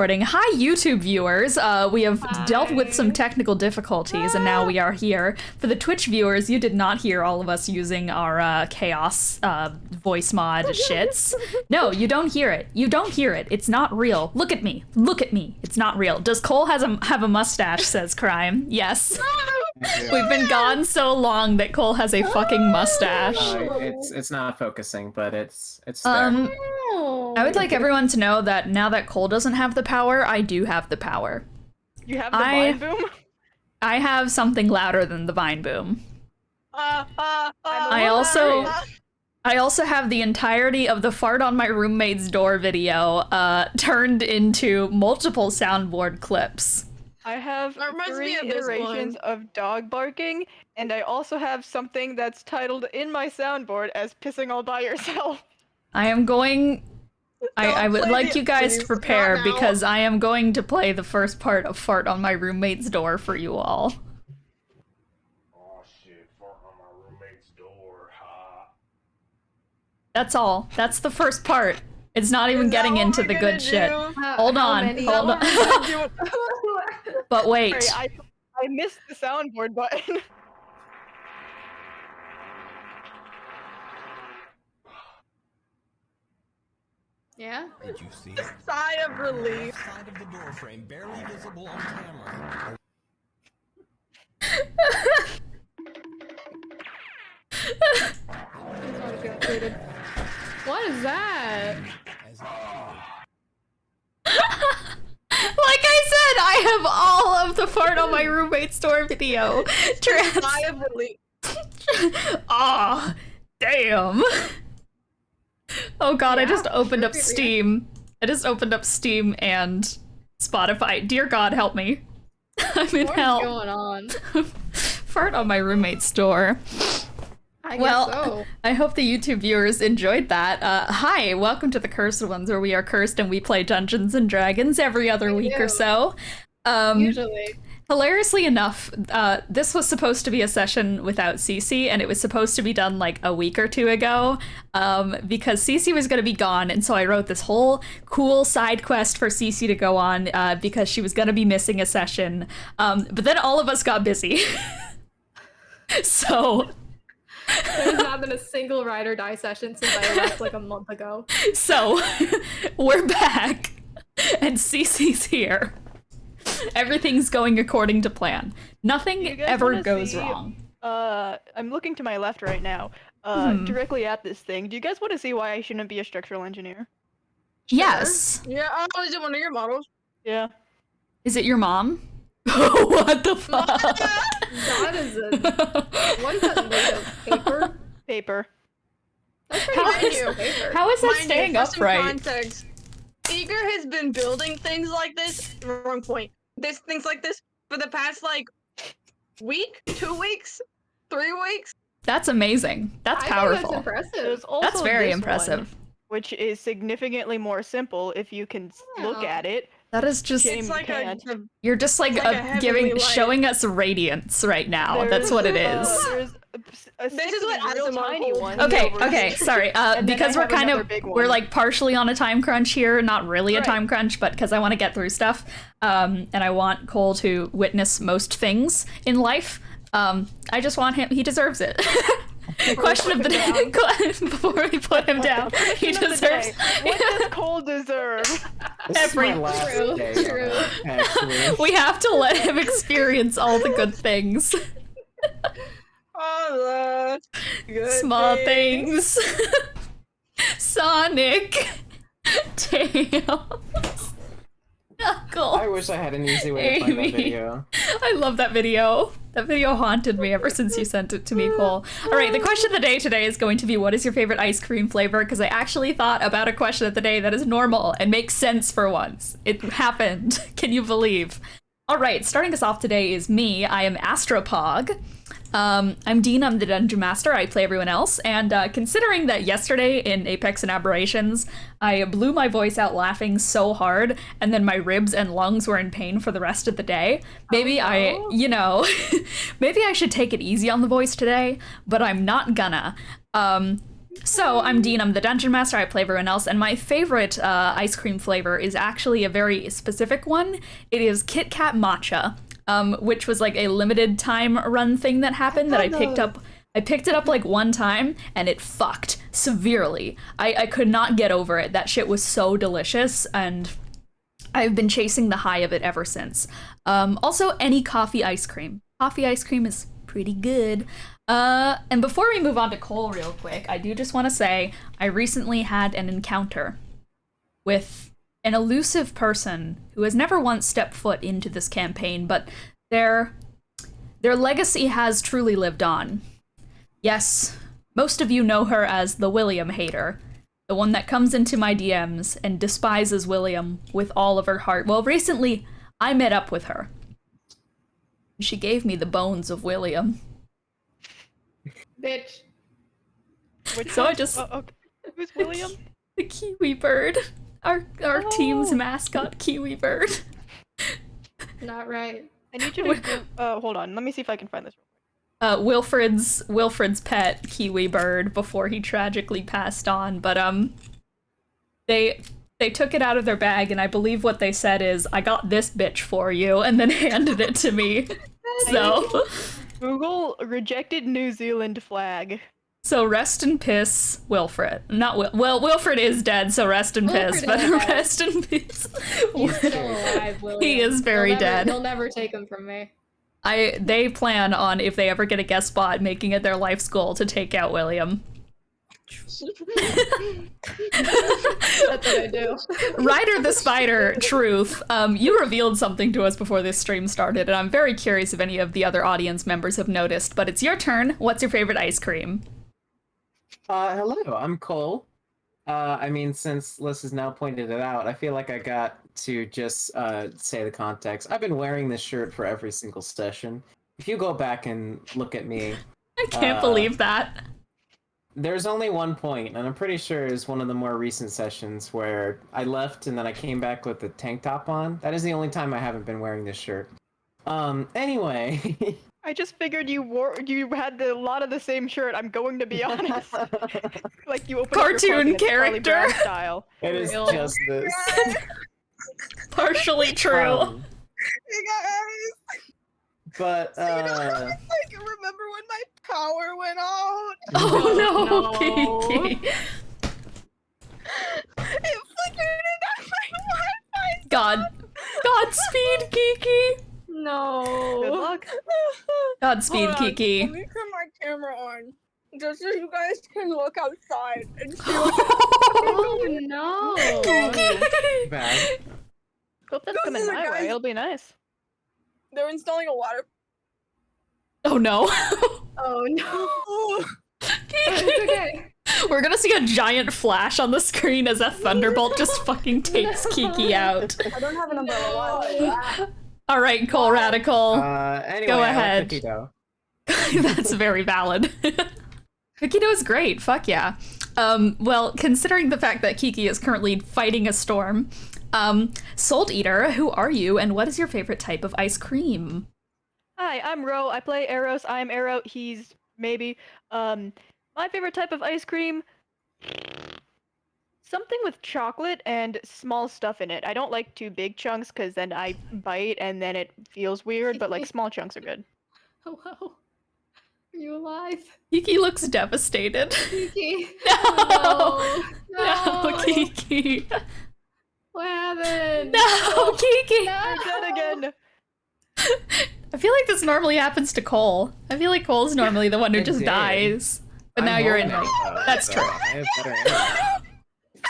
Hi, YouTube viewers. We have dealt with some Hi. technical difficulties, and now we are here. For the Twitch viewers, you did not hear all of us using our chaos voice mod shits. No, you don't hear it. You don't hear it. It's not real. Look at me. Look at me. It's not real. Does Cole have a mustache, says Crime. Yes. We've been gone so long that Cole has a fucking mustache. It's not focusing, but it's there. I would like everyone to know that now that Cole doesn't have the power, I do have the power. You have the vine boom? I have something louder than the vine boom. I also have the entirety of the fart on my roommate's door video turned into multiple soundboard clips. I have That reminds me 3 of this iterations of dog barking, and I also have something that's titled in my soundboard as pissing all by yourself. I am going... I would play like the- you guys to please, prepare not now. because I am going to play the first part of Fart on my roommate's door for you all. Oh shit, fart on my roommate's door, ha. That's all. That's the first part. It's not even Is that getting what into we're the gonna good shit. do? Hold on, hold on. But wait. Sorry, I missed the soundboard button. Yeah? Did you see? Sigh of relief. Side of the door frame, barely visible on camera. What is that? As Like I said, I have all of the Fart on my roommate's door video. Sigh of relief. Aw, damn. Oh god, I just opened up sure, yeah. Steam. I just opened up Steam and Spotify. Dear God, help me. I'm in What is hell. going on? Fart on my roommate's door. I guess Well, so. I hope the YouTube viewers enjoyed that. Hi, welcome to the Cursed Ones, where we are cursed and we play Dungeons and Dragons every other week or do. so. Usually. Hilariously enough, this was supposed to be a session without Cece, and it was supposed to be done like a week or two ago, because Cece was going to be gone, and so I wrote this whole cool side quest for Cece to go on, because she was going to be missing a session, but then all of us got busy. So... There's not been a single ride or die session since I left like a month ago. So, we're back, and Cece's here. Everything's going according to plan. Nothing You guys ever wanna goes see- wrong. I'm looking to my left right now, directly at this thing. Do you guys want to see why I shouldn't be a structural engineer? Yes. Yeah, oh, is it one of your models? Yeah. Is it your mom? What the fuck? That is a... What is that made of? Paper? Paper. That's pretty How nice is- for paper. How is that Mind you, staying for some upright? context, Eager has been building things like this, wrong point, things like this for the past, like, week, 2 weeks, 3 weeks. That's amazing. That's I think powerful. that's impressive. There's also That's very this one, impressive. which is significantly more simple if you can look Yeah. at it. That is just Shame It's you like can't. you're just like, like a heavenly giving light. showing us radiance right now. That's what it is. There's a This is what real Asimov tiny holds. one. Okay, over okay, here. sorry. And then Because I we're have kind another of big we're one. like partially on a time crunch here, not really a Right. time crunch, but because I want to get through stuff. And I want Cole to witness most things in life. I just want him. He deserves it. Question of the day. Before we put him down, he Question of the deserves. day. What does Cole deserve? This is my every- last True, day on true. it, actually. We have to let him experience all the good things. Oh, good Small things. Sonic. Tails. Knuckles. I wish I had an easy way to find that Amy. video. I love that video. That video haunted me ever since you sent it to me, Cole. All right, the question of the day today is going to be, what is your favorite ice cream flavor? Because I actually thought about a question of the day that is normal and makes sense for once. It happened. Can you believe? All right, starting us off today is me. I am Astropog. I'm Dean, I'm the Dungeon Master, I play everyone else, and considering that yesterday in Apex and Aberrations, I blew my voice out laughing so hard, and then my ribs and lungs were in pain for the rest of the day, maybe maybe I should take it easy on the voice today, but I'm not gonna. So, I'm Dean, I'm the Dungeon Master, I play everyone else, and my favorite ice cream flavor is actually a very specific one. It is Kit Kat Matcha, which was like a limited time run thing that happened that I picked up. I picked it up like one time, and it fucked severely. I could not get over it. That shit was so delicious, and I've been chasing the high of it ever since. Also, any coffee ice cream. Coffee ice cream is pretty good. And before we move on to Cole real quick, I do just want to say I recently had an encounter with an elusive person who has never once stepped foot into this campaign, but their legacy has truly lived on. Yes, most of you know her as the William hater, the one that comes into my DMs and despises William with all of her heart. Well, recently I met up with her. She gave me the bones of William. Bitch. So I just... okay. Who's William? The Kiwi bird. Our team's mascot, Kiwi bird. Not right. I need you to hold on. Let me see if I can find this. Wilfred's pet, Kiwi bird, before he tragically passed on. But they took it out of their bag, and I believe what they said is, "I got this bitch for you," and then handed it to me. So Google rejected New Zealand flag. So rest in piss, Wilfred. Not well, Wilfred is dead, so rest in piss, but rest in peace. He's still alive, William. He is very dead. You'll never take him from me. They plan on, if they ever get a guest spot, making it their life's goal to take out William. That's what I do. Ryder the Spider, truth. You revealed something to us before this stream started, and I'm very curious if any of the other audience members have noticed, but it's your turn. What's your favorite ice cream? Hello, I'm Cole. I mean, since Liz has now pointed it out, I feel like I got to just say the context. I've been wearing this shirt for every single session. If you go back and look at me... I can't believe that. There's only one point, and I'm pretty sure it's one of the more recent sessions where I left and then I came back with the tank top on. That is the only time I haven't been wearing this shirt. Anyway... I just figured you had a lot of the same shirt. I'm going to be honest. Like you open cartoon up your character style. It is just this. Partially true. Hey guys, But I can remember when my power went out. Oh no, Kiki. It flickered and I my Wi-Fi. Godspeed, Kiki. No. Good luck. Godspeed, Hold on, Kiki. Let me turn my camera on, just so you guys can look outside and see what Oh no. bad. Hope that's coming Listen, my guys. way. It'll be nice. they're installing a water. Oh no. Oh no. Kiki. It's okay. We're gonna see a giant flash on the screen as a thunderbolt just fucking takes Kiki out. I don't have an umbrella. All right, Cole Radicole. Anyway, Go I like ahead. cookie dough. That's very valid. Cookie dough is great. Fuck yeah. Well, considering the fact that Kiki is currently fighting a storm, Salt Eater, who are you, and what is your favorite type of ice cream? Hi, I'm Ro. I play Eros. I'm Arrow. He's maybe. My favorite type of ice cream. Something with chocolate and small stuff in it. I don't like too big chunks because then I bite and then it feels weird, but like small chunks are good. Hello. Are you alive? Kiki looks devastated. Kiki. No. No. No, Kiki. What happened? No, Kiki. No. You're dead again. I feel like this normally happens to Cole. I feel like Cole's normally the one who It just did. dies. But now I'm you're in home it. now, though, That's so true. I have better internet.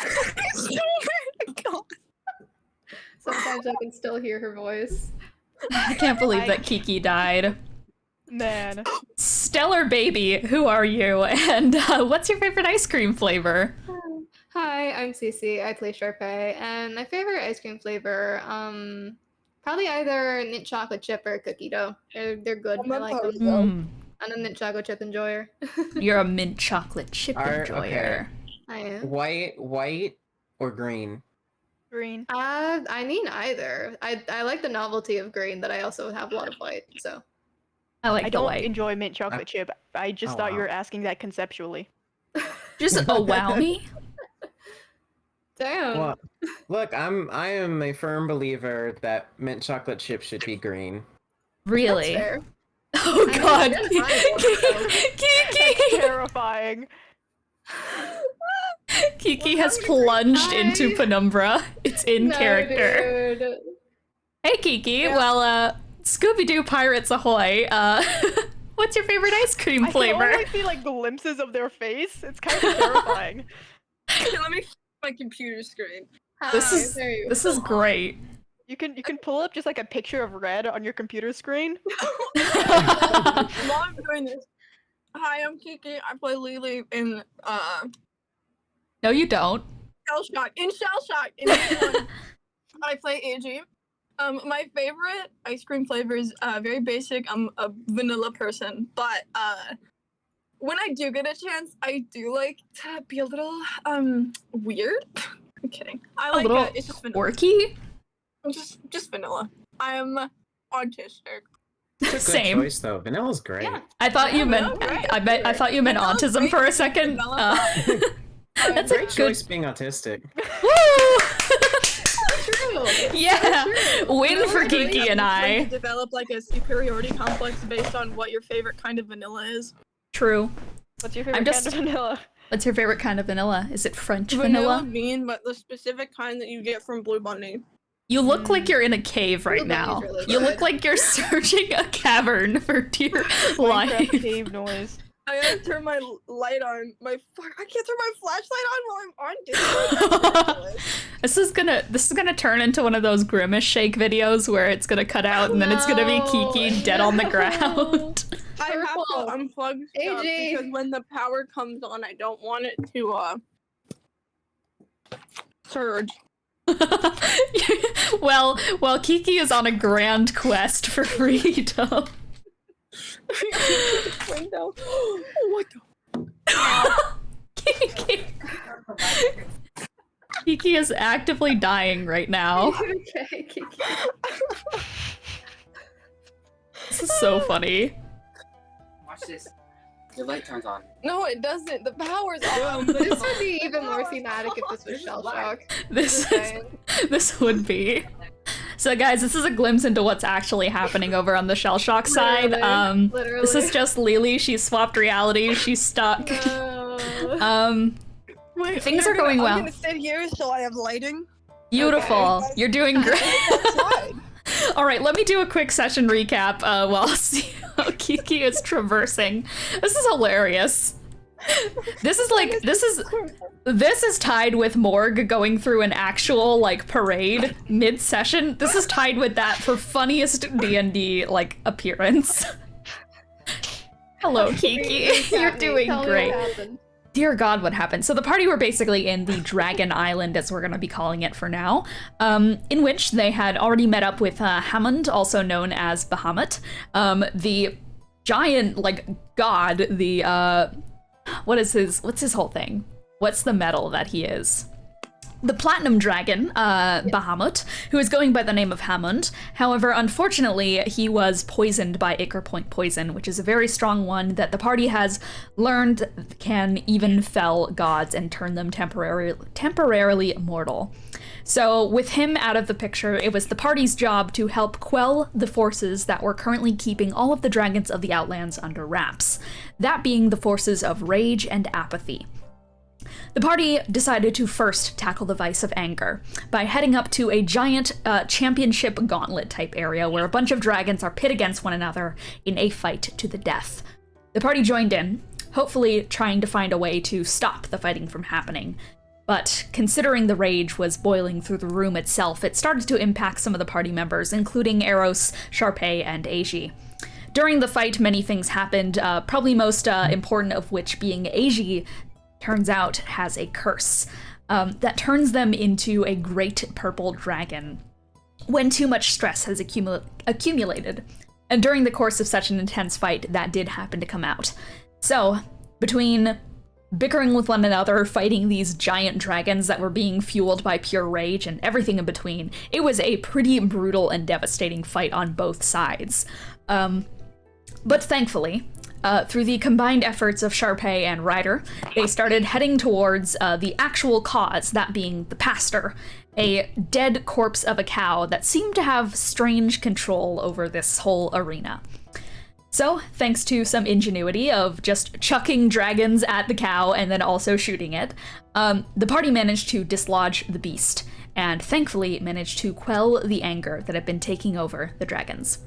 I swear to God. Sometimes I can still hear her voice. I can't believe that Kiki died. Man. Stellar Baby, who are you? And what's your favorite ice cream flavor? Hi, I'm Cece. I play Sharpay, and my favorite ice cream flavor, probably either mint chocolate chip or cookie dough. They're good. I like them. Mm, I'm a mint chocolate chip enjoyer. you're a mint chocolate chip Are- enjoyer. I am. White or green? Green. I mean either. I like the novelty of green, but I also have a lot of white. So I like I the don't white. enjoy mint chocolate chip. I just Oh, thought you wow. were asking that conceptually. Just wow me? Damn. Well, look, I am a firm believer that mint chocolate chips should be green. Really? That's fair. Oh I mean, god. it's fine, Kiki! Terrifying. Kiki has plunged into penumbra. It's in No, character. dude. Hey Kiki, Yeah. well, Scooby-Doo Pirates Ahoy, what's your favorite ice cream I flavor? can only see like glimpses of their face. It's kind of terrifying. Okay, let me my computer screen. This Hi, is there you this go. is great. You can pull up just like a picture of red on your computer screen. While I'm doing this, hi, I'm Kiki. I play Lily in No, you don't. Shell Shock. In Shell Shock, in E12, I play AG. My favorite ice cream flavor is very basic. I'm a vanilla person, but when I do get a chance, I do like to be a little weird. I'm kidding. I like little it. It's just vanilla. Quirky? Just vanilla. I'm autistic. It's a good Same. choice though. Vanilla's great. Yeah. I thought you meant Vanilla, I thought you meant Vanilla's autism great for a because second. vanilla- That's a Great good choice being autistic. Woo! True. Yeah. Win Vanilla for is great. Kiki and It's like I. to develop like a superiority complex based on what your favorite kind of vanilla is. True. What's your favorite I'm kind just- of vanilla? What's your favorite kind of vanilla? Is it French Vanilla vanilla? bean, but the specific kind that you get from Blue Bunny. You look like you're in a cave right Blue now. Bunny's really You good. look like you're searching a cavern for dear life. Minecraft cave noise. I gotta turn my light on. I can't turn my flashlight on while I'm on Discord. That's ridiculous. This is gonna turn into one of those grimace shake videos where it's gonna cut out and then it's gonna be No, Kiki dead on the no. ground. I have to Purple. unplug stuff AJ. because when the power comes on, I don't want it to surge. well, Kiki is on a grand quest for freedom. Window. What the? Kiki. Kiki is actively dying right now. Okay, Kiki. This is so funny. Watch this. Your light turns on. No, it doesn't. The power's on. This would be even more thematic if this was Shell Shock. This would be. So guys, this is a glimpse into what's actually happening over on the Shell Shock side. Literally. This is just Lily. She's swapped realities. She's stuck. No. Wait, Things are going well. I'm gonna sit here so I have lighting. Beautiful. Okay. You're doing great. Outside. All right, let me do a quick session recap while I see how Kiki is traversing. This is hilarious. This is tied with Morg going through an actual like parade mid-session. This is tied with that for funniest D&D like appearance. Hello, Kiki. You're doing Tell me great. what happened. Dear God, what happened? So the party were basically in the Dragon Island, as we're going to be calling it for now, in which they had already met up with Hammond, also known as Bahamut, the giant, like, god, the, what's his whole thing? What's the metal that he is? The Platinum Dragon, Bahamut, who is going by the name of Hammond. However, unfortunately, he was poisoned by Acre Point poison, which is a very strong one that the party has learned can even fell gods and turn them temporarily immortal. So with him out of the picture, it was the party's job to help quell the forces that were currently keeping all of the dragons of the Outlands under wraps, that being the forces of rage and apathy. The party decided to first tackle the vice of anger by heading up to a giant championship gauntlet type area where a bunch of dragons are pit against one another in a fight to the death. The party joined in, hopefully trying to find a way to stop the fighting from happening. But considering the rage was boiling through the room itself, it started to impact some of the party members, including Eros, Sharpay, and Aji. During the fight, many things happened, probably most important of which being Aji turns out has a curse that turns them into a great purple dragon when too much stress has accumulated. And during the course of such an intense fight, that did happen to come out. So, between bickering with one another, fighting these giant dragons that were being fueled by pure rage, and everything in between, it was a pretty brutal and devastating fight on both sides. But thankfully, through the combined efforts of Sharpay and Ryder, they started heading towards the actual cause, that being the pastor, a dead corpse of a cow that seemed to have strange control over this whole arena. So, thanks to some ingenuity of just chucking dragons at the cow and then also shooting it, the party managed to dislodge the beast, and thankfully managed to quell the anger that had been taking over the dragons.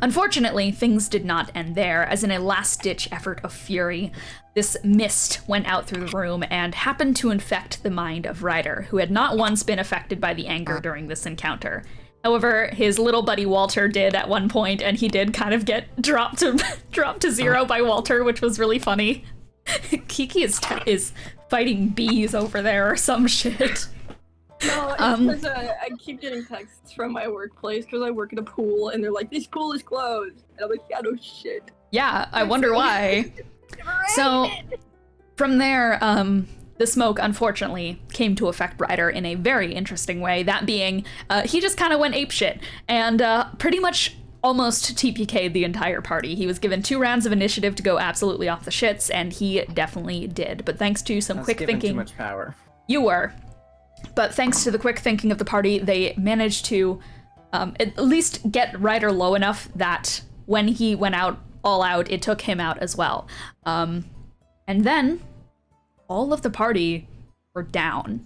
Unfortunately, things did not end there, as in a last-ditch effort of fury, this mist went out through the room and happened to infect the mind of Ryder, who had not once been affected by the anger during this encounter. However, his little buddy Walter did at one point, and he did kind of get dropped to zero by Walter, which was really funny. Kiki is fighting bees over there or some shit. No, it's because I keep getting texts from my workplace because I work at a pool, and they're like, "This pool is closed," and I'm like, "Yeah, no shit." Yeah, I wonder why. So, from there, the smoke, unfortunately, came to affect Ryder in a very interesting way, that being, he just kind of went apeshit, and pretty much almost TPK'd the entire party. He was given 2 rounds of initiative to go absolutely off the shits, and he definitely did. But thanks to some quick thinking... too much power. You were. But thanks to the quick thinking of the party, they managed to at least get Ryder low enough that when he went out all out, it took him out as well. And then all of the party were down.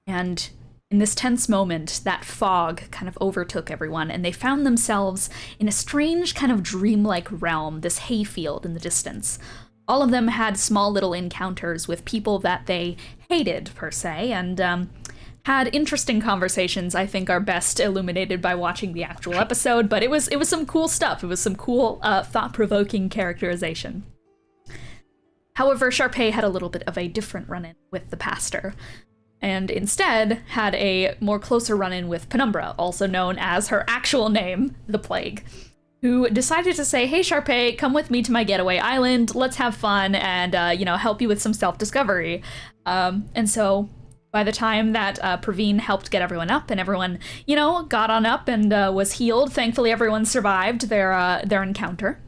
And in this tense moment, that fog kind of overtook everyone, and they found themselves in a strange kind of dreamlike realm, this hayfield in the distance. All of them had small little encounters with people that they hated, per se, and had interesting conversations I think are best illuminated by watching the actual episode, but it was some cool stuff. It was some cool, thought-provoking characterization. However, Sharpay had a little bit of a different run-in with the pastor, and instead had a more closer run-in with Penumbra, also known as her actual name, the Plague, who decided to say, "Hey Sharpay, come with me to my getaway island, let's have fun, and, help you with some self-discovery." And so, by the time that Praveen helped get everyone up, and everyone, got on up and was healed, thankfully everyone survived their encounter.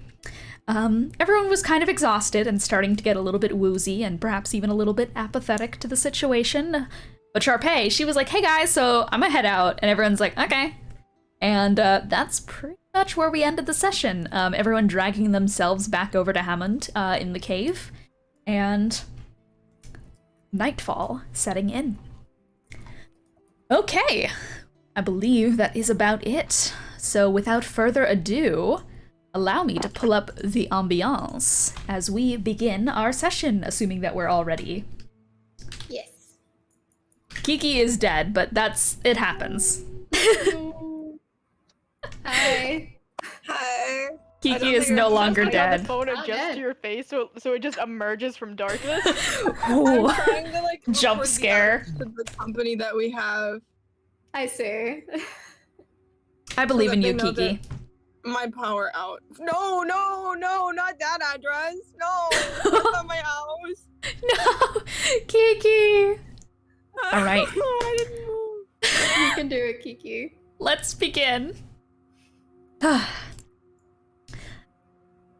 Everyone was kind of exhausted and starting to get a little bit woozy and perhaps even a little bit apathetic to the situation. But Sharpay, she was like, "Hey guys, so I'm gonna head out," and everyone's like, "Okay." And that's pretty much where we ended the session. Everyone dragging themselves back over to Hammond in the cave, and nightfall setting in. Okay, I believe that is about it. So without further ado, allow me to pull up the ambiance as we begin our session, assuming that we're all ready. Yes. Kiki is dead, but it happens. Hi. Hi. Kiki is no longer dead. The phone Oh, adjusts dead. to your face, so it just emerges from darkness. Ooh. I'm trying to Jump record the scare. ads to the company that we have. I see. I believe so in that you, they know Kiki. My power out. No, not that address. No, that's not my house. No, Kiki. All right. I didn't move. You can do it, Kiki. Let's begin.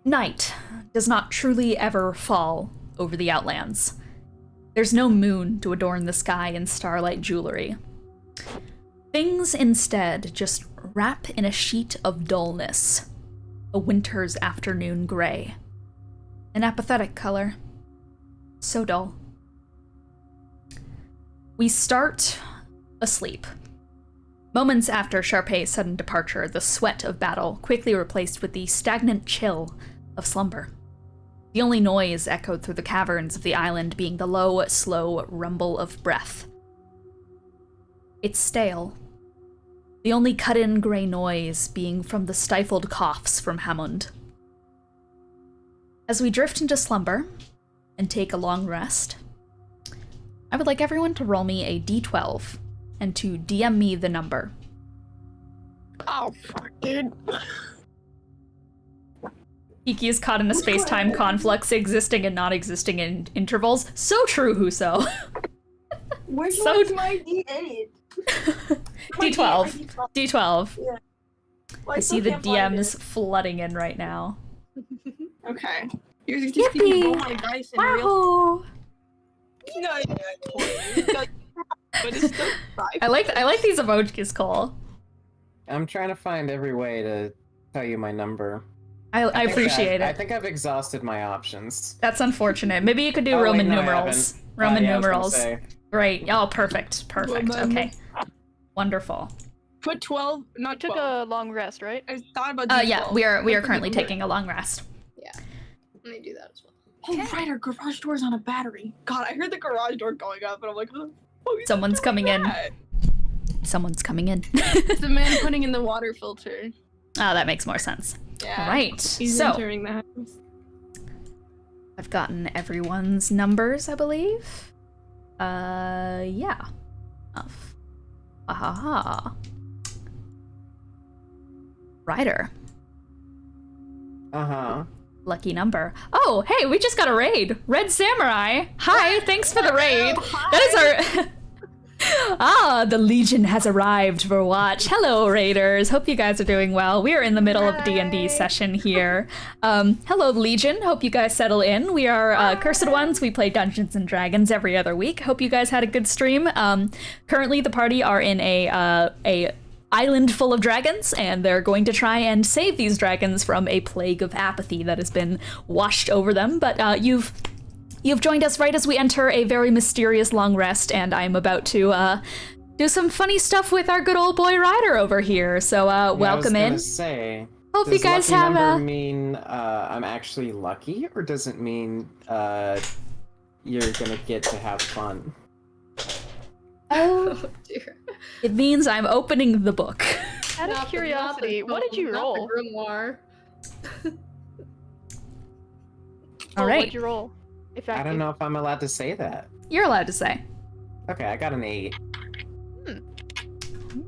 Night does not truly ever fall over the Outlands. There's no moon to adorn the sky in starlight jewelry. Things instead just wrap in a sheet of dullness, a winter's afternoon gray. An apathetic color. So dull. We start asleep. Moments after Sharpay's sudden departure, the sweat of battle quickly replaced with the stagnant chill of slumber. The only noise echoed through the caverns of the island being the low, slow rumble of breath. It's stale. The only cut-in gray noise being from the stifled coughs from Hammond. As we drift into slumber and take a long rest, I would like everyone to roll me a d12 and to DM me the number. Oh fuck, dude. Kiki is caught in a space-time conflux existing and not existing in intervals. So true, Huso. Which So- one's my D8? D12. D12. Yeah. Well, I see still the can't find DMs it. flooding in right now. Okay. You're just going to roll my dice in real. Wahoo! No, but it's still 5. I like these emojis, Cole. I'm trying to find every way to tell you my number. I think appreciate I it. think I've exhausted my options. That's unfortunate. Maybe you could do Oh, wait, Roman no, I numerals. haven't. Roman Yeah, I was gonna numerals. say. Great. Oh, perfect. Perfect. Roman. Okay. Wonderful. Put 12, not Took 12. a long rest, right? I thought about doing Yeah, 12. we are That's a currently number. taking a long rest. Let me do that as well. Oh, right, our garage door's on a battery. God, I heard the garage door going up, and I'm like, oh, who's Someone's doing coming in. that? Someone's coming in. It's the man putting in the water filter. Oh, that makes more sense. Yeah. All right. He's So entering the house. I've gotten everyone's numbers, I believe. Yeah. Ahaha. Ryder. Uh-huh. Lucky number. Oh, hey, we just got a raid. Red Samurai. Hi, thanks for the raid. That is our... The Legion has arrived for watch. Hello, Raiders. Hope you guys are doing well. We are in the middle of a D&D session here. Hello, Legion. Hope you guys settle in. We are Cursed Ones. We play Dungeons and Dragons every other week. Hope you guys had a good stream. Currently, the party are in a island full of dragons, and they're going to try and save these dragons from a plague of apathy that has been washed over them. But you've joined us right as we enter a very mysterious long rest, and I'm about to do some funny stuff with our good old boy Ryder over here. So welcome I in. was gonna say, Hope you does guys lucky have number a. mean I'm actually lucky, or does it mean you're gonna get to have fun? Oh, Dear. it means I'm opening the book. Out of curiosity, what did you roll? Not the grimoire. All What right, did you roll? I don't know if I'm allowed to say that. you're allowed to say. Okay, I got an 8.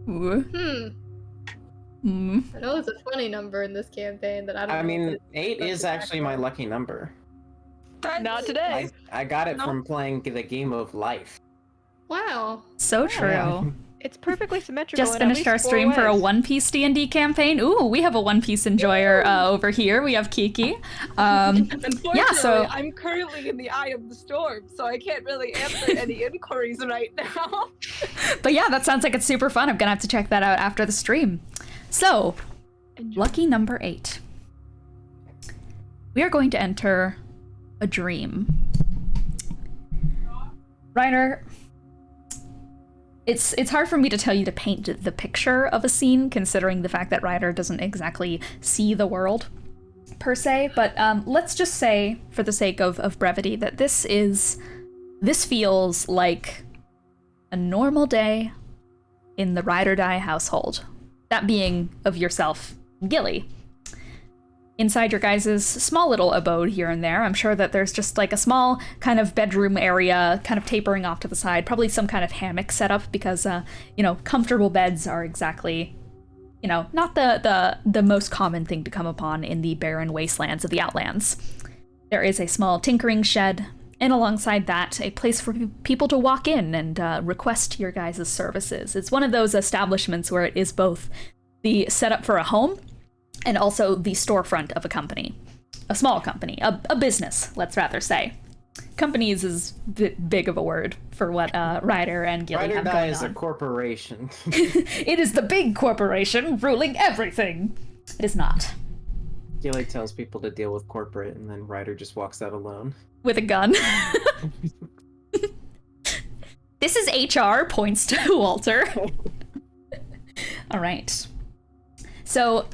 Ooh. I know it's a funny number in this campaign that I don't I know. mean, if 8 that's is the actually my actual- lucky number. Not today. I got it No. from playing the game of life. Wow. So true. Yeah. It's perfectly symmetrical. Just in at finished least our 4 stream for a ways. One Piece D&D campaign. Ooh, we have a One Piece enjoyer over here. We have Kiki. Unfortunately, yeah, so I'm currently in the eye of the storm, so I can't really answer any inquiries right now. but yeah, that sounds like it's super fun. I'm gonna have to check that out after the stream. So, lucky number 8. We are going to enter a dream. Ryder, it's hard for me to tell you to paint the picture of a scene, considering the fact that Ryder doesn't exactly see the world, per se, but let's just say, for the sake of brevity, that this feels like a normal day in the Ride or Die household. That being of yourself, Gilly. Inside your guys' small little abode here and there, I'm sure that there's just like a small kind of bedroom area kind of tapering off to the side, probably some kind of hammock setup because, comfortable beds are exactly, not the most common thing to come upon in the barren wastelands of the Outlands. There is a small tinkering shed, and alongside that, a place for people to walk in and request your guys' services. It's one of those establishments where it is both the setup for a home and also the storefront of a company. A small company, a business, let's rather say. Companies is big of a word for what Ryder and Gilly Ride or have Die going is on. a corporation. It is the big corporation ruling everything. It is not. Gilly tells people to deal with corporate, and then Ryder just walks out alone. With a gun. This is HR, points to Walter. All right. So,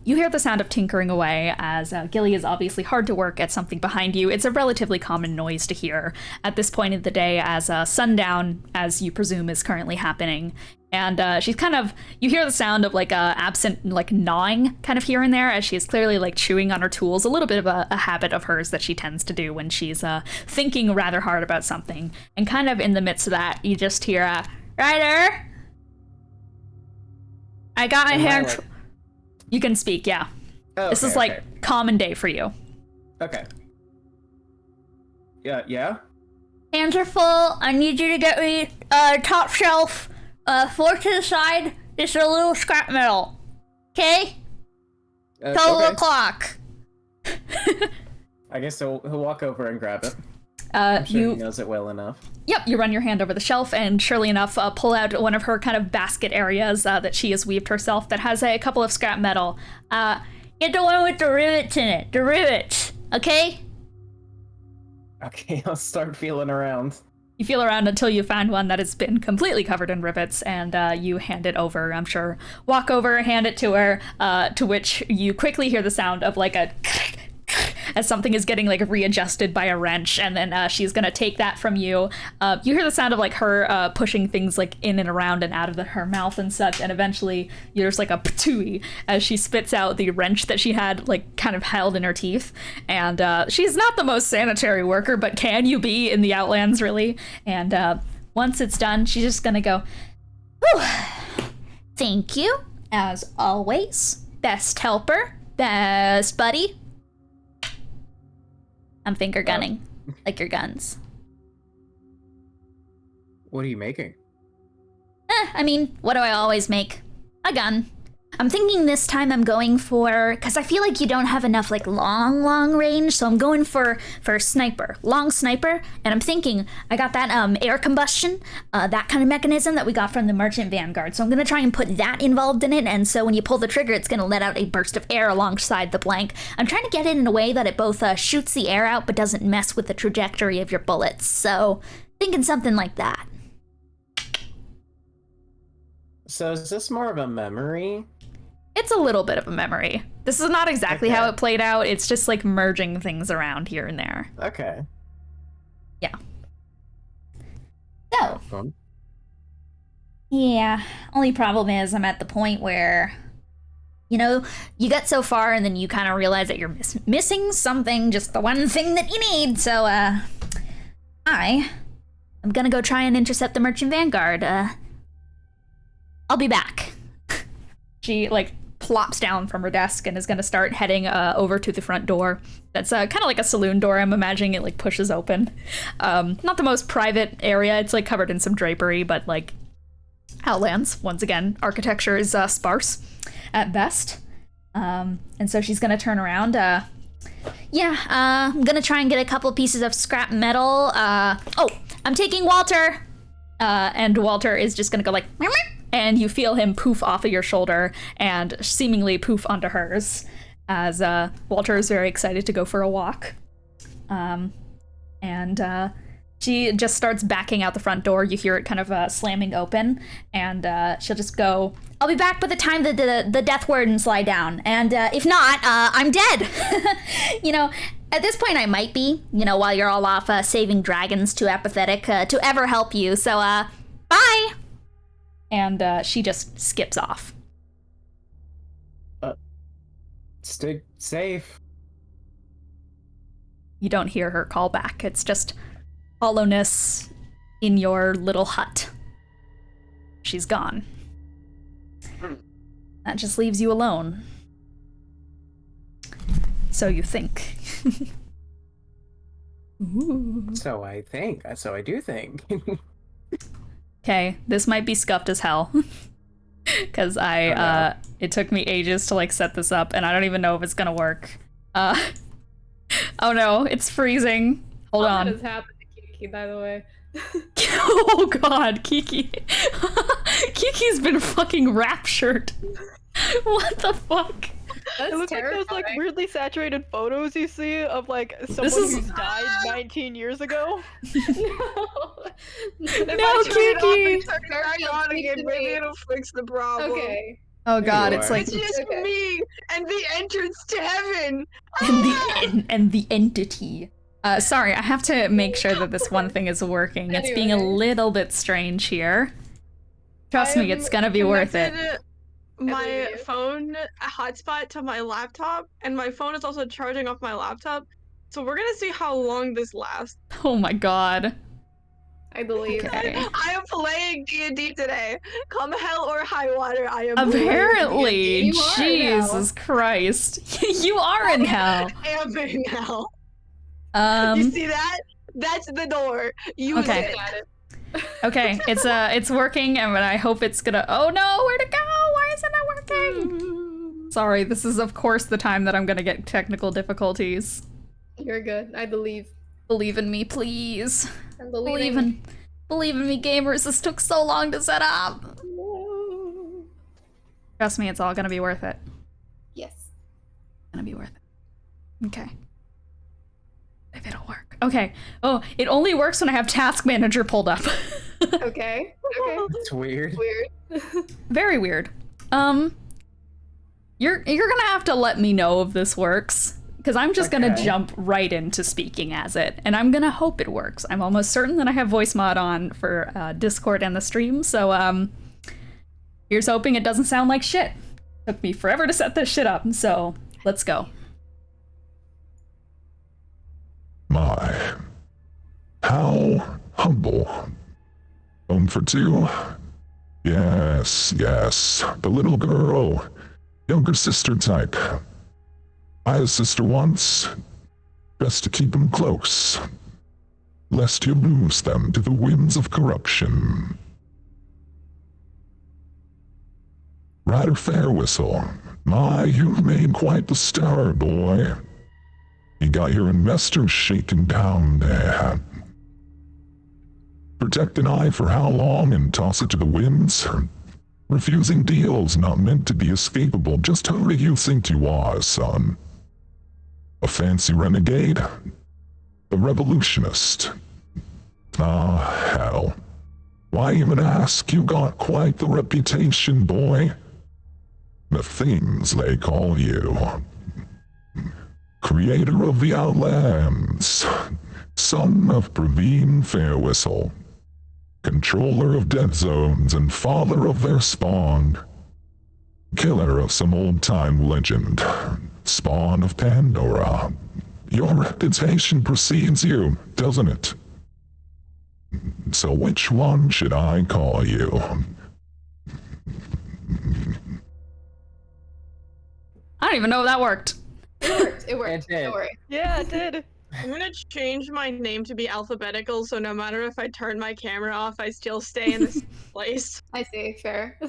you hear the sound of tinkering away as Gilly is obviously hard to work at something behind you. It's a relatively common noise to hear at this point of the day as sundown, as you presume, is currently happening. And she's kind of, you hear the sound of like absent, like gnawing kind of here and there as she is clearly like chewing on her tools, a little bit of a habit of hers that she tends to do when she's thinking rather hard about something. And kind of in the midst of that, you just hear, Ryder, I got my hand. You can speak, yeah. Oh, This is like common day for you. Okay. Yeah? Hands are full. I need you to get me top shelf, 4 to the side, just a little scrap metal. Okay? Tell the clock. I guess he'll walk over and grab it. I'm sure he knows it well enough. Yep, you run your hand over the shelf and surely enough pull out one of her kind of basket areas that she has weaved herself that has a couple of scrap metal. Get the one with the rivets in it. The rivets, okay? Okay, I'll start feeling around. You feel around until you find one that has been completely covered in rivets, and you hand it over, I'm sure. Walk over, hand it to her, to which you quickly hear the sound of like a as something is getting like readjusted by a wrench, and then she's gonna take that from you. You hear the sound of like her pushing things like in and around and out of her mouth and such, and eventually there's like a patooey as she spits out the wrench that she had like kind of held in her teeth. And she's not the most sanitary worker, but can you be in the Outlands, really? And once it's done, she's just gonna go, whew, thank you, as always. Best helper, best buddy. I'm finger gunning, like your guns. What are you making? I mean, what do I always make? A gun. I'm thinking this time I'm going for, because I feel like you don't have enough like long range, so I'm going for sniper, long sniper, and I'm thinking I got that air combustion, that kind of mechanism that we got from the Merchant Vanguard, so I'm gonna try and put that involved in it, and so when you pull the trigger, it's gonna let out a burst of air alongside the blank. I'm trying to get it in a way that it both shoots the air out, but doesn't mess with the trajectory of your bullets, so thinking something like that. So is this more of a memory? It's a little bit of a memory. This is not exactly how it played out. It's just like merging things around here and there. Okay. Yeah. So. Fun. Yeah. Only problem is I'm at the point where, you know, you get so far and then you kind of realize that you're missing something, just the one thing that you need. So, I'm gonna go try and intercept the Merchant Vanguard. I'll be back. She, like, plops down from her desk and is going to start heading over to the front door. That's kind of like a saloon door. I'm imagining it like pushes open. Not the most private area. It's like covered in some drapery, but like Outlands, once again, architecture is sparse at best. And so she's going to turn around. I'm going to try and get a couple pieces of scrap metal. I'm taking Walter. And Walter is just going to go like, and you feel him poof off of your shoulder and seemingly poof onto hers as Walter is very excited to go for a walk. She just starts backing out the front door. You hear it kind of slamming open, and she'll just go, I'll be back by the time the death wardens lie down. And if not, I'm dead. You know, at this point I might be, you know, while you're all off saving dragons too apathetic to ever help you. So, bye! And she just skips off. Stay safe. You don't hear her call back. It's just hollowness in your little hut. She's gone. That just leaves you alone. So you think. Ooh. So I do think. Okay, this might be scuffed as hell. Because it took me ages to like set this up, and I don't even know if it's gonna work. Oh no, it's freezing. Hold on. What has happened to Kiki, by the way? Oh god, Kiki. Kiki's been fucking raptured. What the fuck? It looks like those like weirdly saturated photos you see of like someone who's died 19 years ago. No, Kiki. Maybe it'll fix the problem. Okay. Oh god, it's like It's just me and the entrance to heaven. and the entity. Sorry, I have to make sure that this one thing is working. It's being a little bit strange here. Trust me, it's gonna be worth it. My phone hotspot to my laptop, and my phone is also charging off my laptop. So we're gonna see how long this lasts. Oh my god. I believe. Okay. I am playing D&D today. Come hell or high water, I am. Apparently, You are in hell. Jesus Christ, you are in hell. I am in hell. Um. You see that? That's the door. Use Okay. it. Okay, it's working, and I hope it's gonna. Oh no, where'd it go? Why is it not working? Sorry, this is of course the time that I'm gonna get technical difficulties. You're good. I believe. Believe in me, please. I'm Believe in me, gamers. This took so long to set up. Trust me, it's all gonna be worth it. Yes. Gonna be worth it. Okay. If it'll work. Okay. Oh, it only works when I have Task Manager pulled up. Okay. Okay. It's weird. Weird. Very weird. You're gonna have to let me know if this works, because I'm just gonna Okay. jump right into speaking as it, and I'm gonna hope it works. I'm almost certain that I have voice mod on for Discord and the stream, so here's hoping it doesn't sound like shit. Took me forever to set this shit up, so let's go. My, how humble. Home for two? Yes, yes, the little girl. Younger sister type. I had a sister once. Best to keep them close, lest you lose them to the whims of corruption. Ryder Fairwhistle. My, you've made quite the star, boy. You got your investors shaken down there. Protect an eye for how long and toss it to the winds? Refusing deals not meant to be escapable. Just who do you think you are, son? A fancy renegade? A revolutionist? Ah, hell. Why even ask? You got quite the reputation, boy. The things they call you. Creator of the Outlands, son of Praveen Fairwhistle, controller of dead zones and father of their spawn, killer of some old-time legend, spawn of Pandora. Your reputation precedes you, doesn't it? So which one should I call you? I don't even know if that worked. It worked. It worked. It did. Don't worry. Yeah, it did. I'm gonna change my name to be alphabetical, so no matter if I turn my camera off, I still stay in this place. I see. Fair.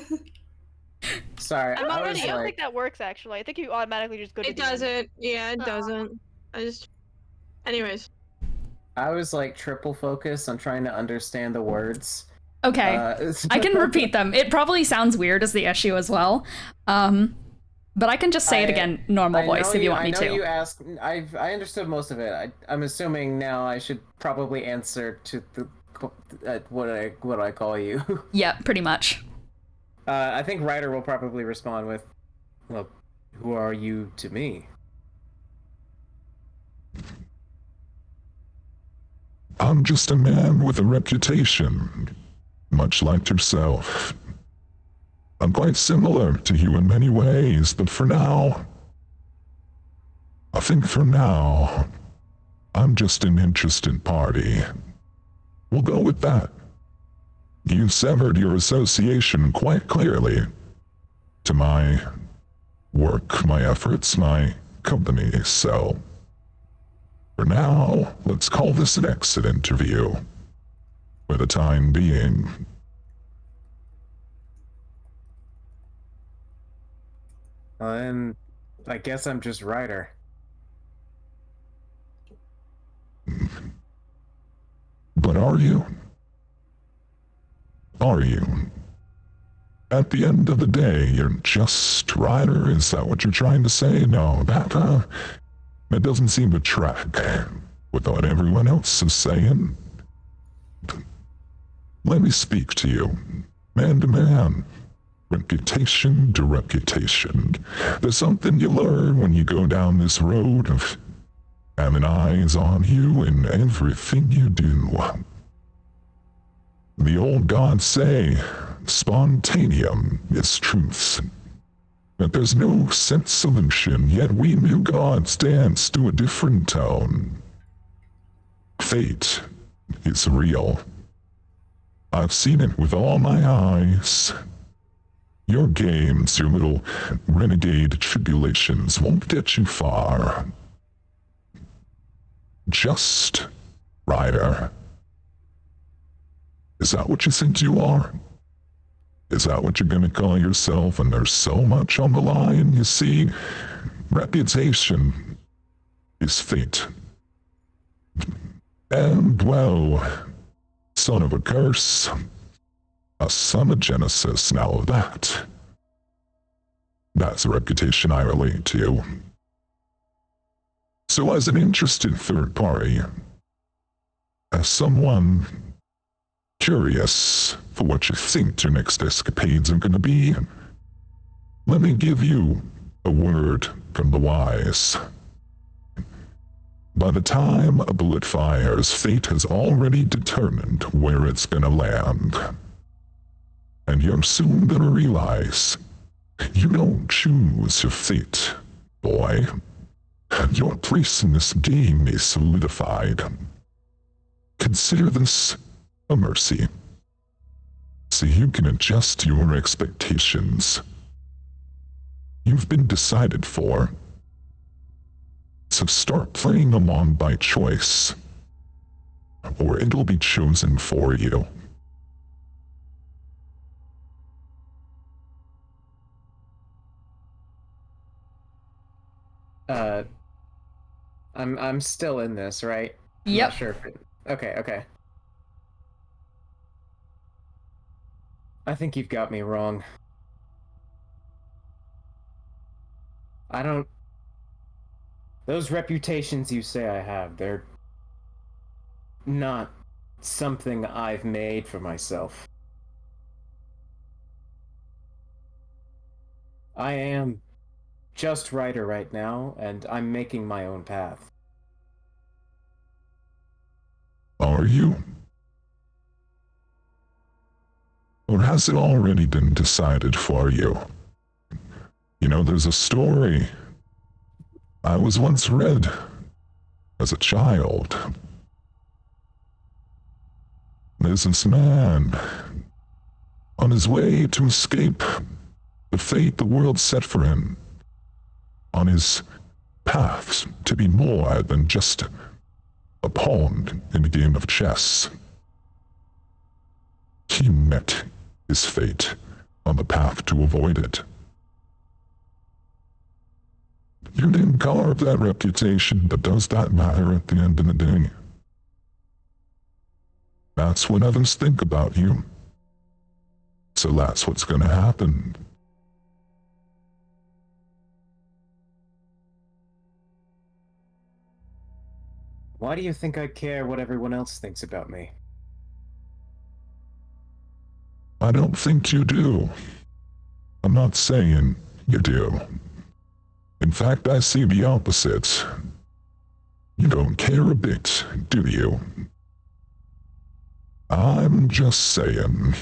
Sorry, I'm I not was ready. I don't like, think that works actually. I think you automatically just go to It the end. doesn't. Yeah, it Aw. doesn't. I just. Anyways. I was like triple focused on trying to understand the words. Okay. I can repeat them. It probably sounds weird as the issue as well. But I can just say it again, normal voice, if you want me I know to. you asked. I understood most of it. I'm assuming now I should probably answer to the what I call you. Yeah, pretty much. I think Ryder will probably respond with, "Well, who are you to me?" I'm just a man with a reputation, much like yourself. I'm quite similar to you in many ways, but for now, I'm just an interested party. We'll go with that. You severed your association quite clearly to my work, my efforts, my company, so for now, let's call this an exit interview. For the time being. And I guess I'm just Ryder. But are you? Are you? At the end of the day, you're just Ryder? Is that what you're trying to say? No, that doesn't seem to track with what everyone else is saying. Let me speak to you, man to man. Reputation to reputation. There's something you learn when you go down this road of having eyes on you in everything you do. The old gods say, spontaneum is truth. That there's no set solution, yet we new gods dance to a different tone. Fate is real. I've seen it with all my eyes. Your games, your little renegade tribulations won't get you far. Just Ryder. Is that what you think you are? Is that what you're gonna call yourself? And there's so much on the line, you see? Reputation is fate. And, well, son of a curse, a son of Genesis, now that's a reputation I relate to. So as an interested third party, as someone curious for what you think your next escapades are gonna be, let me give you a word from the wise. By the time a bullet fires, fate has already determined where it's gonna land. And you're soon gonna realize you don't choose your fate, boy. Your place in this game is solidified. Consider this a mercy, so you can adjust your expectations. You've been decided for, so start playing along by choice, or it'll be chosen for you. I'm still in this, right? I'm Yep. not sure if it... Okay. I think you've got me wrong. I don't... Those reputations you say I have, they're not something I've made for myself. I am just writer right now, and I'm making my own path. Are you? Or has it already been decided for you? You know, there's a story I was once read as a child. There's this man on his way to escape the fate the world set for him, on his path to be more than just a pawn in a game of chess. He met his fate on the path to avoid it. You didn't carve that reputation, but does that matter at the end of the day? That's what others think about you. So that's what's gonna happen. Why do you think I care what everyone else thinks about me? I don't think you do. I'm not saying you do. In fact, I see the opposite. You don't care a bit, do you? I'm just saying.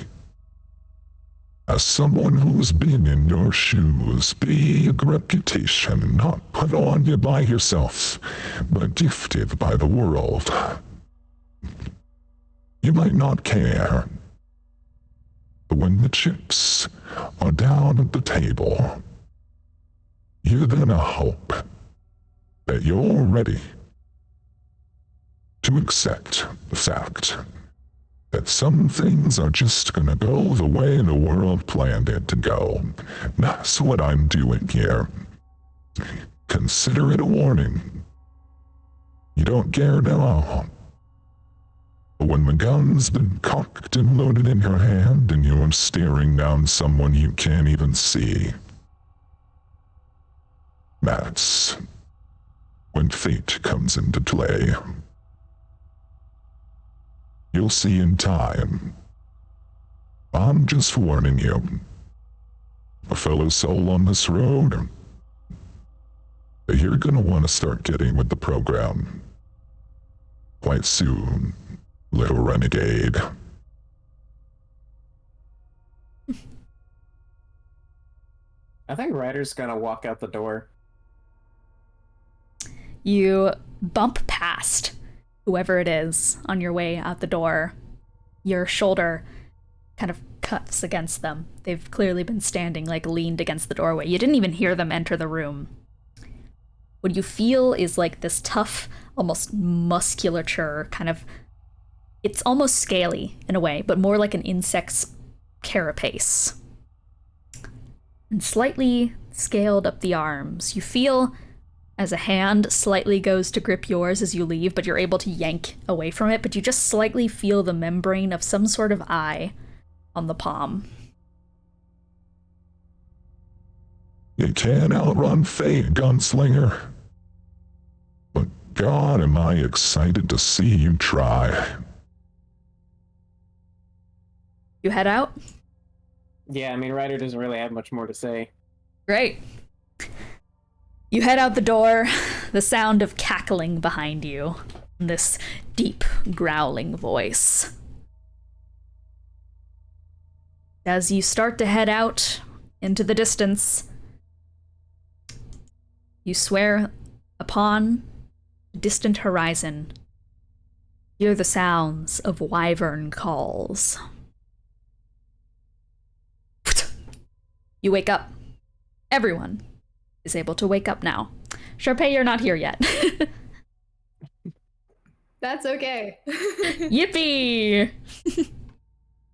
As someone who's been in your shoes, big reputation not put on you by yourself, but gifted by the world. You might not care, but when the chips are down at the table, you're gonna hope that you're ready to accept the fact that some things are just gonna go the way the world planned it to go. That's what I'm doing here. Consider it a warning. You don't care now. But when the gun's been cocked and loaded in your hand and you're staring down someone you can't even see, that's when fate comes into play. You'll see in time. I'm just warning you. A fellow soul on this road, you're gonna want to start getting with the program quite soon, little renegade. I think Ryder's gonna walk out the door. You bump past whoever it is on your way out the door. Your shoulder kind of cuts against them. They've clearly been standing, like, leaned against the doorway. You didn't even hear them enter the room. What you feel is like this tough, almost musculature kind of... It's almost scaly in a way, but more like an insect's carapace and slightly scaled up the arms. You feel as a hand slightly goes to grip yours as you leave, but you're able to yank away from it, but you just slightly feel the membrane of some sort of eye on the palm. You can't outrun fate, gunslinger. But God, am I excited to see you try. You head out? Yeah, I mean, Ryder doesn't really have much more to say. Great. You head out the door, the sound of cackling behind you, this deep, growling voice. As you start to head out into the distance, you swear upon the distant horizon, hear the sounds of wyvern calls. You wake up. Everyone is able to wake up now. Sharpay, you're not here yet. That's okay. Yippee!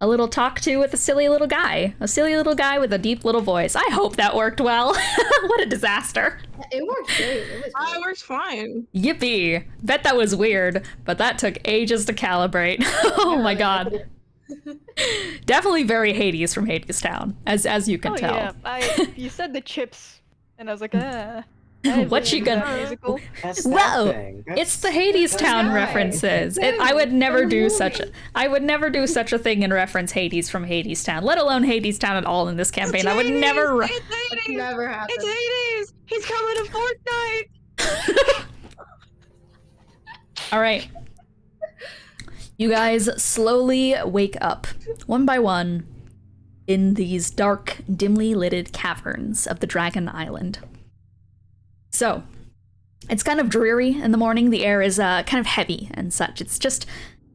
A little talk to with a silly little guy. A silly little guy with a deep little voice. I hope that worked well. What a disaster. It worked great. It was It works fine. Yippee! Bet that was weird, but that took ages to calibrate. Oh my god. Definitely very Hades from Hades Town, as you can tell. Yeah, you said the chips, and I was like, What you gonna? musical. That's Whoa! that thing. It's the Hades Town right. references. I would never do such a thing and reference Hades from Hades Town, let alone Hades Town at all in this campaign. I would never. It's Hades! never happened. It's Hades! He's coming to Fortnite! All right. You guys slowly wake up, one by one, in these dark, dimly lighted caverns of the Dragon Island. So, it's kind of dreary in the morning. The air is kind of heavy and such. It's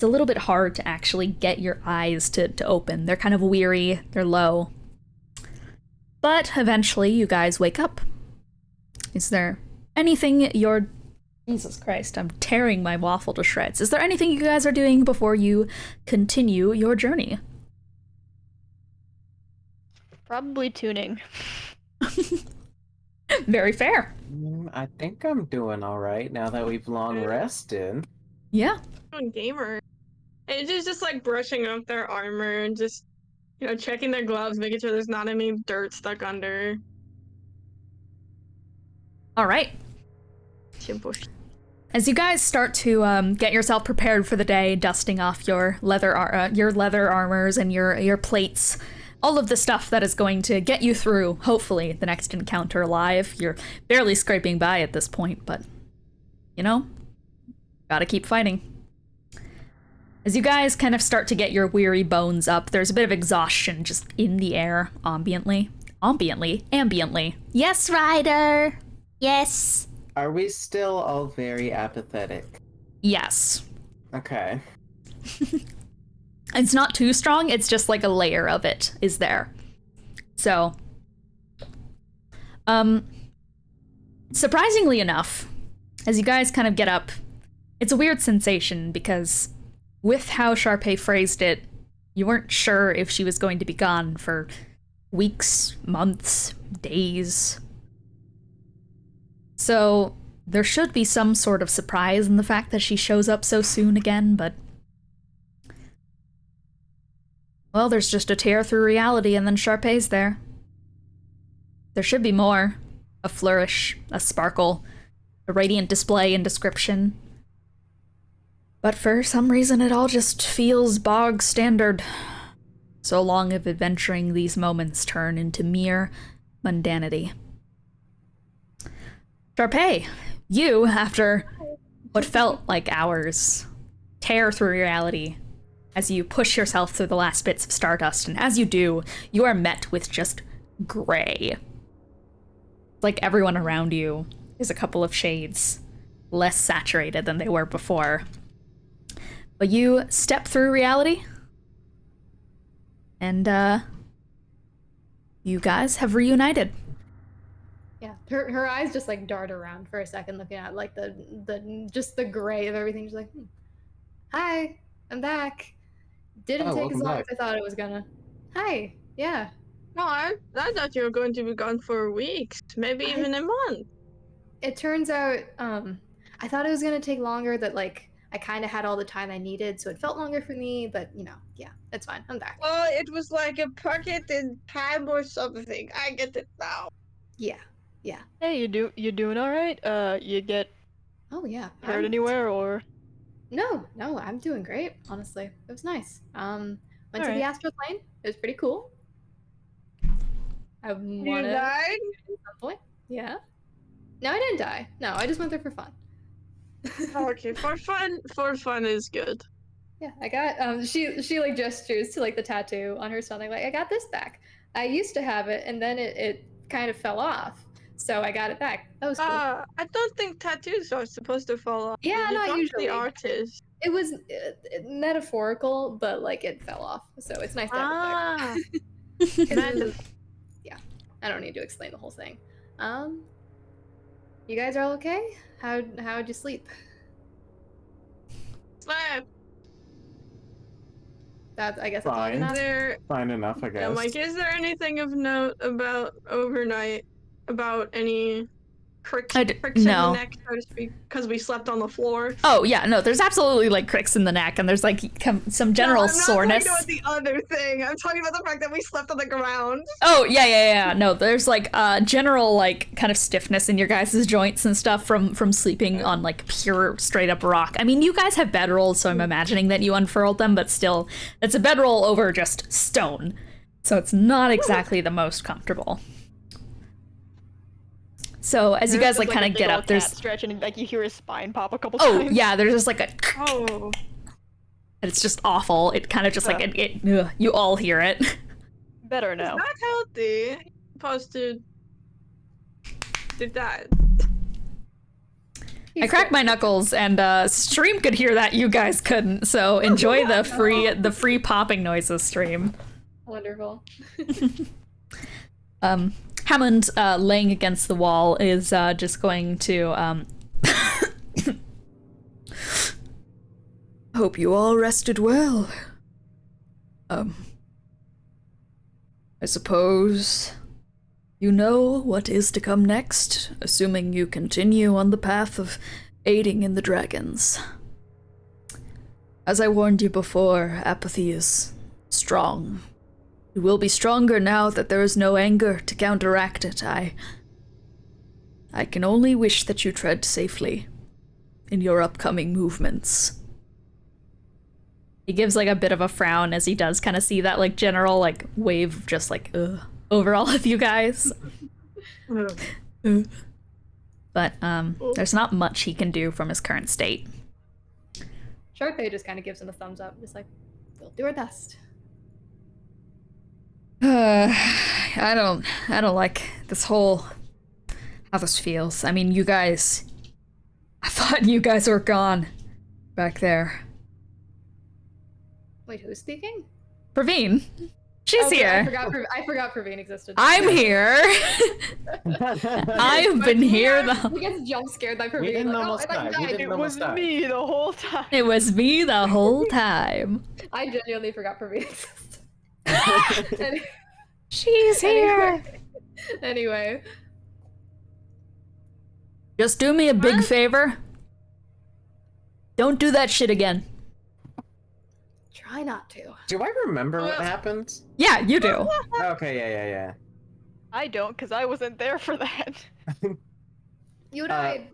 a little bit hard to actually get your eyes to open. They're kind of weary, they're low. But eventually you guys wake up. Is there anything you're... Jesus Christ, I'm tearing my waffle to shreds. Is there anything you guys are doing before you continue your journey? Probably tuning. Very fair. I think I'm doing all right now that we've long rested. Yeah. On Gaymer. It's just like brushing up their armor and just, checking their gloves, making sure there's not any dirt stuck under. All right. As you guys start to get yourself prepared for the day, dusting off your leather armors and your plates, all of the stuff that is going to get you through, hopefully, the next encounter alive. You're barely scraping by at this point, but, gotta keep fighting. As you guys kind of start to get your weary bones up, there's a bit of exhaustion just in the air, ambiently. Yes, Ryder! Yes! Are we still all very apathetic? Yes. Okay. It's not too strong, it's just like a layer of it is there. So, surprisingly enough, as you guys kind of get up, it's a weird sensation because with how Sharpay phrased it, you weren't sure if she was going to be gone for weeks, months, days. So there should be some sort of surprise in the fact that she shows up so soon again, but... Well, there's just a tear through reality and then Sharpay's there. There should be more. A flourish, a sparkle, a radiant display and description. But for some reason it all just feels bog standard. So long of adventuring, these moments turn into mere mundanity. Sharpay, you, after what felt like hours, tear through reality as you push yourself through the last bits of stardust, and as you do, you are met with just gray. Like everyone around you is a couple of shades less saturated than they were before. But you step through reality, and you guys have reunited. Yeah, her eyes just like dart around for a second, looking at like the gray of everything. She's like, "Hi, I'm back. Didn't take as long as I thought it was gonna." Hi. Yeah. No, I thought you were going to be gone for weeks, maybe even a month. It turns out, I thought it was gonna take longer. That like I kind of had all the time I needed, so it felt longer for me. But yeah, it's fine. I'm back. Oh, it was like a pocket in time or something. I get it now. Yeah. Hey, you doing all right? You get Oh yeah. hurt anywhere or? No, I'm doing great. Honestly, it was nice. Went to Alright. the astral plane. It was pretty cool. I You wanna died? at some point. Yeah. No, I didn't die. No, I just went there for fun. Okay, for fun is good. Yeah, I got she like gestures to like the tattoo on her stomach, like I got this back. I used to have it and then it kind of fell off. So I got it back. That was cool. I don't think tattoos are supposed to fall off. Yeah, You not talk to usually. the artist. It was metaphorical, but like it fell off. So it's nice to have it back. Man, Yeah. I don't need to explain the whole thing. You guys are all okay? How'd you sleep? slap. That's I guess that's all Fine. you can ask. There. Fine enough, I guess. I'm like, is there anything of note about overnight? About any cricks in no. the neck, so to speak? Because we slept on the floor. Oh yeah, no, there's absolutely like cricks in the neck, and there's like some general soreness. I'm not talking about the other thing. I'm talking about the fact that we slept on the ground. Oh yeah. No, there's like general like kind of stiffness in your guys' joints and stuff from sleeping on like pure straight up rock. I mean, you guys have bedrolls, so I'm imagining that you unfurled them, but still, it's a bedroll over just stone, so it's not exactly the most comfortable. So as you guys like kind of get up, there's stretch and like you hear his spine pop a couple oh times. yeah, there's just like a Oh. and it's just awful. It kind of just like you all hear it. Better now. Not healthy. Supposed to do that. I cracked my knuckles, and stream could hear that. You guys couldn't. So enjoy the free popping noises, stream. Wonderful. Hammond, laying against the wall, is just going to hope you all rested well. I suppose you know what is to come next, assuming you continue on the path of aiding in the dragons. As I warned you before, apathy is strong. It will be stronger now that there is no anger to counteract it. I can only wish that you tread safely in your upcoming movements. He gives like a bit of a frown as he does kind of see that like general like wave of just like over all of you guys. But there's not much he can do from his current state. Sharpay just kind of gives him a thumbs up, just like, we'll do our best. I don't like this whole how this feels. I mean, you guys, I thought you guys were gone back there. Wait, who's speaking? Praveen, she's Okay, here. I forgot Praveen existed. I'm here. I've been here He gets jump scared by Praveen. We didn't like, almost I die. We died. didn't It almost was die. me the whole time. It was me the whole time. I genuinely forgot Praveen existed. She's here. Anyway. Just do me a big favor. Don't do that shit again. Try not to. Do I remember what happened? Yeah, you do. Okay, yeah. I don't, because I wasn't there for that. You died.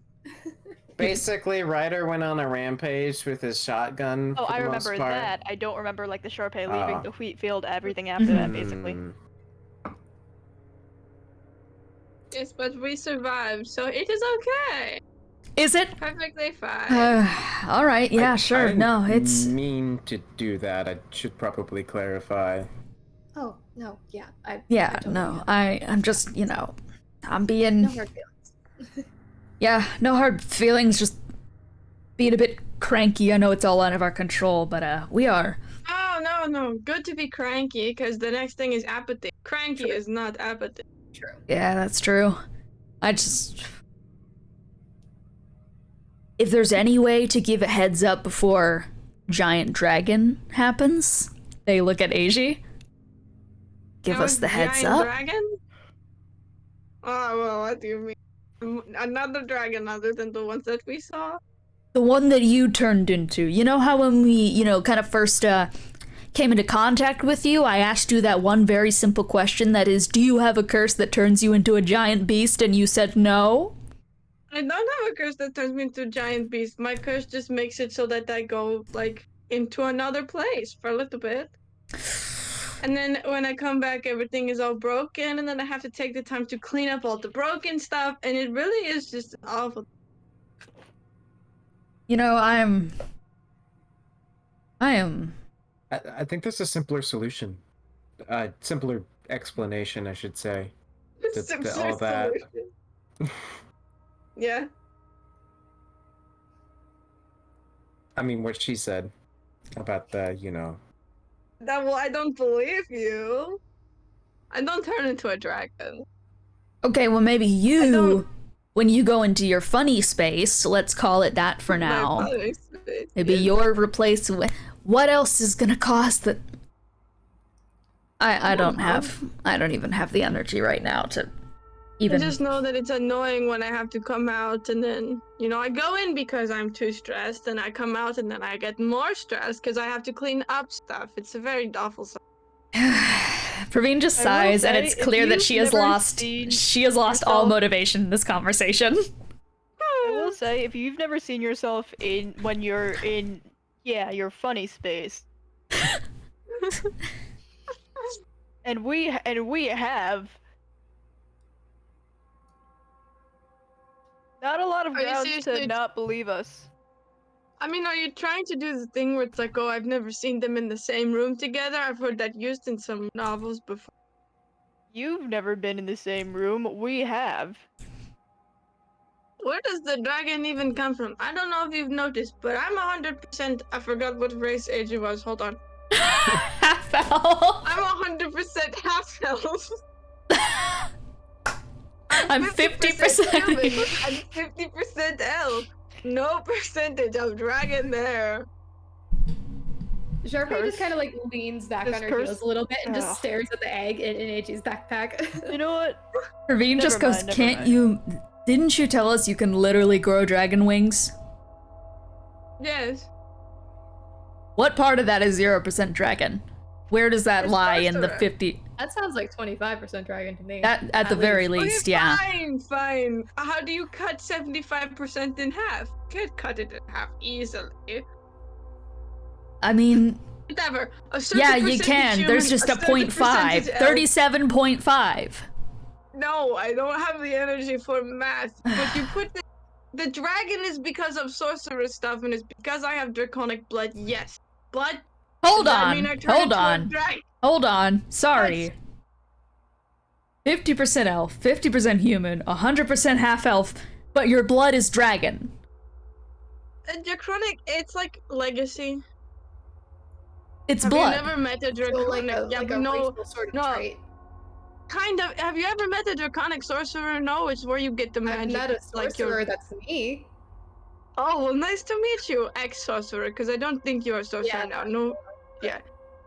Basically, Ryder went on a rampage with his shotgun. Oh, for I the most remember part. that. I don't remember like the Sharpay leaving Oh. the wheat field, everything after that, basically. Hmm. Yes, but we survived, so it is okay. Is it? Perfectly fine. All right. Yeah, I sure. didn't No, it's mean to do that. I should probably clarify. Oh, no, yeah. yeah. totally No, get it. I'm just I'm being No hard feelings. yeah. No hard feelings. Just being a bit cranky. I know it's all out of our control, but we are. Oh, no. Good to be cranky, because the next thing is apathy. Cranky is not apathy. True. Yeah, that's true. I just. If there's any way to give a heads up before Giant Dragon happens, they look at Eiji. give It us was the heads giant up. Dragon? Oh, well, what do you mean? Another dragon other than the ones that we saw? The one that you turned into. You know how when we, kind of first came into contact with you, I asked you that one very simple question that is, do you have a curse that turns you into a giant beast? And you said no? I don't have a curse that turns me into a giant beast. My curse just makes it so that I go, like, into another place for a little bit. And then when I come back, everything is all broken, and then I have to take the time to clean up all the broken stuff, and it really is just awful. I am. I think there's a simpler solution. Simpler explanation, I should say. All that. Yeah. I mean, what she said about the, Well, I don't believe you. I don't turn into a dragon. Okay, well, maybe when you go into your funny space, let's call it that for now. My funny space, Maybe yeah. you're replaced with. What else is gonna cause the. I don't even have the energy right now to even. I just know that it's annoying when I have to come out, and then, I go in because I'm too stressed, and I come out and then I get more stressed because I have to clean up stuff. It's a very awful stuff. Praveen just sighs, and it's clear that she has lost all motivation in this conversation. I will say, if you've never seen yourself when you're in, your funny space, and we have, not a lot of Are you grounds seriously to not believe us. I mean, are you trying to do the thing where it's like, oh, I've never seen them in the same room together? I've heard that used in some novels before. You've never been in the same room. We have. Where does the dragon even come from? I don't know if you've noticed, but I'm 100%. I forgot what race age it was. Hold on. Half elf. I'm 100% half elf. I'm 50% human. I'm 50% elf. No percentage of dragon there. Sharpay just kind of like leans back This on her curse- heels a little bit and Ugh. just stares at the egg in AG's backpack. You know what? Praveen just Never goes, mind, can't never you. Didn't you tell us you can literally grow dragon wings? Yes. What part of that is 0% dragon? Where does that It's lie in the sorcerer. 50? That sounds like 25% dragon to me. That at the very least, yeah. Fine. How do you cut 75% in half? You can't cut it in half easily. I mean, Whatever. A certain yeah, you percentage can. human, There's just a certain 0.5. percentage elf. 37.5. No, I don't have the energy for math. But you put the dragon is because of sorcerer stuff, and it's because I have draconic blood. Yes, but Hold does that on. mean I turn Hold into a on. dragon? Hold on. Sorry. 50% elf, 50% human, 100% half elf, but your blood is dragon. Draconic, it's like legacy. It's Have blood. you never met a So draconic? like a racial sort of trait. Kind of. Have you ever met a draconic sorcerer? No, it's where you get the I've magic. met a like sorcerer that's me. Oh, well, nice to meet you, ex-sorcerer, because I don't think you're a sorcerer now. No, yeah.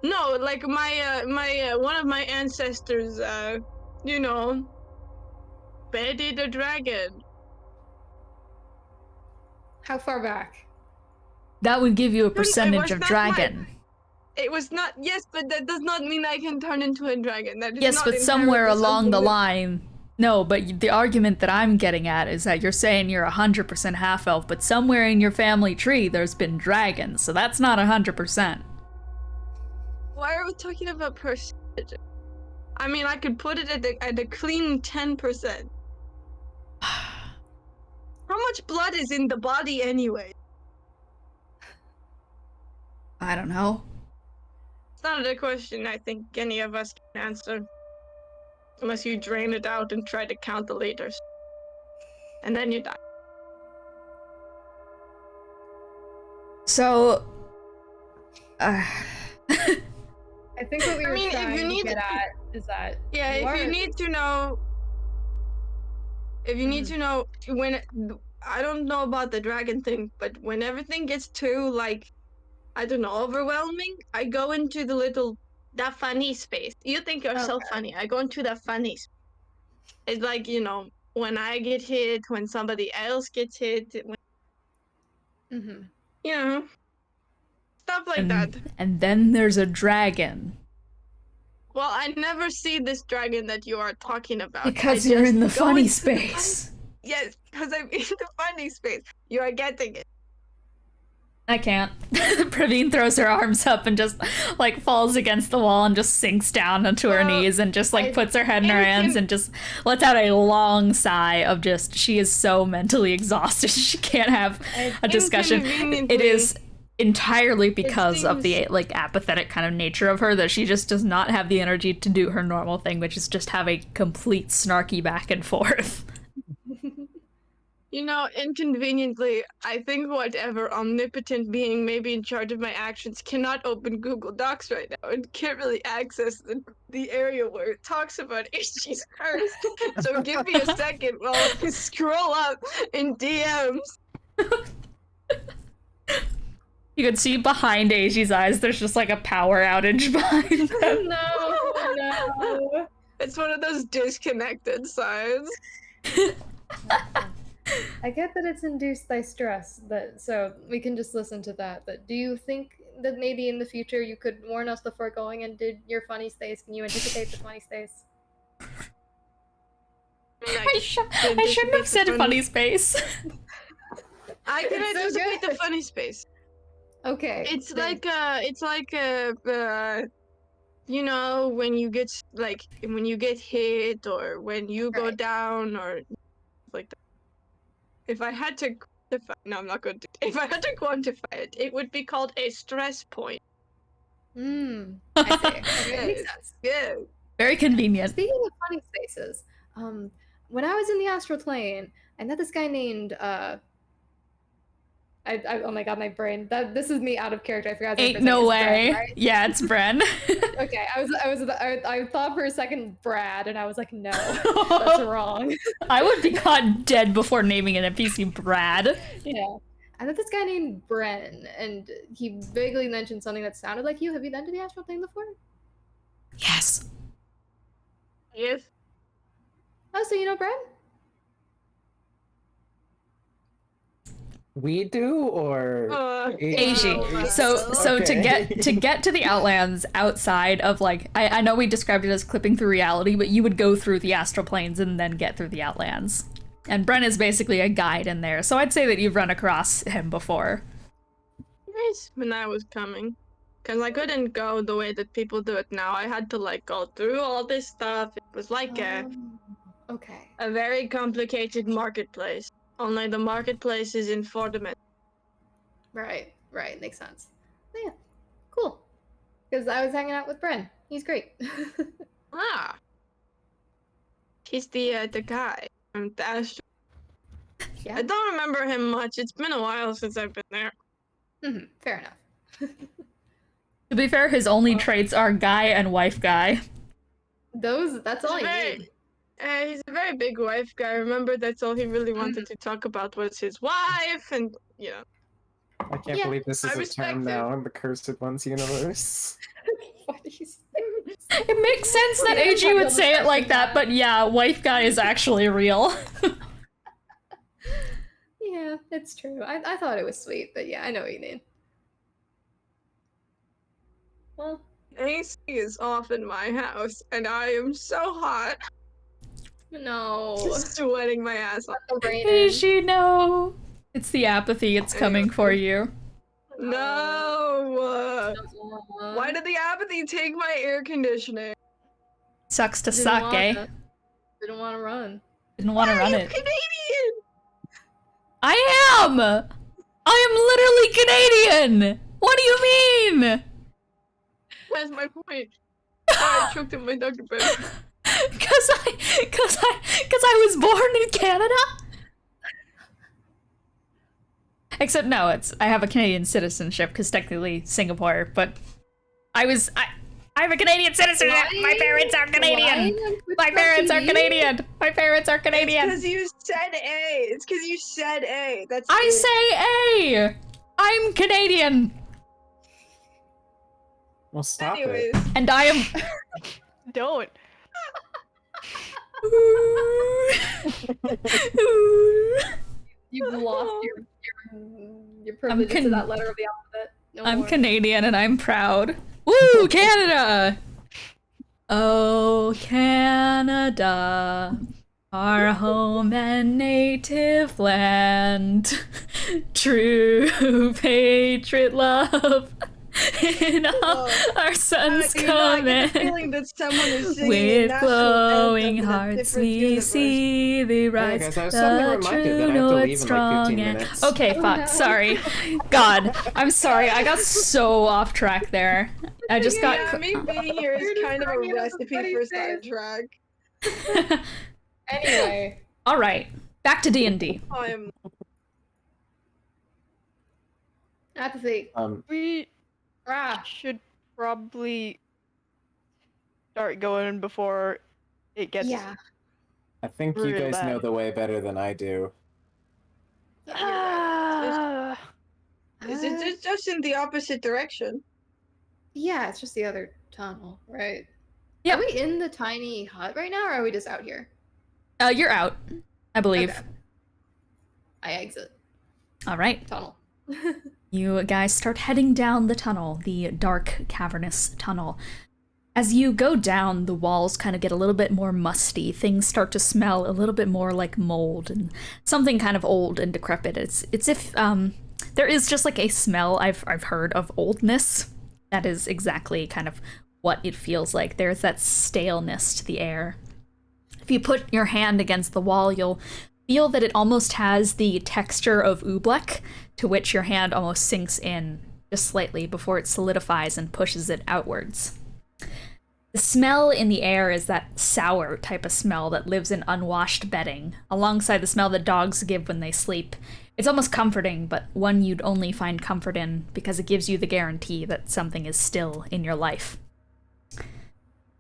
No, like my one of my ancestors, bedded a dragon. How far back? That would give you a It percentage was of not dragon. It was not, yes, but that does not mean I can turn into a dragon. That is Yes, not but somewhere inherently along the something that- line. No, but the argument that I'm getting at is that you're saying you're 100% half elf, but somewhere in your family tree there's been dragons, so that's not 100%. Why are we talking about percentage? I mean, I could put it at a clean 10%. How much blood is in the body anyway? I don't know. It's not a question I think any of us can answer. Unless you drain it out and try to count the liters. And then you die. So, I think what we were I mean, if trying you to need get at is that Yeah, if you need to know... If you need to know when... I don't know about the dragon thing, but when everything gets too, like, I don't know, overwhelming, I go into the little the funny space. You think you're so Okay. funny. I go into the funny space. It's like, you know, when I get hit, when somebody else gets hit, when, Mm-hmm. you know, stuff like that. And then there's a dragon. Well, I never see this dragon that you are talking about. Because I you're just in the go funny into the funny- space. Yes, because I'm in the funny space. You are getting it. I can't. Praveen throws her arms up and just like falls against the wall and just sinks down onto her Well, knees and just like I- puts her head in her I hands can- and just lets out a long sigh of just she is so mentally exhausted she can't have a discussion. It is entirely because of the like apathetic kind of nature of her that she just does not have the energy to do her normal thing, which is just have a complete snarky back and forth. You know, inconveniently, I think whatever omnipotent being may be in charge of my actions cannot open Google Docs right now and can't really access the area where it talks about Ishi's curse. So give me a second while I scroll up in DMs. You can see behind Eiji's eyes there's just like a power outage behind them. No. It's one of those disconnected signs. I get that it's induced by stress, so we can just listen to that. But do you think that maybe in the future you could warn us before going into your funny space? Can you anticipate the funny space? I shouldn't have said funny space. I can It's so anticipate the good. funny space. Okay. It's then- like you know, when you get hit or when you go Right. down or like that. If I had to quantify, no, I'm not going to. If I had to quantify it, it would be called a stress point. I see. Okay, makes sense. Yeah. Very convenient. Speaking of funny spaces, when I was in the astral plane, I met this guy named oh my god, my brain. This is me out of character. I forgot. his Ain't first name. no It's Bren, way. right? Yeah, it's Bren. Okay, I thought for a second Brad, and I was like, no, that's wrong. I would be caught dead before naming an NPC Brad. Yeah. I met this guy named Bren, and he vaguely mentioned something that sounded like you. Have you been to the astral plane before? Yes. Yes. Oh, so you know Bren? We do, or Eiji. So to get to the Outlands outside of like I know we described it as clipping through reality, but you would go through the astral planes and then get through the Outlands. And Bren is basically a guide in there, so I'd say that you've run across him before. Yes, when I was coming, because I couldn't go the way that people do it now. I had to like go through all this stuff. It was like Okay. a very complicated marketplace. Only the marketplace is in 4 dimensions. Right, makes sense. Yeah, cool. Because I was hanging out with Bren. He's great. Ah. He's the guy from the astral. Yeah. I don't remember him much. It's been a while since I've been there. Fair enough. To be fair, his only traits are guy and wife guy. That's all I need. He's a very big wife guy. Remember, that's all he really wanted to talk about was his wife, and yeah. I can't believe this I is a respect term it. now in the Cursed Ones universe. It makes sense that Eiji would say it like that, but yeah, wife guy is actually real. Yeah, it's true. I thought it was sweet, but yeah, I know what you mean. Well, AC is off in my house, and I am so hot. no. Sweating my ass off. Eiji, no. It's the apathy. It's coming for you. No! Why did the apathy take my air conditioning? Sucks to suck, eh? Didn't want to run. Didn't want to run You it. Canadian! I am! I am literally Canadian! What do you mean? That's my point. I choked in my Dr. Pepper. Cause I was born in Canada? Except no, I have a Canadian citizenship because technically Singapore, but I have a Canadian citizenship. My parents are Canadian. My parents are Canadian. My parents are Canadian. It's because you said A. It's because you said A. That's I it. say A. I'm Canadian. Well, stop it. Anyways, And I am. Don't. You've lost your privileges to that letter of the alphabet. No I'm more. Canadian and I'm proud. Woo, Canada! Oh, Canada, our home and native land, true patriot love. In all our sons I come get the in. feeling that someone is singing a With national glowing anthem in a hearts different we universe. see the rise, guys, I was suddenly the reminded that I true have to north leave in like strong 15 and... minutes. Okay, Oh, fuck, no. sorry. God, I'm sorry, I got so off track there. I just got... Yeah, me being here is kind of a recipe for sidetrack. Anyway. Alright, back to D&D. I'm Apathy. We Rah. should probably start going before it gets. Yeah. I think you Real guys know bad. the way better than I do. Ah. it's just in the opposite direction. Yeah, it's just the other tunnel, right? Yep. Are we in the tiny hut right now, or are we just out here? You're out, I believe. Okay. I exit Alright. tunnel. You guys start heading down the tunnel, the dark, cavernous tunnel. As you go down, the walls kind of get a little bit more musty. Things start to smell a little bit more like mold and something kind of old and decrepit. It's if there is just like a smell I've heard of oldness. That is exactly kind of what it feels like. There's that staleness to the air. If you put your hand against the wall, you'll feel that it almost has the texture of oobleck, to which your hand almost sinks in just slightly before it solidifies and pushes it outwards. The smell in the air is that sour type of smell that lives in unwashed bedding, alongside the smell that dogs give when they sleep. It's almost comforting, but one you'd only find comfort in because it gives you the guarantee that something is still in your life.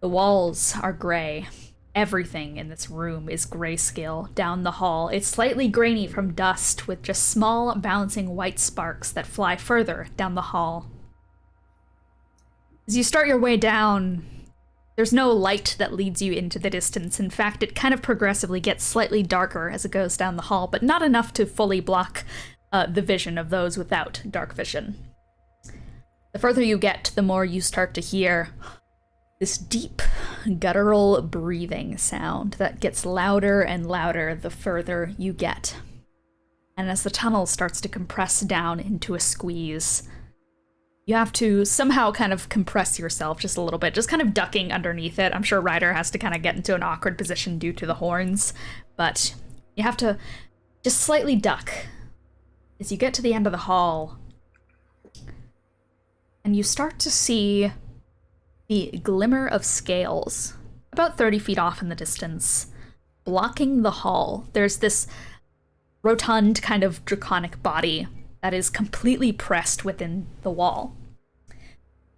The walls are gray. Everything in this room is grayscale. Down the hall, it's slightly grainy from dust, with just small, bouncing white sparks that fly further down the hall. As you start your way down, there's no light that leads you into the distance. In fact, it kind of progressively gets slightly darker as it goes down the hall, but not enough to fully block the vision of those without dark vision. The further you get, the more you start to hear this deep, guttural breathing sound that gets louder and louder the further you get. And as the tunnel starts to compress down into a squeeze, you have to somehow kind of compress yourself just a little bit, just kind of ducking underneath it. I'm sure Ryder has to kind of get into an awkward position due to the horns, but you have to just slightly duck as you get to the end of the hall, and you start to see the glimmer of scales, about 30 feet off in the distance, blocking the hall. There's this rotund kind of draconic body that is completely pressed within the wall.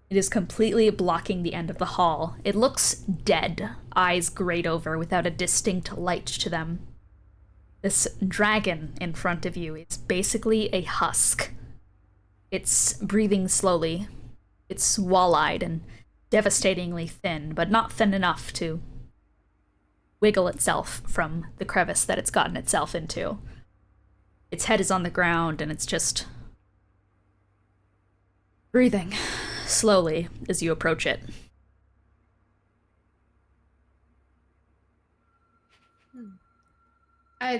It is completely blocking the end of the hall. It looks dead, eyes grayed over without a distinct light to them. This dragon in front of you is basically a husk. It's breathing slowly. It's wall-eyed and devastatingly thin, but not thin enough to wiggle itself from the crevice that it's gotten itself into. Its head is on the ground, and it's just breathing slowly as you approach it.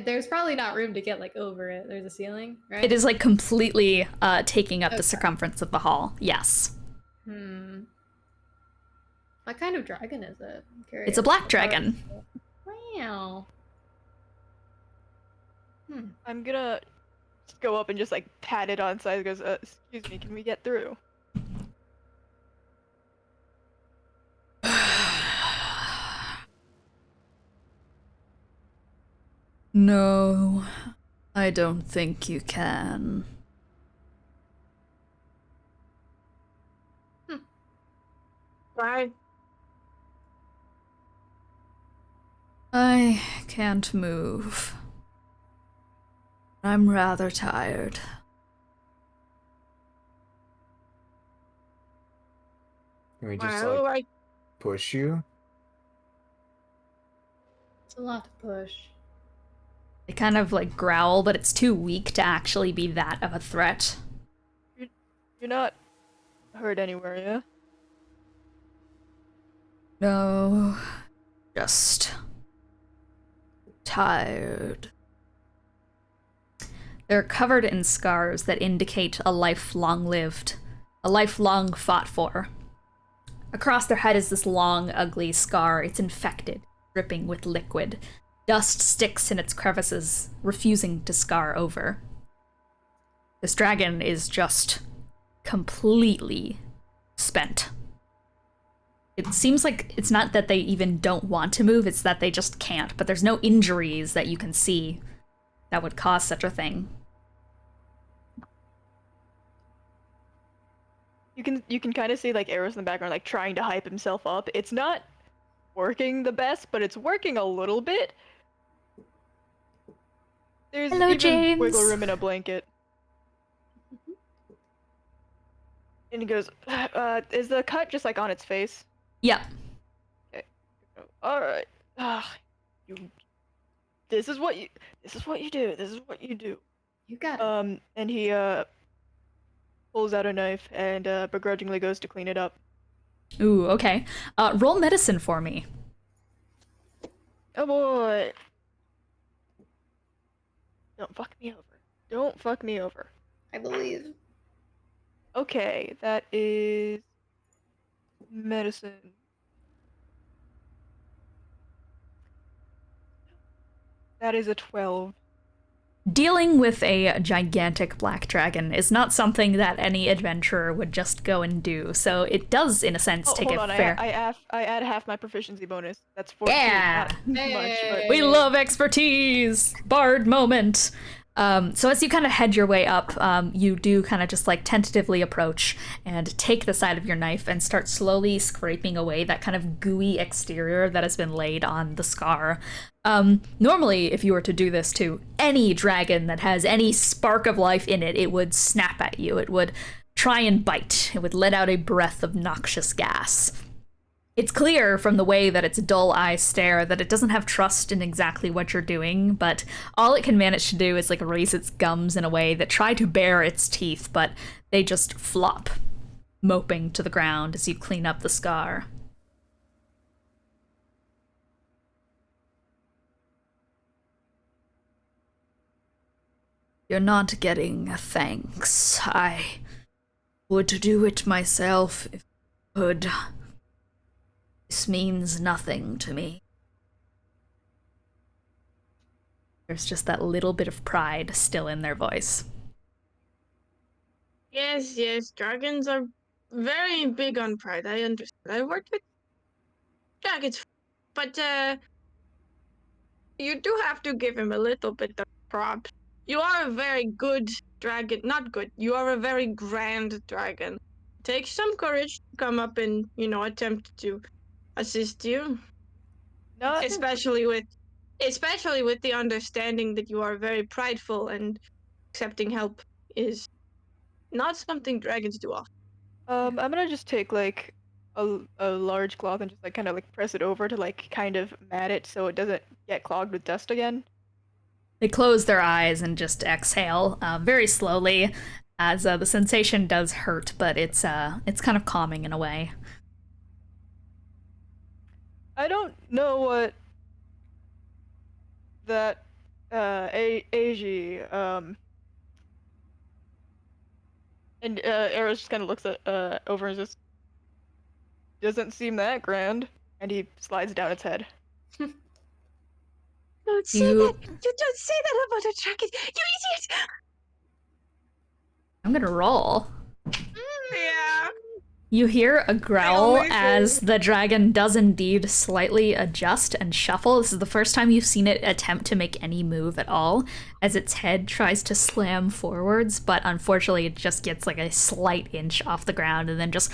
There's probably not room to get like over it. There's a ceiling, right? It is like completely taking up the circumference of the hall. Yes. What kind of dragon is it? I'm curious. It's a black dragon. Wow. I'm gonna just go up and just like pat it on the side. Goes, excuse me, can we get through? No, I don't think you can. Why? I can't move. I'm rather tired. Can we just Well, like push you? It's a lot to push. They kind of like growl, but it's too weak to actually be that of a threat. You're not hurt anywhere, yeah? No, just tired. They're covered in scars that indicate a life long lived, a life long fought for. Across their head is this long, ugly scar. It's infected, dripping with liquid. Dust sticks in its crevices, refusing to scar over. This dragon is just completely spent. It seems like it's not that they even don't want to move, it's that they just can't, but there's no injuries that you can see that would cause such a thing. You can kind of see like Eros in the background like trying to hype himself up. It's not working the best, but it's working a little bit. There's Hello, even James. wiggle room in a blanket. And he goes, is the cut just like on its face? Yep. Okay. Alright. This is what you do. This is what you do. You got it. And he pulls out a knife and begrudgingly goes to clean it up. Ooh, okay. Roll medicine for me. Oh boy. Don't fuck me over. Don't fuck me over. I believe. Okay, that is medicine. That is a 12. Dealing with a gigantic black dragon is not something that any adventurer would just go and do, so it does, in a sense, take hold a on, fair... I add half my proficiency bonus. That's 14. Yeah! Not much, but... We love expertise! Bard moment! So as you kind of head your way up, you do kind of just like tentatively approach and take the side of your knife and start slowly scraping away that kind of gooey exterior that has been laid on the scar. Normally, if you were to do this to any dragon that has any spark of life in it, it would snap at you. It would try and bite. It would let out a breath of noxious gas. It's clear from the way that its dull eyes stare that it doesn't have trust in exactly what you're doing, but all it can manage to do is like raise its gums in a way that try to bare its teeth, but they just flop, moping to the ground as you clean up the scar. You're not getting thanks. I would do it myself if I could. This means nothing to me. There's just that little bit of pride still in their voice. Yes, dragons are very big on pride. I understand. I worked with dragons, but you do have to give him a little bit of props. You are a very good dragon. Not good. You are a very grand dragon. It takes some courage to come up and, attempt to assist you. Not Especially with the understanding that you are very prideful and accepting help is not something dragons do often. I'm gonna just take like a large cloth and just like kind of like press it over to like kind of mat it so it doesn't get clogged with dust again. They close their eyes and just exhale very slowly, as the sensation does hurt, but it's kind of calming in a way. I don't know what that Eiji and Eros just kind of looks at over and just doesn't seem that grand, and he slides down its head. Don't say that. You don't say that about a dragon. You idiot. I'm gonna roll. Yeah. You hear a growl as the dragon does indeed slightly adjust and shuffle. This is the first time you've seen it attempt to make any move at all, as its head tries to slam forwards, but unfortunately it just gets like a slight inch off the ground and then just...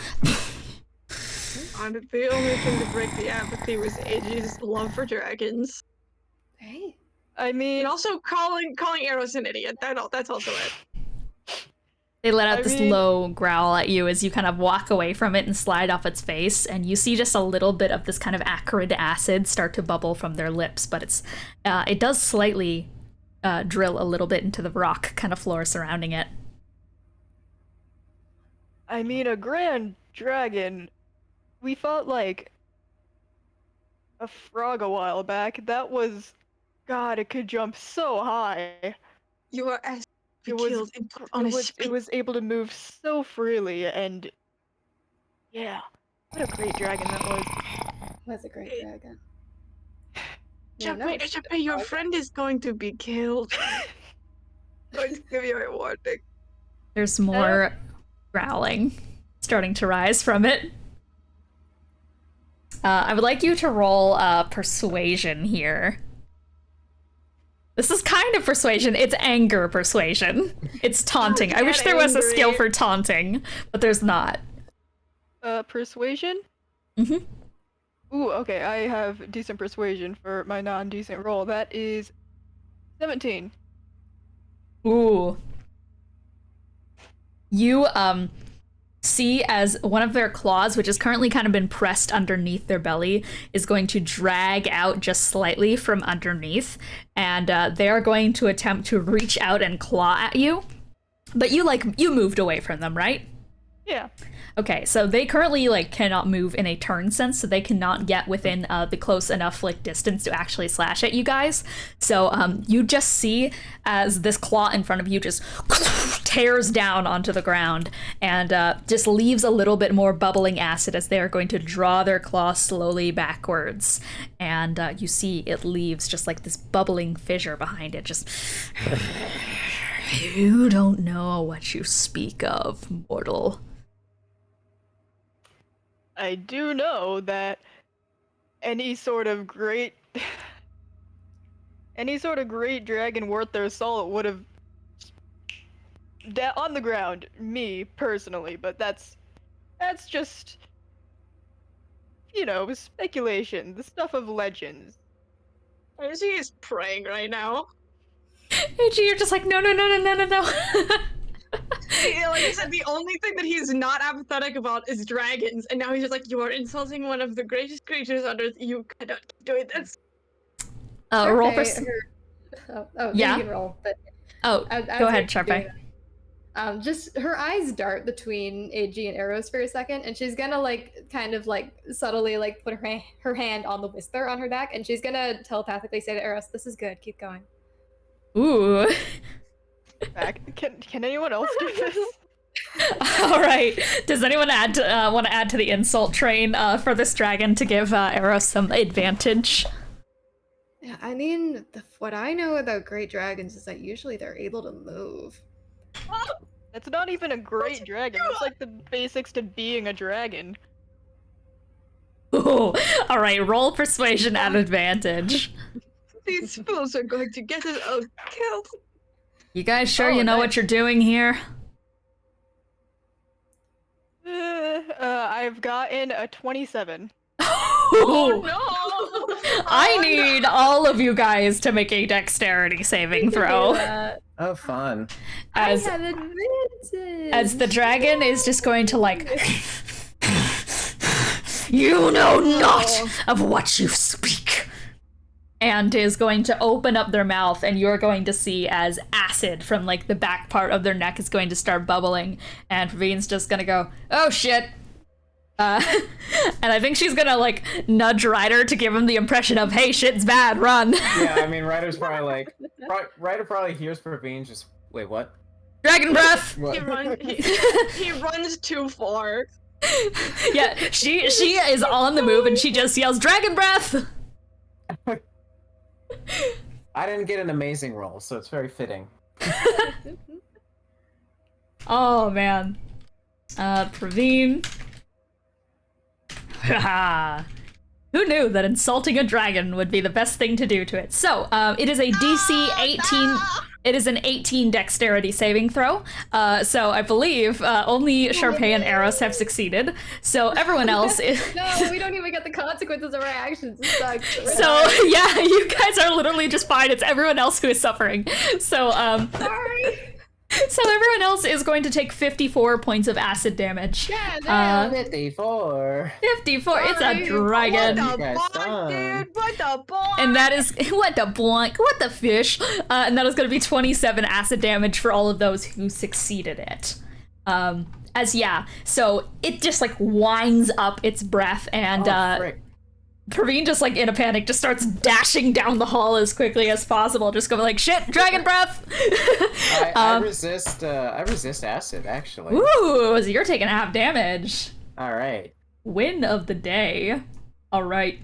The only thing to break the apathy was Eiji's love for dragons. Hey. I mean, And also calling Eros an idiot. That's also it. They let out this low growl at you as you kind of walk away from it and slide off its face, and you see just a little bit of this kind of acrid acid start to bubble from their lips, but it does slightly drill a little bit into the rock kind of floor surrounding it. I mean, a grand dragon. We fought like a frog a while back. That was, God, it could jump so high. You are asked to It be was, killed and put on a it spit. was able to move so freely, and yeah, what a great dragon that was. Was a great dragon. Chape, your friend is going to be killed. Going to give you a warning. There's more growling starting to rise from it. I would like you to roll persuasion here. This is kind of persuasion. It's anger persuasion. It's taunting. I wish there was a skill for taunting, but there's not. Persuasion? Mm-hmm. Ooh, okay, I have decent persuasion for my non-decent roll. That is 17. Ooh. You, see as one of their claws, which has currently kind of been pressed underneath their belly, is going to drag out just slightly from underneath, and they are going to attempt to reach out and claw at you. But you moved away from them, right? Yeah. Okay, so they currently cannot move in a turn sense, so they cannot get within the close enough distance to actually slash at you guys. So you just see as this claw in front of you just tears down onto the ground and just leaves a little bit more bubbling acid as they are going to draw their claw slowly backwards. And you see it leaves just this bubbling fissure behind it. Just, you don't know what you speak of, mortal. I do know that any sort of great dragon worth their salt would have on the ground, me personally, but that's just, speculation, the stuff of legends. Izzy is praying right now. AG, you're just no. Yeah, like I said, the only thing that he's not apathetic about is dragons, and now he's just you are insulting one of the greatest creatures on earth. You cannot keep doing this. Roll for... yeah. You can roll, but go ahead, Sharpay. Just her eyes dart between AG and Eros for a second, and she's gonna subtly put her hand on the whisper on her back, and she's gonna telepathically say to Eros, "This is good. Keep going." Ooh. Can anyone else do this? All right. Does anyone want to add to the insult train for this dragon to give Eros some advantage? Yeah, I mean, what I know about great dragons is that usually they're able to move. That's not even a great dragon. That's the basics to being a dragon. Ooh. All right. Roll persuasion at advantage. These fools are going to get us all killed. You guys sure you know what you're doing here? I've gotten a 27. Oh no! I need all of you guys to make a dexterity saving throw. Oh, fun. I have advantage. As the dragon is just going to you know not of what you speak. And is going to open up their mouth, and you're going to see as acid from the back part of their neck is going to start bubbling, and Raveen's just gonna go, "Oh shit!" And I think she's gonna nudge Ryder to give him the impression of, "Hey, shit's bad, run." Yeah, I mean, Ryder's probably Ryder probably hears Raveen just, wait, what? Dragon breath. He runs too far. Yeah, she is on the move, and she just yells, "Dragon breath!" I didn't get an amazing roll, so it's very fitting. Oh man. Praveen. Haha. Who knew that insulting a dragon would be the best thing to do to it? So, it is a DC 18. It is an 18 dexterity saving throw. So I believe only Sharpay and Eros have succeeded. So everyone else is... No, we don't even get the consequences of our actions. It sucks. So yeah, you guys are literally just fine. It's everyone else who is suffering. So Sorry. So everyone else is going to take 54 points of acid damage. Yeah, damn. 54. 54. It's a Sorry. dragon. You What the guys fuck, done. dude? What the fuck? And that is what the blank, what the fish, and that is going to be 27 acid damage for all of those who succeeded it. So it just like winds up its breath, and Frick. Praveen just like in a panic just starts dashing down the hall as quickly as possible, just going like, shit, dragon breath. I resist acid, actually. Ooh, so you're taking half damage. All right. Win of the day. All right.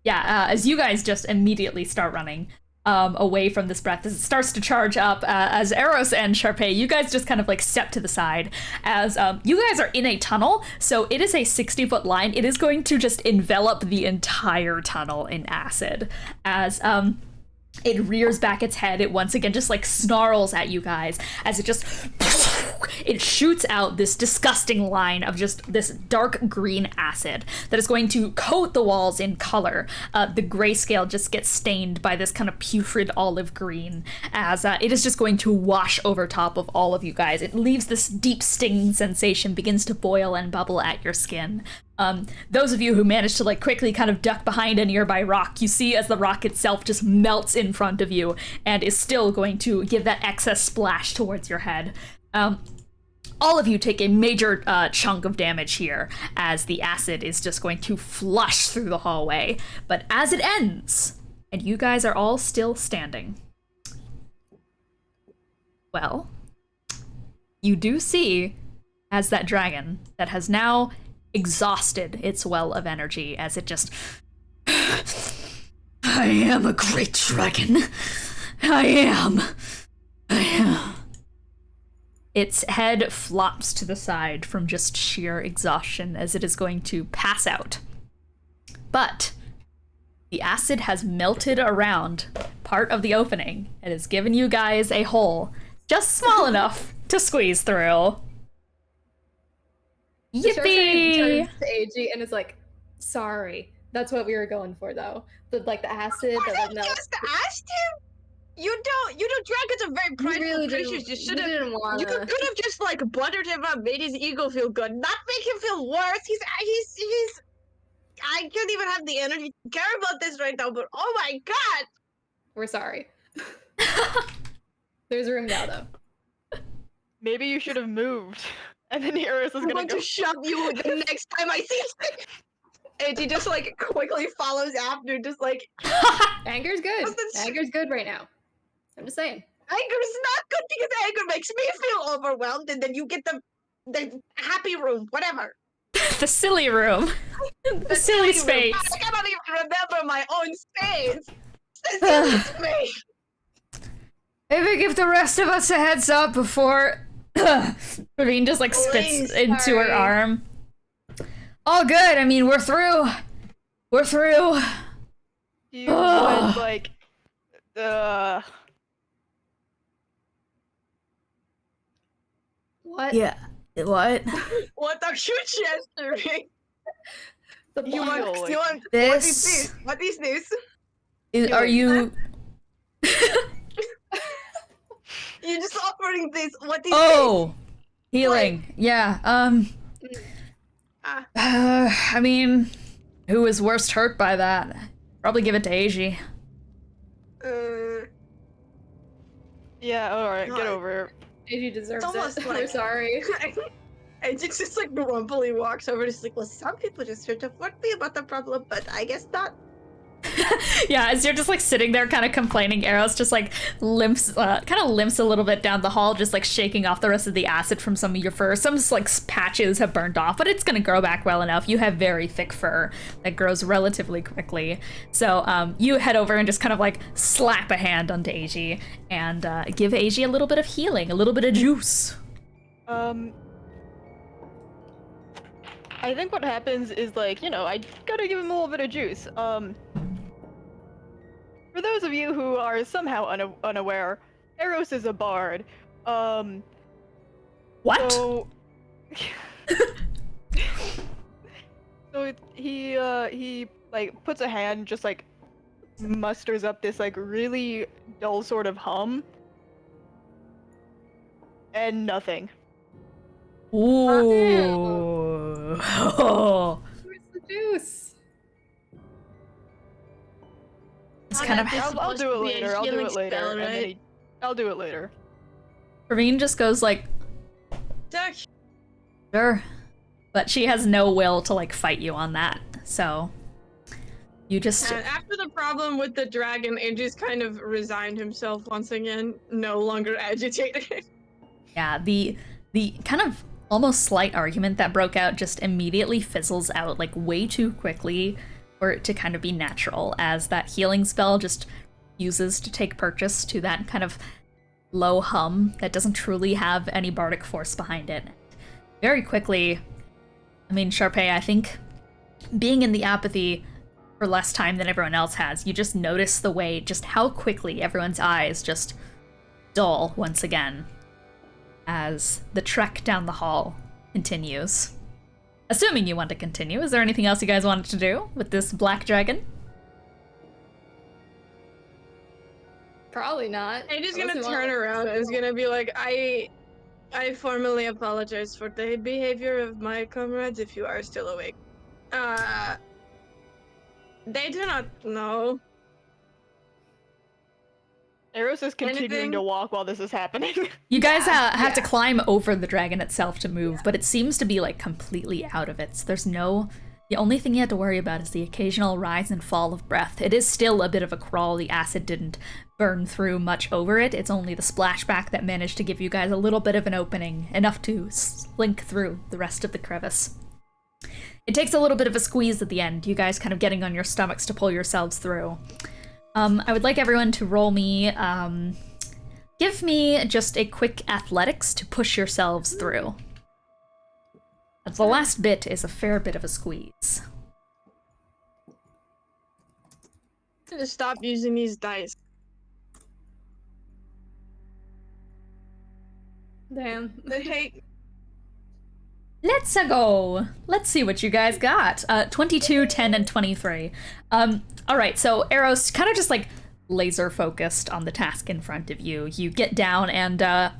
Yeah, as you guys just immediately start running away from this breath, as it starts to charge up, as Eros and Sharpay, you guys just kind of like step to the side as you guys are in a tunnel, so it is a 60-foot line. It is going to just envelop the entire tunnel in acid as it rears back its head. It once again just like snarls at you guys as it just it shoots out this disgusting line of just this dark green acid that is going to coat the walls in color. The grayscale just gets stained by this kind of putrid olive green as it is just going to wash over top of all of you guys. It leaves this deep stinging sensation, begins to boil and bubble at your skin. Those of you who managed to like quickly kind of duck behind a nearby rock, you see as the rock itself just melts in front of you and is still going to give that excess splash towards your head. All of you take a major chunk of damage here as the acid is just going to flush through the hallway. But as it ends, and you guys are all still standing, well, you do see as that dragon that has now exhausted its well of energy as it just I am a great dragon. I am. Its head flops to the side from just sheer exhaustion as it is going to pass out. But the acid has melted around part of the opening and has given you guys a hole just small enough to squeeze through. Yippee! Turns to AG and is like, sorry. That's what we were going for, though. The acid that I like melts. just asked him. You don't. Dragons are very prideful really creatures. You should have. You could wanna. have just like buttered him up, made his ego feel good, not make him feel worse. He's. I can't even have the energy to care about this right now. But oh my god. We're sorry. There's room now, though. Maybe you should have moved. And then Eros is I'm gonna going go. to shove you the next time I see you. And he just like quickly follows after, just like Anger's good. Anger's good right now. I'm just saying. anger is not good because anger makes me feel overwhelmed, and then you get the happy room, whatever. The silly room. The silly room. space. I cannot even remember my own space. The silly space. Maybe give the rest of us a heads up before Praveen just like spits Please, into her sorry. arm. All good. I mean, we're through. We're through. You would like What? Yeah. What? What are you gesturing? The You want? Healing. You want? What This is this? What is this? are you? You're just offering this. What is Oh, healing. Yeah. I mean, who was worst hurt by that? Probably give it to Aji. this? yeah, alright, get God. over it. AG deserves It's almost it. like- We're sorry. And just like grumpily walks over, just like, well, some people just sort of warned me about the problem, but I guess not. Yeah, as you're just like sitting there kind of complaining, Eros just like limps a little bit down the hall, just like shaking off the rest of the acid from some of your fur. Some like patches have burned off, but it's gonna grow back well enough. You have very thick fur that grows relatively quickly. So you head over and just kind of like slap a hand onto Aji and give Aji a little bit of healing, a little bit of juice. I think what happens is like, I gotta give him a little bit of juice. For those of you who are somehow unaware, Eros is a bard. What? So, he like puts a hand, just like musters up this like really dull sort of hum, And nothing. Ooh. Where's the juice? It's kind of. I'll do it later. I'll do it later. Spell, And then right? I'll do it later. Ravine just goes like, Duck. sure. But she has no will to like fight you on that. So you just After the problem with the dragon, Andrew's kind of resigned himself once again, no longer agitated. yeah, the kind of almost slight argument that broke out just immediately fizzles out like way too quickly for it to kind of be natural, as that healing spell just uses to take purchase to that kind of low hum that doesn't truly have any bardic force behind it. Very quickly, I mean, Sharpay, I think being in the apathy for less time than everyone else has, you just notice the way, just how quickly everyone's eyes just dull once again as the trek down the hall continues. Assuming you want to continue, is there anything else you guys wanted to do with this black dragon? Probably not. Andrew's gonna Unless you turn want- around and is gonna be like, I formally apologize for the behavior of my comrades if you are still awake. They do not know. Eros is continuing Anything? to walk while this is happening. You guys have to climb over the dragon itself to move, but it seems to be like completely out of it. So there's no... The only thing you have to worry about is the occasional rise and fall of breath. It is still a bit of a crawl. The acid didn't burn through much over it. It's only the splashback that managed to give you guys a little bit of an opening, enough to slink through the rest of the crevice. It takes a little bit of a squeeze at the end, you guys kind of getting on your stomachs to pull yourselves through. I would like everyone to roll me, give me just a quick athletics to push yourselves through. The last bit is a fair bit of a squeeze. To stop using these dice. Damn. They hate. Let's go. Let's see what you guys got. 22, 10, and 23. Alright, so Eros kind of just like laser focused on the task in front of you. You get down and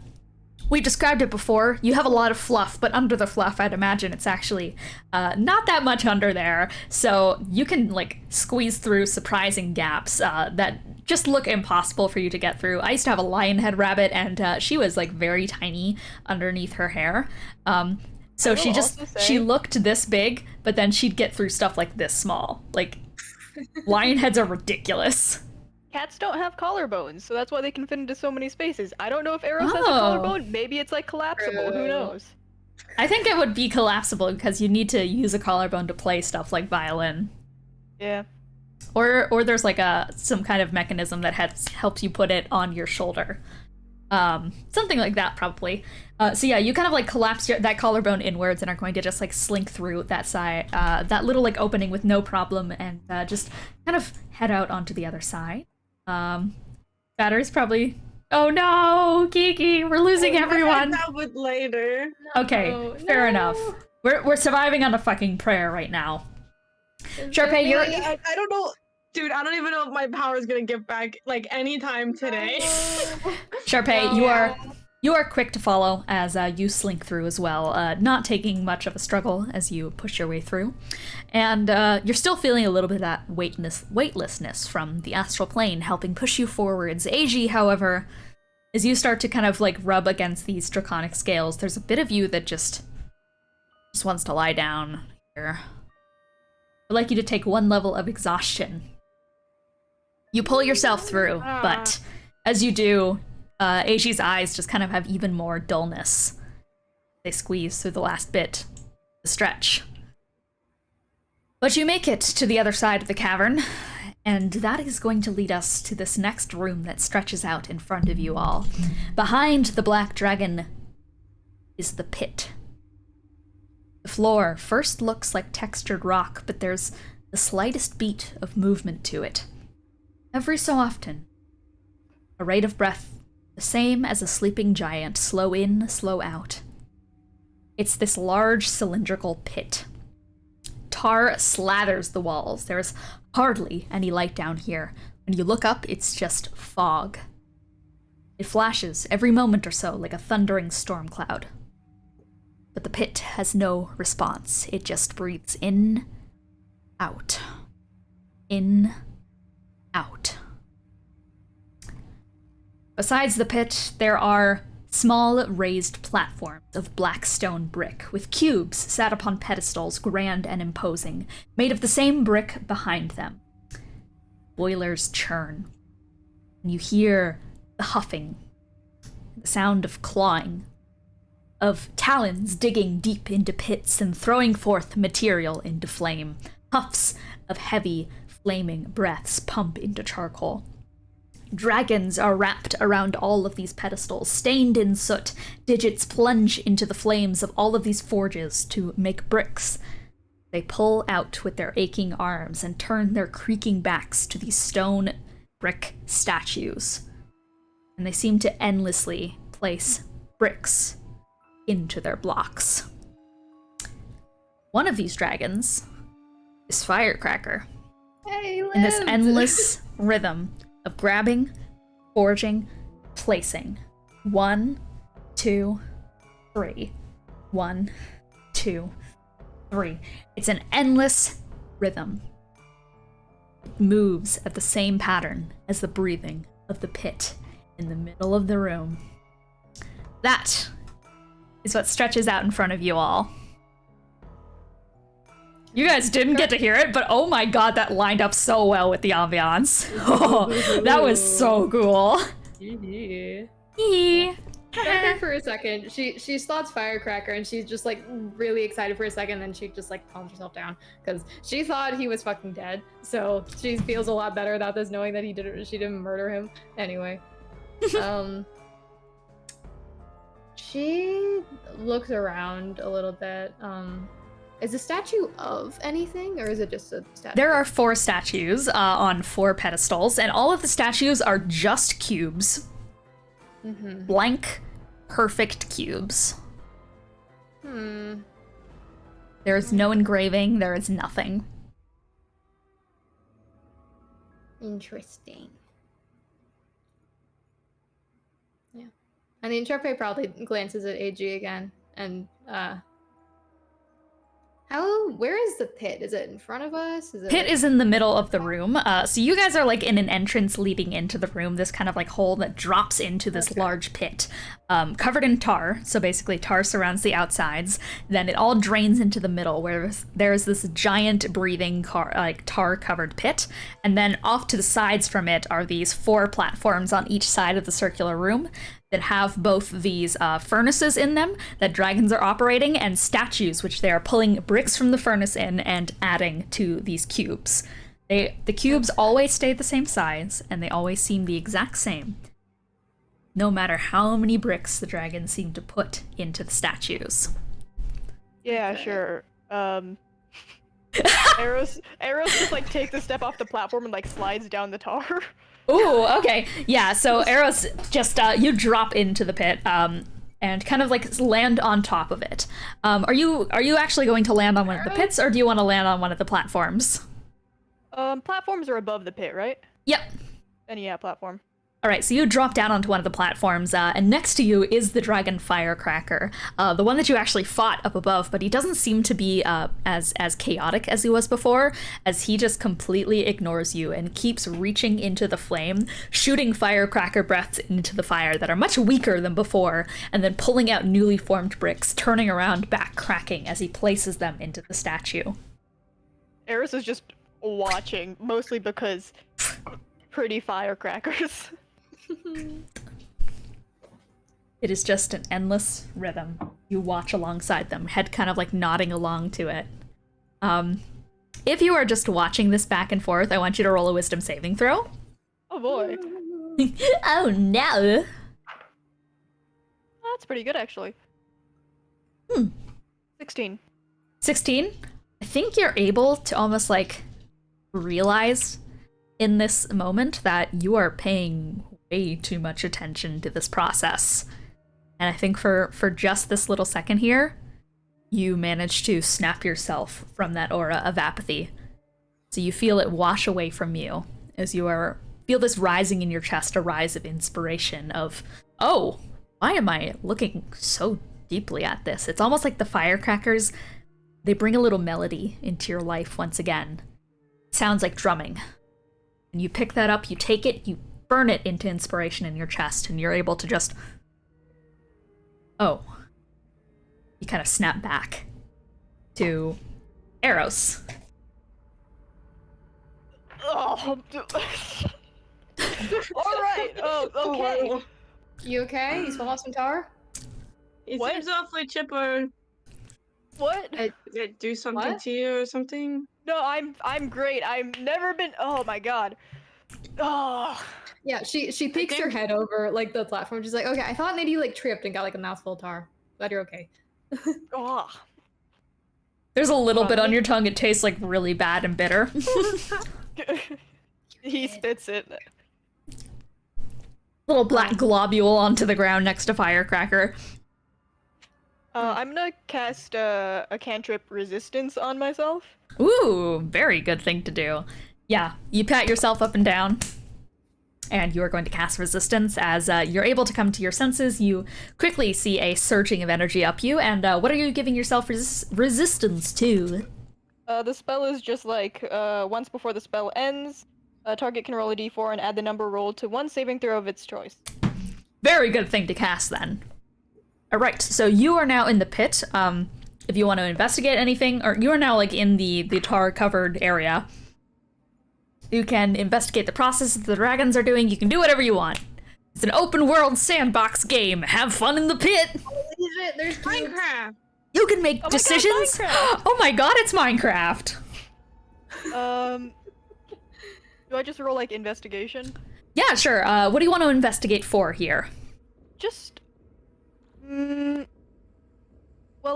we described it before. You have a lot of fluff, but under the fluff, I'd imagine it's actually not that much under there. So you can like squeeze through surprising gaps that just look impossible for you to get through. I used to have a lion head rabbit, and she was like very tiny underneath her hair. So she looked this big, but then she'd get through stuff like this small. Like, lion heads are ridiculous. Cats don't have collarbones, so that's why they can fit into so many spaces. I don't know if Eros has a collarbone. Maybe it's like collapsible. Who knows? I think it would be collapsible because you need to use a collarbone to play stuff like violin. Yeah. Or there's like some kind of mechanism that helps you put it on your shoulder. Something like that, probably. So yeah, you kind of like collapse that collarbone inwards and are going to just like slink through that side, that little like opening with no problem, and just kind of head out onto the other side. Batter's probably... Oh no, Kiki, we're losing everyone. That with later. Okay, fair enough. We're surviving on a fucking prayer right now. Sharpay, you're... I don't know. Dude, I don't even know if my power is gonna get back like anytime today. Sharpay, you are quick to follow as you slink through as well, not taking much of a struggle as you push your way through. And you're still feeling a little bit of that weightlessness from the astral plane helping push you forwards. Eiji, however, as you start to kind of like rub against these draconic scales, there's a bit of you that just wants to lie down here. I'd like you to take one level of exhaustion. You pull yourself through, but as you do, Eiji's eyes just kind of have even more dullness. They squeeze through the last bit, the stretch. But you make it to the other side of the cavern, and that is going to lead us to this next room that stretches out in front of you all. Behind the black dragon is the pit. The floor first looks like textured rock, but there's the slightest beat of movement to it. Every so often, a rate of breath the same as a sleeping giant, slow in, slow out. It's this large cylindrical pit. Tar slathers the walls. There's hardly any light down here. When you look up, it's just fog. It flashes every moment or so like a thundering storm cloud. But the pit has no response. It just breathes in, out, in, out. Besides the pit, there are small raised platforms of black stone brick with cubes sat upon pedestals, grand and imposing, made of the same brick behind them. Boilers churn, and you hear the huffing, the sound of clawing, of talons digging deep into pits and throwing forth material into flame. Puffs of heavy, flaming breaths pump into charcoal. Dragons are wrapped around all of these pedestals, stained in soot. Digits plunge into the flames of all of these forges to make bricks. They pull out with their aching arms and turn their creaking backs to these stone brick statues. And they seem to endlessly place bricks into their blocks. One of these dragons is Firecracker. Hey, In this endless rhythm of grabbing, forging, placing. 1, 2, 3. 1, 2, 3. It's an endless rhythm. It moves at the same pattern as the breathing of the pit in the middle of the room. That is what stretches out in front of you all. You guys didn't get to hear it, but oh my god, that lined up so well with the ambiance. Oh, that was so cool. Back for a second, she spots Firecracker and she's just like really excited for a second, then she just like calms herself down because she thought he was fucking dead. So she feels a lot better about this, knowing that she didn't murder him. Anyway, she looks around a little bit. Is the statue of anything, or is it just a statue? There are 4 statues on 4 pedestals, and all of the statues are just cubes. Mm-hmm. Blank, perfect cubes. There is no engraving, there is nothing. Interesting. Yeah. And the Intrepid probably glances at AG again, and where is the pit? Is it in front of us? Pit is in the middle of the room. So you guys are like in an entrance leading into the room, this kind of like hole that drops into this large pit, covered in tar. So basically tar surrounds the outsides. Then it all drains into the middle where there's this giant breathing tar covered pit. And then off to the sides from it are these 4 platforms on each side of the circular room that have both these furnaces in them that dragons are operating, and statues which they are pulling bricks from the furnace in and adding to these cubes. The cubes always stay the same size, and they always seem the exact same, no matter how many bricks the dragons seem to put into the statues. Yeah, sure. Arrows just like takes a step off the platform and like slides down the tar. Ooh, okay. Yeah, so arrows just, you drop into the pit, and kind of like land on top of it. Are you actually going to land on one of the pits, or do you want to land on one of the platforms? Platforms are above the pit, right? Yep. Then yeah, platform. All right, so you drop down onto one of the platforms, and next to you is the dragon Firecracker, the one that you actually fought up above, but he doesn't seem to be as chaotic as he was before, as he just completely ignores you and keeps reaching into the flame, shooting firecracker breaths into the fire that are much weaker than before, and then pulling out newly formed bricks, turning around, back cracking as he places them into the statue. Eris is just watching, mostly because pretty firecrackers. It is just an endless rhythm. You watch alongside them, head kind of like nodding along to it. If you are just watching this back and forth, I want you to roll a wisdom saving throw. Oh boy. Oh no. That's pretty good, actually. 16. 16? I think you're able to almost like realize in this moment that you are paying way too much attention to this process. And I think for just this little second here, you manage to snap yourself from that aura of apathy. So you feel it wash away from you as you are feel this rising in your chest, a rise of inspiration of, oh, why am I looking so deeply at this? It's almost like the firecrackers, they bring a little melody into your life once again. It sounds like drumming. And you pick that up, you take it, you burn it into inspiration in your chest, and you're able to just, oh. You kind of snap back to Eros. Oh. All right. Oh, okay. You okay? You swallow some tar? It What? seems awfully chipper. What? Did it do something What? to you or something? No, I'm great. I've never been. Oh my god. Oh. Yeah, she peeks her head over like the platform. She's like, okay, I thought maybe you like tripped and got like a mouthful of tar. Glad you're okay. Oh. There's a little bit on your tongue. It tastes like really bad and bitter. He spits it. Little black globule onto the ground next to Firecracker. I'm gonna cast a cantrip resistance on myself. Ooh, very good thing to do. Yeah, you pat yourself up and down, and you are going to cast resistance. As you're able to come to your senses, you quickly see a surging of energy up you, and what are you giving yourself resistance to? The spell is just like, once before the spell ends, a target can roll a d4 and add the number rolled to one saving throw of its choice. Very good thing to cast, then. Alright, so you are now in the pit. If you want to investigate anything, or you are now like in the tar-covered area. You can investigate the process that the dragons are doing. You can do whatever you want. It's an open world sandbox game. Have fun in the pit. Holy shit, there's Minecraft! You can make decisions. Oh my god, it's Minecraft. Do I just roll like investigation? Yeah, sure. What do you want to investigate for here? Just. Well,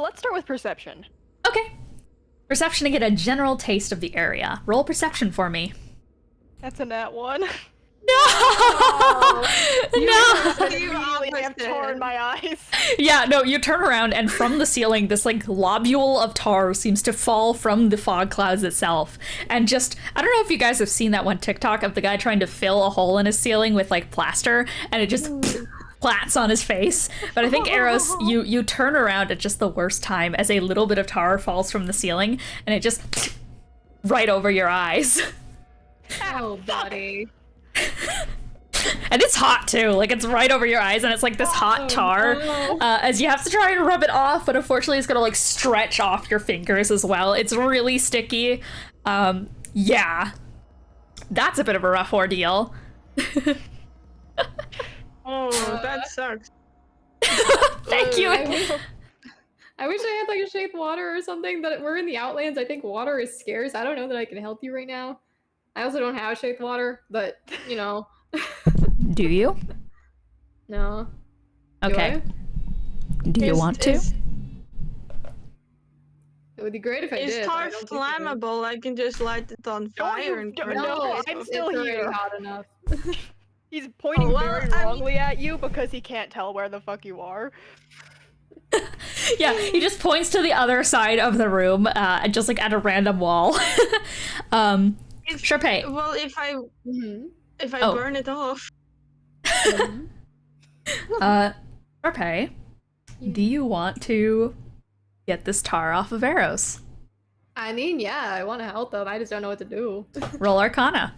let's start with perception. Okay. Perception to get a general taste of the area. Roll perception for me. That's a nat 1. No! You No! really have tar in my eyes. Yeah, no, you turn around and from the ceiling, this like globule of tar seems to fall from the fog clouds itself. And just, I don't know if you guys have seen that one TikTok of the guy trying to fill a hole in his ceiling with like plaster, and it just plats on his face. But I think Eros, you turn around at just the worst time as a little bit of tar falls from the ceiling, and it just right over your eyes. Oh, buddy. And it's hot too, like it's right over your eyes, and it's like this hot tar as you have to try and rub it off, but unfortunately it's gonna like stretch off your fingers as well. It's really sticky. Yeah, that's a bit of a rough ordeal. Oh, that sucks. Thank you. I wish I had like a shake water or something, but we're in the Outlands. I think water is scarce. I don't know that I can help you right now. I also don't have shake water, but you know. Do you? No. Okay. Do you want to? It would be great if I did. Is but tar I don't think I do. flammable? I can just light it on fire and turn it no, off. I'm it's still already here. hot enough. He's pointing well, very wrongly at you because he can't tell where the fuck you are. Yeah, he just points to the other side of the room, just like at a random wall. Sharpay. Well, if I Oh. burn it off. Sharpay, do you want to get this tar off of Eros? I mean, yeah, I want to help them. I just don't know what to do. Roll Arcana.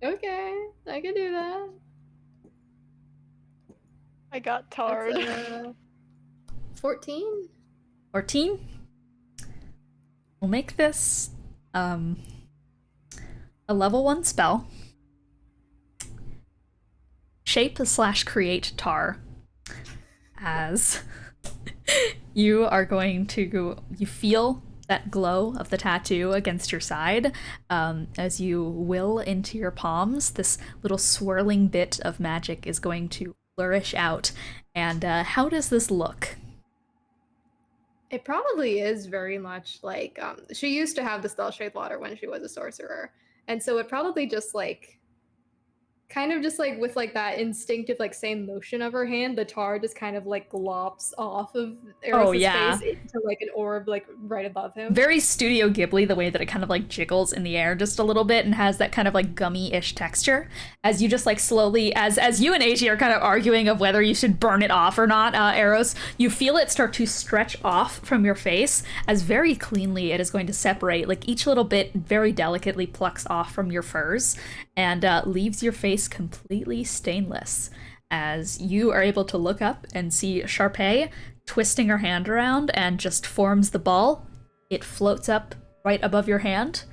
Okay, I can do that. I got tarred. 14? 14? We'll make this a level 1 spell. Shape/create tar. As you are going to, you feel that glow of the tattoo against your side as you will into your palms. This little swirling bit of magic is going to flourish out. And how does this look? It probably is very much like, she used to have the spell Shade Water when she was a sorcerer. And so it probably just like kind of just like with like that instinctive like same motion of her hand, the tar just kind of like glops off of Eros's yeah. face into like an orb like right above him. Very Studio Ghibli, the way that it kind of like jiggles in the air just a little bit and has that kind of like gummy-ish texture. As you just like slowly, as you and Eiji are kind of arguing of whether you should burn it off or not, Eros, you feel it start to stretch off from your face as very cleanly it is going to separate. Like each little bit very delicately plucks off from your furs and leaves your face completely stainless. As you are able to look up and see Sharpay twisting her hand around and just forms the ball. It floats up right above your hand,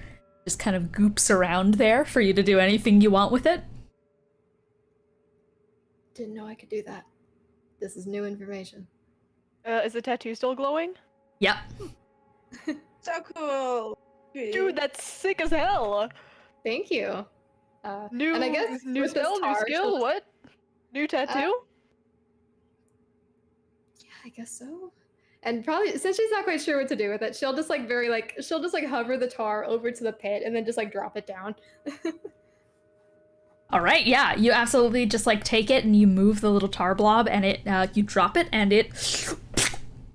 just kind of goops around there for you to do anything you want with it. Didn't know I could do that. This is new information. Is the tattoo still glowing? Yep. So cool. Dude, that's sick as hell. Thank you. New, and I guess new with this spell, new tar, skill. she'll- What? New tattoo? Yeah, I guess so. And probably since she's not quite sure what to do with it, she'll just like she'll just like hover the tar over to the pit and then just like drop it down. All right, yeah, you absolutely just like take it and you move the little tar blob and it you drop it and it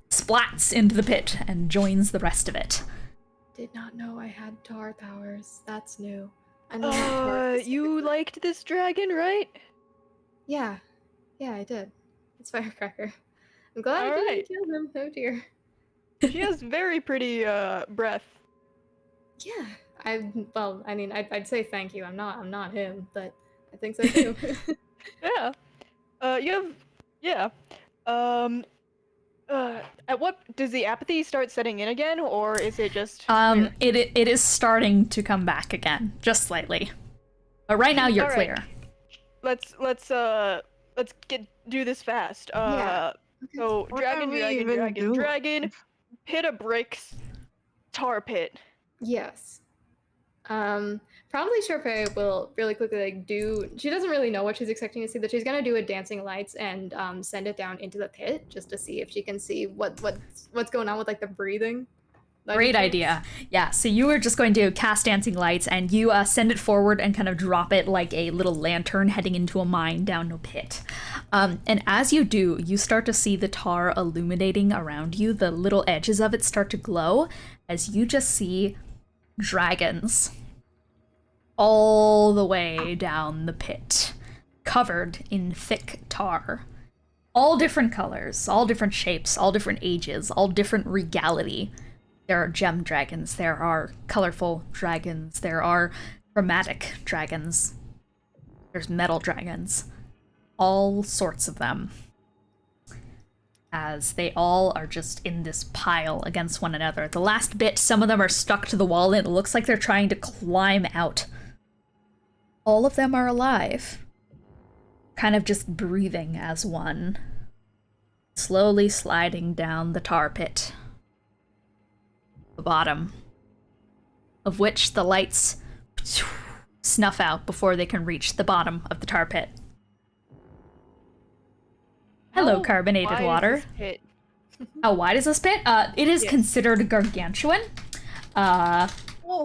splats into the pit and joins the rest of it. Did not know I had tar powers. That's new. I know tar You liked this dragon, right? Yeah, I did. It's Firecracker. I'm glad I Alright. didn't kill him. Oh dear. She has very pretty breath. Yeah, I'd say thank you. I'm not him, but I think so too. Yeah. At what does the apathy start setting in again, or is it just? It is starting to come back again, just slightly. But right now you're All right. clear. Let's do this fast. Yeah. So What dragon, are we dragon, even dragon, doing? dragon, pit of bricks, tar pit. Yes. Probably Sharpay will really quickly like do. She doesn't really know what she's expecting to see, but she's gonna do a dancing lights and send it down into the pit just to see if she can see what's going on with like the breathing. Great idea. Yeah, so you were just going to cast Dancing Lights and you send it forward and kind of drop it like a little lantern heading into a mine down a pit. And as you do, you start to see the tar illuminating around you. The little edges of it start to glow as you just see dragons all the way down the pit, covered in thick tar. All different colors, all different shapes, all different ages, all different regality. There are gem dragons, there are colorful dragons, there are chromatic dragons, there's metal dragons, all sorts of them. As they all are just in this pile against one another. The last bit, some of them are stuck to the wall and it looks like they're trying to climb out. All of them are alive, kind of just breathing as one, slowly sliding down the tar pit. The bottom, of which the lights snuff out before they can reach the bottom of the tar pit. Hello, How carbonated wide is water. this pit? How wide is this pit? It is Yes. considered gargantuan.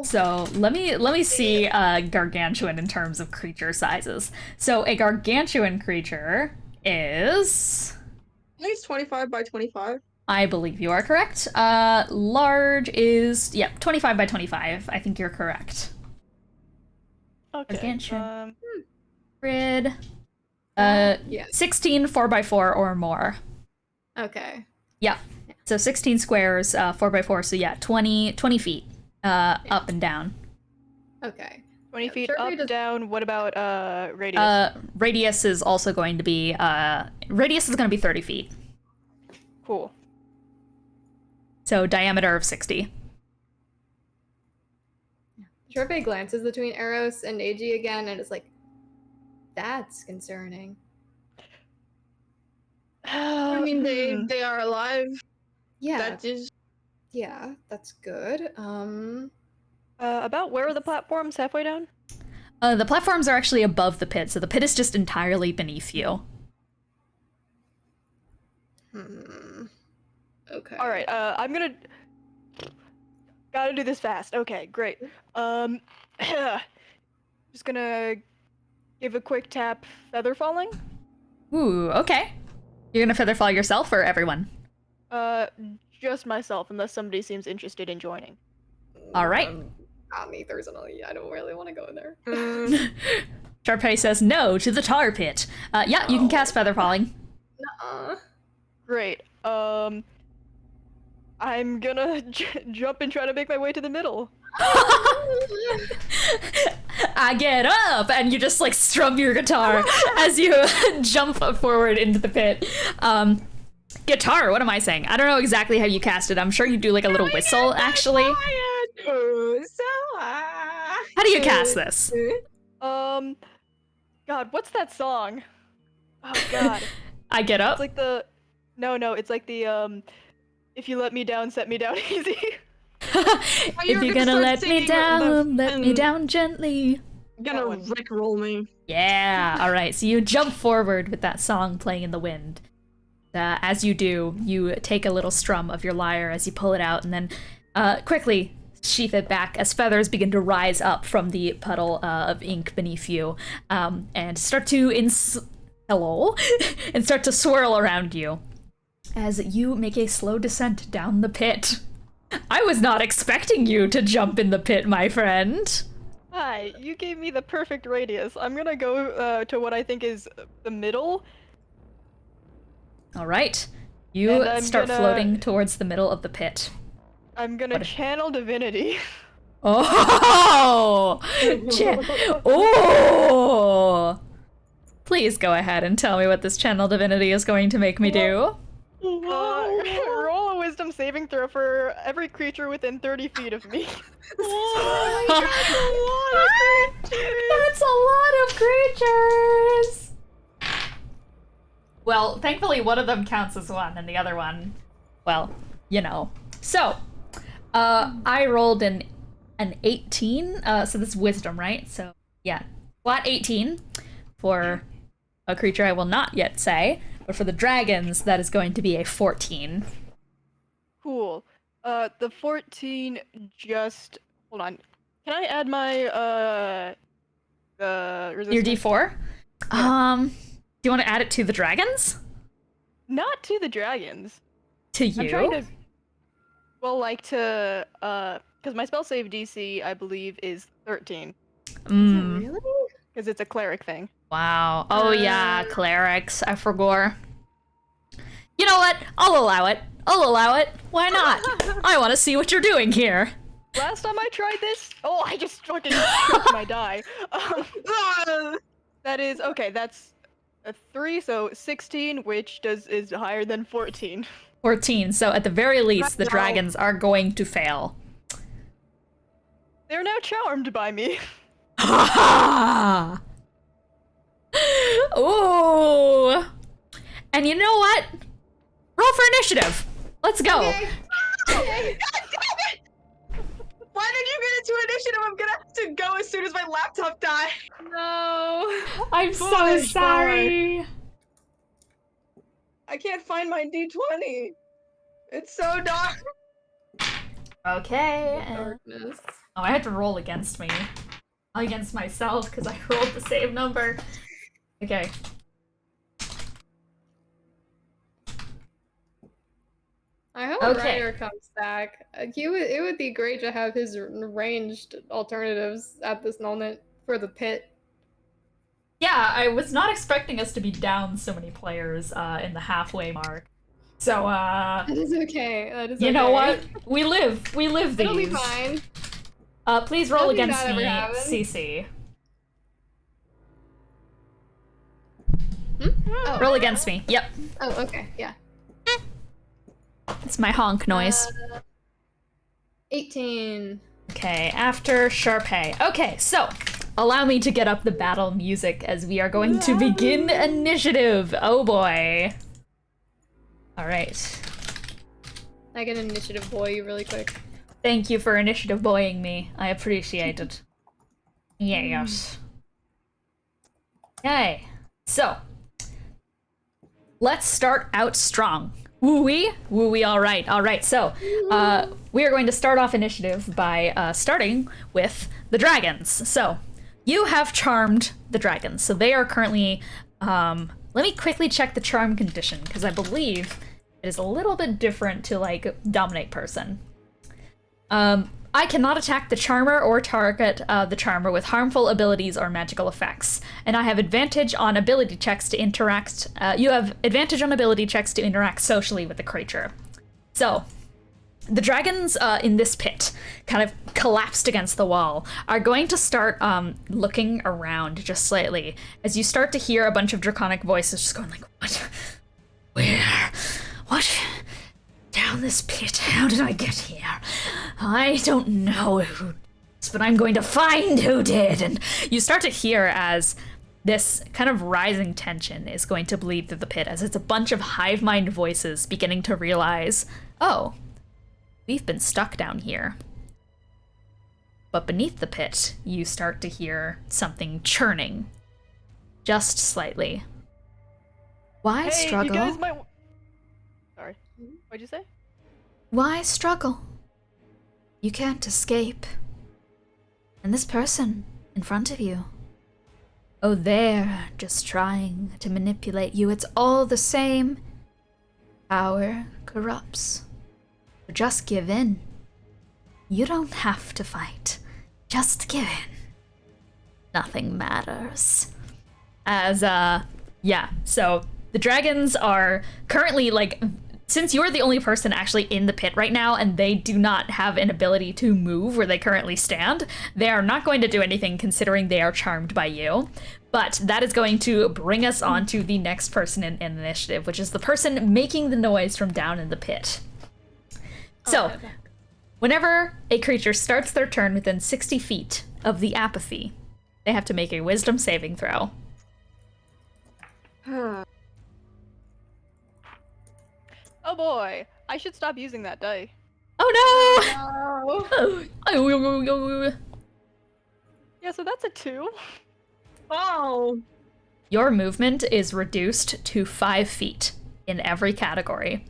So let me see gargantuan in terms of creature sizes. So a gargantuan creature is, I think it's 25 by 25. I believe you are correct. Large is 25 by 25. I think you're correct. Okay. Gargantuan. Grid. Yeah. 16 4x4 or more. Okay. Yeah. So 16 squares, 4x4. So yeah, 20 feet up and down. Okay. 20 feet Sharpay up, does- down. What about radius? Radius is also going to be 30 feet. Cool. So diameter of 60. Sharpay glances between Eros and Eiji again and is like, that's concerning. I mean, they are alive. Yeah. That is. Yeah, that's good. About where are the platforms? Halfway down? The platforms are actually above the pit, so the pit is just entirely beneath you. Okay. All right. I'm gonna. Gotta do this fast. Okay, great. Just gonna give a quick tap feather falling. Ooh, okay. You're gonna feather fall yourself or everyone? Just myself, unless somebody seems interested in joining. All right. Neither's I don't really want to go in there. Sharpay says no to the tar pit. Yeah, you can cast feather falling. Nuh-uh. Great. I'm gonna jump and try to make my way to the middle. I get up, and you just like strum your guitar as you jump forward into the pit. Guitar, what am I saying? I don't know exactly how you cast it. I'm sure you do like a little whistle, actually. How do you cast this? God, what's that song? Oh God. I get up. It's like the, no, it's like the if you let me down, set me down easy. If you're gonna let me down, let me down gently. You're gonna rickroll me. Yeah, alright, so you jump forward with that song playing in the wind. As you do, you take a little strum of your lyre as you pull it out, and then quickly sheath it back as feathers begin to rise up from the puddle of ink beneath you, and start to and start to swirl around you as you make a slow descent down the pit. I was not expecting you to jump in the pit, my friend. Hi, you gave me the perfect radius. I'm gonna go to what I think is the middle. All right, you start floating towards the middle of the pit. I'm gonna channel divinity. Oh! Oh! Please go ahead and tell me what this channel divinity is going to make me do. Roll a wisdom saving throw for every creature within 30 feet of me. That's a lot of creatures! Well, thankfully one of them counts as one, and the other one, well, you know. So, I rolled an 18, so this is wisdom, right? So, yeah, flat 18 for a creature I will not yet say, but for the dragons, that is going to be a 14. Cool. The 14 just... Hold on. Can I add my, resistance? Your D4? Yeah. Do you want to add it to the dragons? Not to the dragons. To you? I'm trying to... Well, like to, because my spell save DC, I believe, is 13. Really? Because it's a cleric thing. Wow. Oh yeah, clerics. I forgot. You know what? I'll allow it. Why not? I want to see what you're doing here. Last time I tried this... Oh, I just fucking shook my die. That is... Okay, that's a 3, so 16, which is higher than 14. 14, so at the very least, the dragons are going to fail. They're now charmed by me. Ha ha! Ooh! And you know what? Roll for initiative! Let's go! Okay. God damn it! Why did you get into initiative? I'm gonna have to go as soon as my laptop dies. No. I'm so Foolish sorry! I can't find my D20. It's so dark. Okay. Darkness. Oh, I had to roll against me. Against myself, because I rolled the same number. Okay. I hope Okay. Ryder comes back. It would be great to have his ranged alternatives at this moment for the pit. Yeah, I was not expecting us to be down so many players in the halfway mark. So, That is okay. That is you okay. know what? We live these. It'll be fine. Please roll Nothing against bad me, ever happened. CC. Oh. Roll against me. Yep. Oh, okay. Yeah. It's my honk noise. 18. Okay, after Sharpay. Okay, so allow me to get up the battle music as we are going to begin initiative. Oh boy. All right. I get an initiative boy you really quick. Thank you for initiative boying me. I appreciate it. Yes. Okay, so let's start out strong. Woo-wee? Woo-wee, all right. So, we are going to start off initiative by starting with the dragons. So, You have charmed the dragons, so they are currently, let me quickly check the charm condition, because I believe it is a little bit different to, like, dominate person. I cannot attack the charmer or target the charmer with harmful abilities or magical effects, and I have advantage on ability checks to interact, you have advantage on ability checks to interact socially with the creature. So, the dragons in this pit, kind of collapsed against the wall, are going to start looking around just slightly as you start to hear a bunch of draconic voices just going like, what? Where? What? Down this pit? How did I get here? I don't know who, but I'm going to find who did. And you start to hear as this kind of rising tension is going to bleed through the pit as it's a bunch of hive mind voices beginning to realize, oh, we've been stuck down here. But beneath the pit, you start to hear something churning. Just slightly. Why struggle? You guys might... Sorry. What'd you say? Why struggle? You can't escape. And this person in front of you, oh, they're just trying to manipulate you. It's all the same. Power corrupts. Just give in. You don't have to fight. Just give in. Nothing matters. Yeah, so the dragons are currently, like, since you're the only person actually in the pit right now and they do not have an ability to move where they currently stand, they are not going to do anything considering they are charmed by you. But that is going to bring us on to the next person in initiative, which is the person making the noise from down in the pit. So, whenever a creature starts their turn within 60 feet of the apathy, they have to make a wisdom saving throw. Oh boy, I should stop using that die. Oh no! Yeah, so that's a 2. Oh. Your movement is reduced to 5 feet in every category.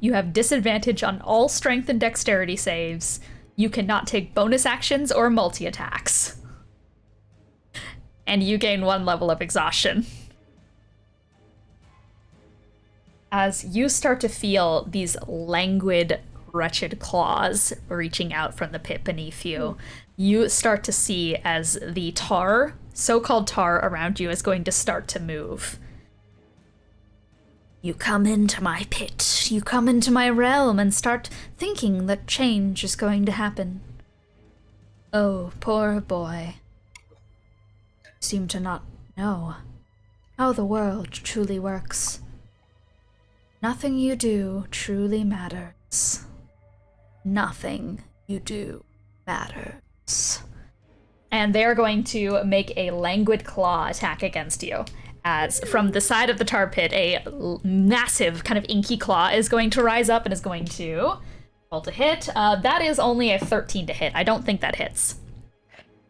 You have disadvantage on all strength and dexterity saves. You cannot take bonus actions or multi-attacks. And you gain 1 level of exhaustion. As you start to feel these languid, wretched claws reaching out from the pit beneath you, you start to see as the tar, so-called tar around you, is going to start to move. You come into my pit, you come into my realm and start thinking that change is going to happen. Oh, poor boy. Seem to not know how the world truly works. Nothing you do truly matters. Nothing you do matters. And they're going to make a languid claw attack against you. As from the side of the tar pit, a massive kind of inky claw is going to rise up and is going to roll to hit. That is only a 13 to hit. I don't think that hits.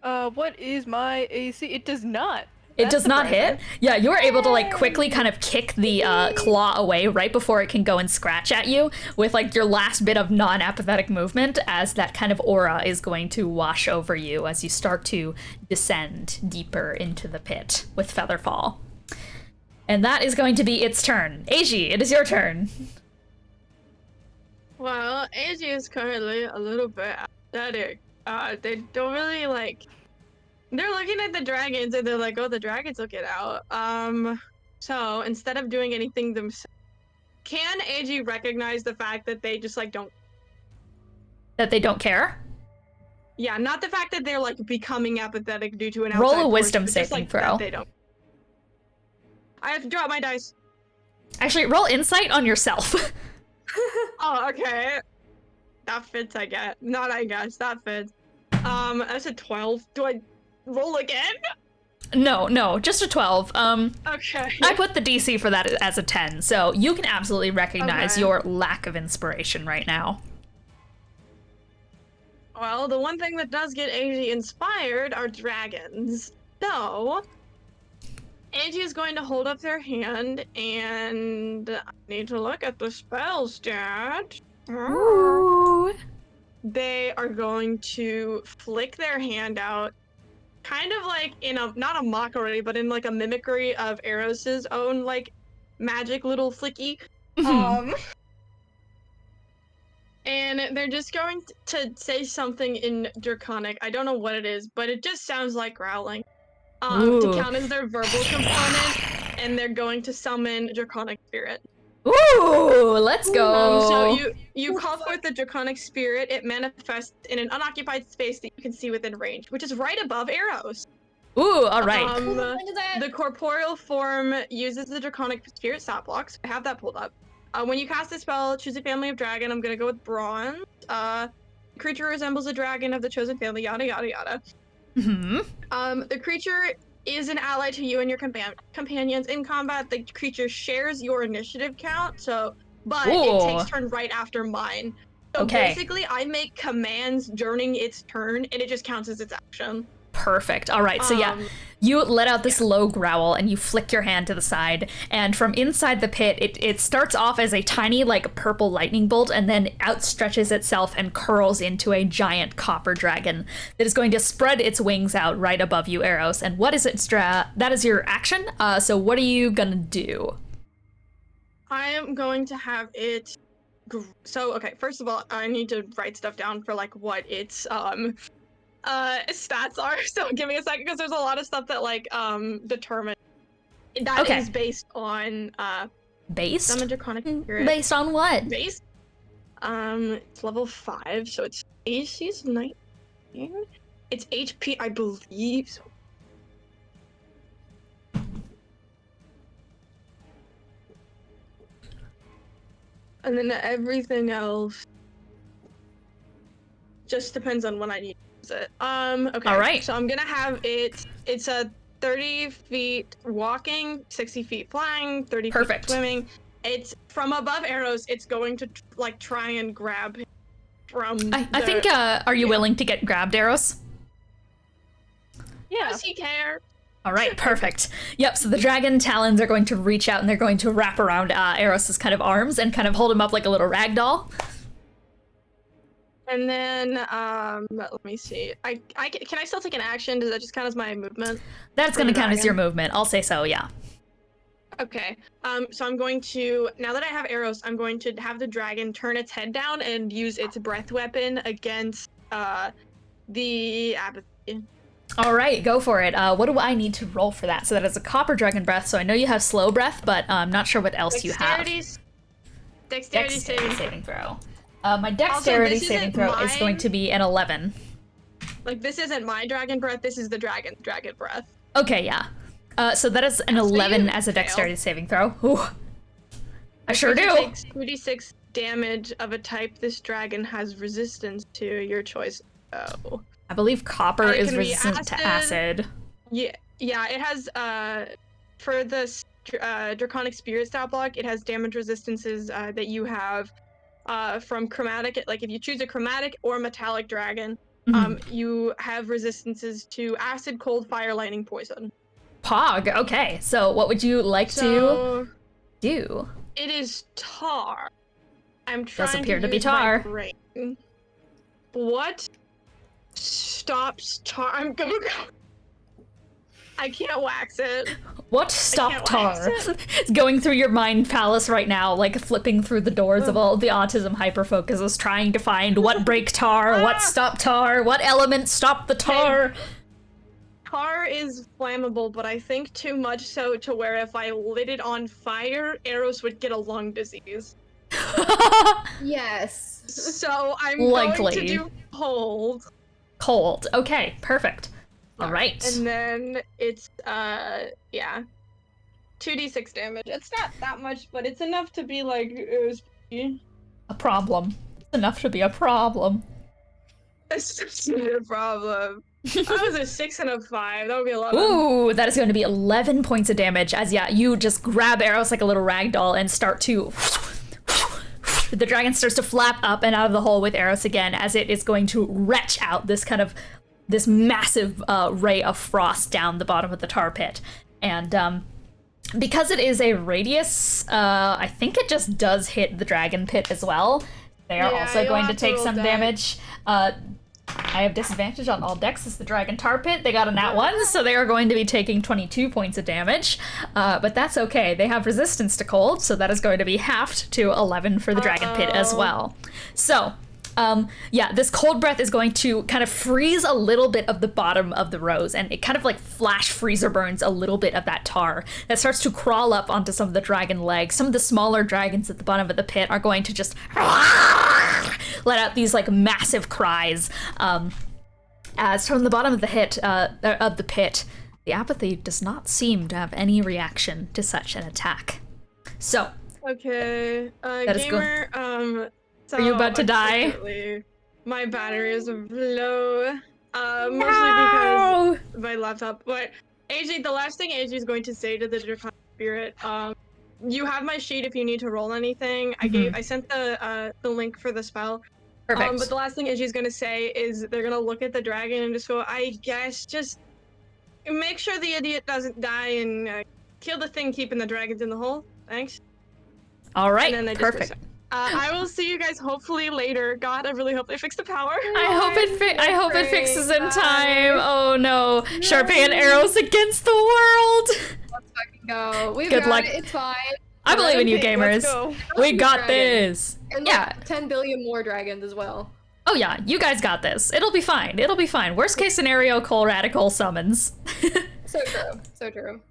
What is my AC? It does not. It does not hit? Yeah, you're able to, like, quickly kind of kick the claw away right before it can go and scratch at you with, like, your last bit of non-apathetic movement, as that kind of aura is going to wash over you as you start to descend deeper into the pit with Featherfall. And that is going to be its turn. Eiji, it is your turn. Well, Eiji is currently a little bit apathetic. They don't really, like... They're looking at the dragons and they're like, oh, the dragons will get out. So instead of doing anything themselves, can Eiji recognize the fact that they just, like, don't... That they don't care? Yeah, not the fact that they're, like, becoming apathetic due to an outside Roll a force, wisdom but just, saving like, throw. that they don't. I have to drop my dice. Actually, roll insight on yourself. Oh, okay. That fits, I guess. Not I guess, that fits. That's a 12. Do I roll again? No, just a 12. Okay. I put the DC for that as a 10, so you can absolutely recognize your lack of inspiration right now. Well, the one thing that does get Eiji inspired are dragons. So, Eiji is going to hold up their hand, and I need to look at the spell stat. Ooh. They are going to flick their hand out, kind of like in a not a mockery, but in like a mimicry of Eros's own like magic little flicky. And they're just going to say something in Draconic. I don't know what it is, but it just sounds like growling. To count as their verbal component, and they're going to summon Draconic Spirit. Ooh, let's go. So you call forth the Draconic Spirit. It manifests in an unoccupied space that you can see within range, which is right above Eros. Ooh, all right. The corporeal form uses the Draconic Spirit stat blocks. I have that pulled up. When you cast a spell, choose a family of dragon. I'm gonna go with bronze. Creature resembles a dragon of the chosen family. Yada yada yada. The creature is an ally to you and your companions in combat. The creature shares your initiative count, but it takes turn right after mine. So basically, I make commands during its turn, and it just counts as its action. Perfect. All right. So yeah, you let out this low growl and you flick your hand to the side, and from inside the pit, it starts off as a tiny like purple lightning bolt and then outstretches itself and curls into a giant copper dragon that is going to spread its wings out right above you, Eros. And what is it, that is your action. So what are you gonna do? I am going to have it. So okay, first of all, I need to write stuff down for like what its stats are, so give me a second because there's a lot of stuff that like determine that is based on based Draconic Spirit. Based on what? Based it's level 5, so its AC is 19. It's HP, I believe. So and then everything else just depends on when I need it. Okay. All right. So I'm gonna have it. It's a 30 feet walking, 60 feet flying, 30 feet swimming. It's from above Eros. It's going to like try and grab him from. I think. Are you willing to get grabbed, Eros? Yeah. Does he care? All right, perfect. Yep, so the dragon talons are going to reach out and they're going to wrap around Eros's kind of arms and kind of hold him up like a little rag doll. And then, let me see. Can I still take an action? Does that just count as my movement? That's going to count as your movement. I'll say so, yeah. Okay. So I'm going to, now that I have Eros, I'm going to have the dragon turn its head down and use its breath weapon against the Apathy. All right, go for it. What do I need to roll for that? So that is a copper dragon breath. So I know you have slow breath, but I'm not sure what else you have. Dexterity saving throw. My dexterity saving throw is going to be an 11. Like, this isn't my dragon breath, this is the dragon breath. Okay, yeah. So that is an 11 as a dexterity saving throw. Ooh. I sure do. Takes 2d6 damage of a type this dragon has resistance to, your choice. Oh. I believe copper is resistant to acid. Yeah, it has, for the Draconic Spirit stat block, it has damage resistances that you have from chromatic. Like, if you choose a chromatic or metallic dragon, you have resistances to acid, cold, fire, lightning, poison. Pog, okay. So what would you like to do? It is tar. I'm trying Does appear to be use tar. my brain. What stops tar? I'm gonna go. I can't wax it. What stopped tar? It's going through your mind palace right now, like flipping through the doors of all the autism hyperfocuses, trying to find what break tar, what stop tar, what element stopped the tar. Tar is flammable, but I think too much so to where if I lit it on fire, Eros would get a lung disease. Yes. So I'm Likely. going to do cold. Cold. Okay, perfect. All right. And then it's, 2d6 damage. It's not that much, but it's enough to be like, a problem. It's enough to be a problem. It's just a problem. That was a 6 and a 5. That would be 11. Ooh, that is going to be 11 points of damage as, you just grab Eros like a little rag doll and start to... The dragon starts to flap up and out of the hole with Eros again as it is going to retch out this massive ray of frost down the bottom of the tar pit. And because it is a radius, I think it just does hit the dragon pit as well. They are also going to take some damage. I have disadvantage on all decks. It's the Dragon Tar Pit. They got a nat 1, so they are going to be taking 22 points of damage. But that's okay. They have resistance to cold, so that is going to be halved to 11 for the Dragon Pit as well. So, yeah, this cold breath is going to kind of freeze a little bit of the bottom of the rose, and it kind of like flash freezer burns a little bit of that tar that starts to crawl up onto some of the dragon legs. Some of the smaller dragons at the bottom of the pit are going to just let out these like massive cries. As from the bottom of the pit, the apathy does not seem to have any reaction to such an attack. So, Okay, That is Gaymer, so Are you about to die? unfortunately, my battery is low. Mostly because my laptop. But AJ, the last thing AJ is going to say to the Draconic Spirit, you have my sheet if you need to roll anything. I sent the link for the spell. perfect. But the last thing AJ is gonna say is they're gonna look at the dragon and just go, I guess just make sure the idiot doesn't die and kill the thing keeping the dragons in the hole. Thanks. All right, And then I perfect. dismiss it. I will see you guys hopefully later. God, I really hope they fix the power. I hope it fixes in time. Oh no, Sharpay and arrows against the world. Let's fucking go. We've Good got luck. it. It's fine. I believe in you, Okay, let's gamers. go. We got Dragon. this. And Yeah. like 10 billion more dragons as well. Oh yeah, you guys got this. It'll be fine. It'll be fine. Worst case scenario, Cole Radicole summons. So true. So true.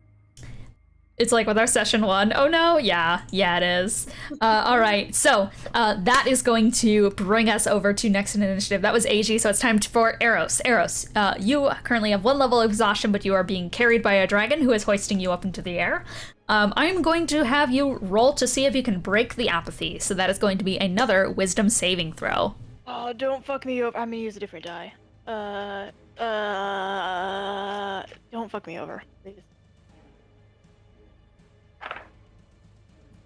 It's like with our session 1. Oh no, yeah, it is. All right, so that is going to bring us over to next in initiative. That was AG, so it's time for Eros. Eros, you currently have 1 level of exhaustion, but you are being carried by a dragon who is hoisting you up into the air. I'm going to have you roll to see if you can break the apathy. So that is going to be another wisdom saving throw. Oh, don't fuck me over. I'm gonna use a different die. Don't fuck me over, please.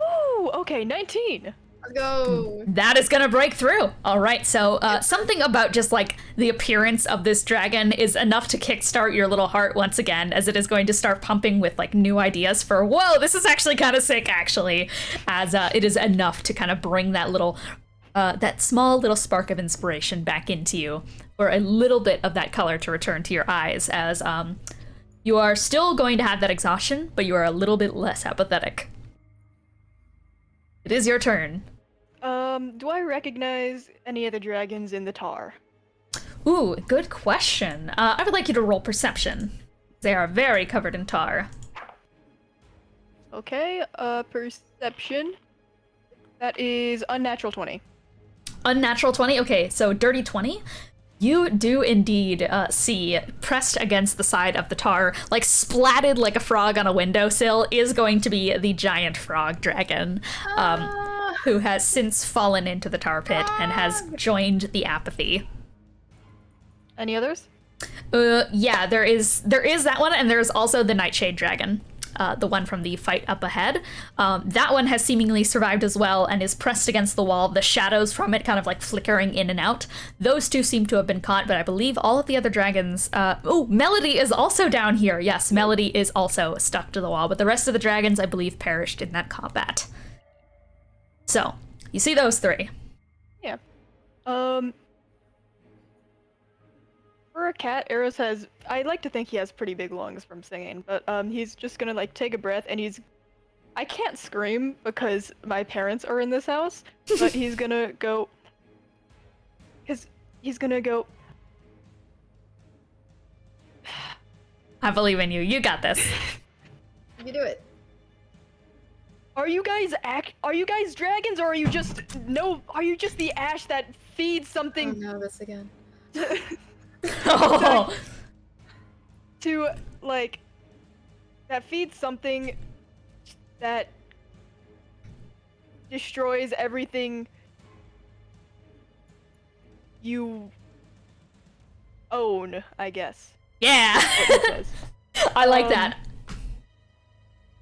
Ooh, okay, 19. Let's go. That is gonna break through. All right, so something about just like the appearance of this dragon is enough to kickstart your little heart once again, as it is going to start pumping with like new ideas for, whoa, this is actually kind of sick, actually, as it is enough to kind of bring that little, that small little spark of inspiration back into you, or a little bit of that color to return to your eyes, as you are still going to have that exhaustion, but you are a little bit less apathetic. It is your turn. Do I recognize any of the dragons in the tar? Ooh, good question. I would like you to roll perception. They are very covered in tar. Okay, perception. That is unnatural 20. Unnatural 20? Okay, so dirty 20. You do indeed see, pressed against the side of the tar, like splatted like a frog on a windowsill, is going to be the giant frog dragon, who has since fallen into the tar pit and has joined the apathy. Any others? Yeah, there is that one, and there's also the Nightshade dragon. The one from the fight up ahead. That one has seemingly survived as well and is pressed against the wall, the shadows from it kind of like flickering in and out. Those two seem to have been caught, but I believe all of the other dragons... oh, Melody is also down here. Yes, Melody is also stuck to the wall, but the rest of the dragons, I believe, perished in that combat. So, you see those 3. Yeah. For a cat, Eros has... I like to think he has pretty big lungs from singing, but he's just gonna like take a breath and he's... I can't scream because my parents are in this house, but he's gonna go... He's gonna go... I believe in you. You got this. You do it. Are you guys dragons, or are you just... No, are you just the ash that feeds something... Oh no, this again. Oh. To, like, that feeds something that destroys everything you own, I guess. Yeah. What he says. I like that.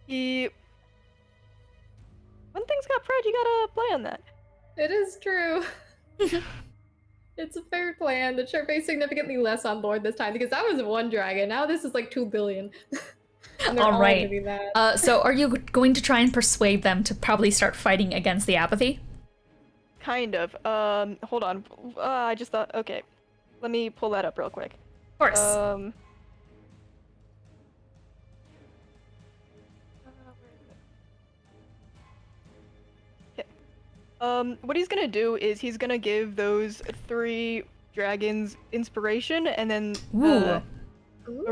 When things got Fred, you gotta play on that. It is true. It's a fair plan. The Sharpay is significantly less on board this time because that was 1 dragon. Now this is like 2 billion. And they're all right. gonna be mad. So are you going to try and persuade them to probably start fighting against the apathy? Kind of. Hold on. I just thought, okay. let me pull that up real quick. Of course. What he's gonna do is he's gonna give those 3 dragons inspiration, and then a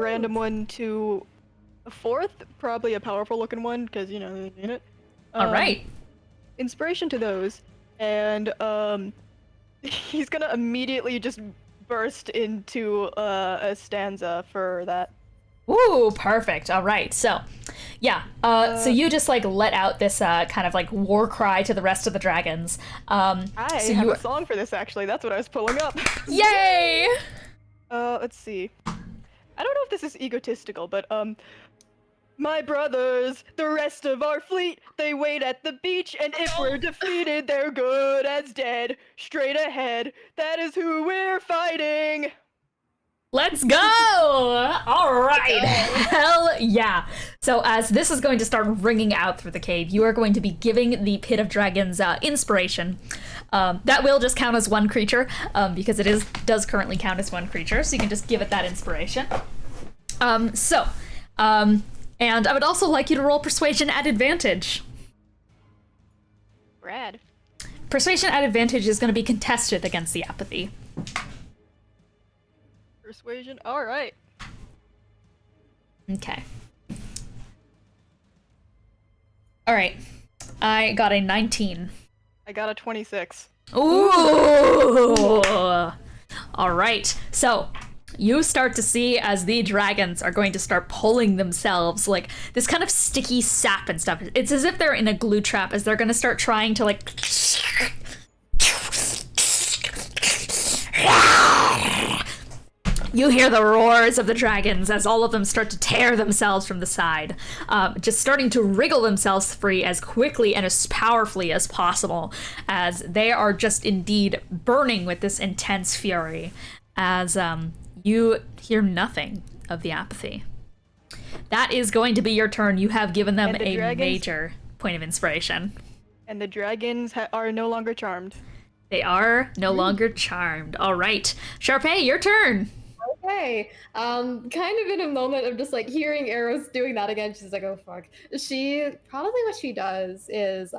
random one to a 4th, probably a powerful looking one, because, you know, they need it. All right. Inspiration to those, and he's gonna immediately just burst into a stanza for that. Ooh, perfect. All right. So, yeah. So you just like let out this kind of like war cry to the rest of the dragons. I so have a song for this, actually. That's what I was pulling up. Yay! Let's see. I don't know if this is egotistical, but my brothers, the rest of our fleet, they wait at the beach, and if we're defeated, they're good as dead. Straight ahead, that is who we're fighting. Let's go! All right. Hell yeah. So as this is going to start ringing out through the cave, you are going to be giving the Pit of Dragons inspiration. That will just count as one creature, because it does currently count as one creature, so you can just give it that inspiration. And I would also like you to roll Persuasion at advantage. Rad. Persuasion at advantage is going to be contested against the Apathy. Persuasion. All right. Okay. All right. I got a 19. I got a 26. Ooh! All right. So you start to see as the dragons are going to start pulling themselves, like this kind of sticky sap and stuff. It's as if they're in a glue trap as they're going to start trying to like... You hear the roars of the dragons as all of them start to tear themselves from the side, just starting to wriggle themselves free as quickly and as powerfully as possible, as they are just indeed burning with this intense fury, as you hear nothing of the Apathy. That is going to be your turn. You have given them a major point of inspiration. And the dragons are no longer charmed. They are no longer charmed. All right. Sharpay, your turn. Okay. Kind of in a moment of just like hearing Eros doing that again, she's like, oh fuck. What she does is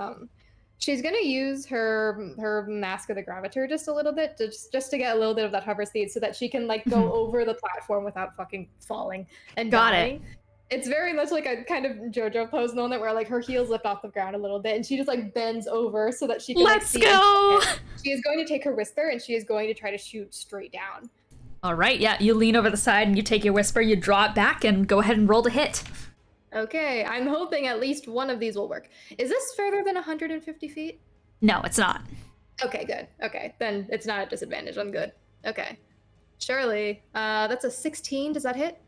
she's gonna use her Mask of the Gravitor just a little bit, just to get a little bit of that hover speed so that she can like go over the platform without fucking falling and dying. Got it. It's very much like a kind of JoJo pose moment where like her heels lift off the ground a little bit and she just like bends over so that she can Let's go! She is going to take her Whisper and she is going to try to shoot straight down. All right, yeah, you lean over the side and you take your Whisper, you draw it back and go ahead and roll to hit. Okay, I'm hoping at least one of these will work. Is this further than 150 feet? No, it's not. Okay, good. Okay, then it's not a disadvantage. I'm good. Okay. Surely, that's a 16. Does that hit?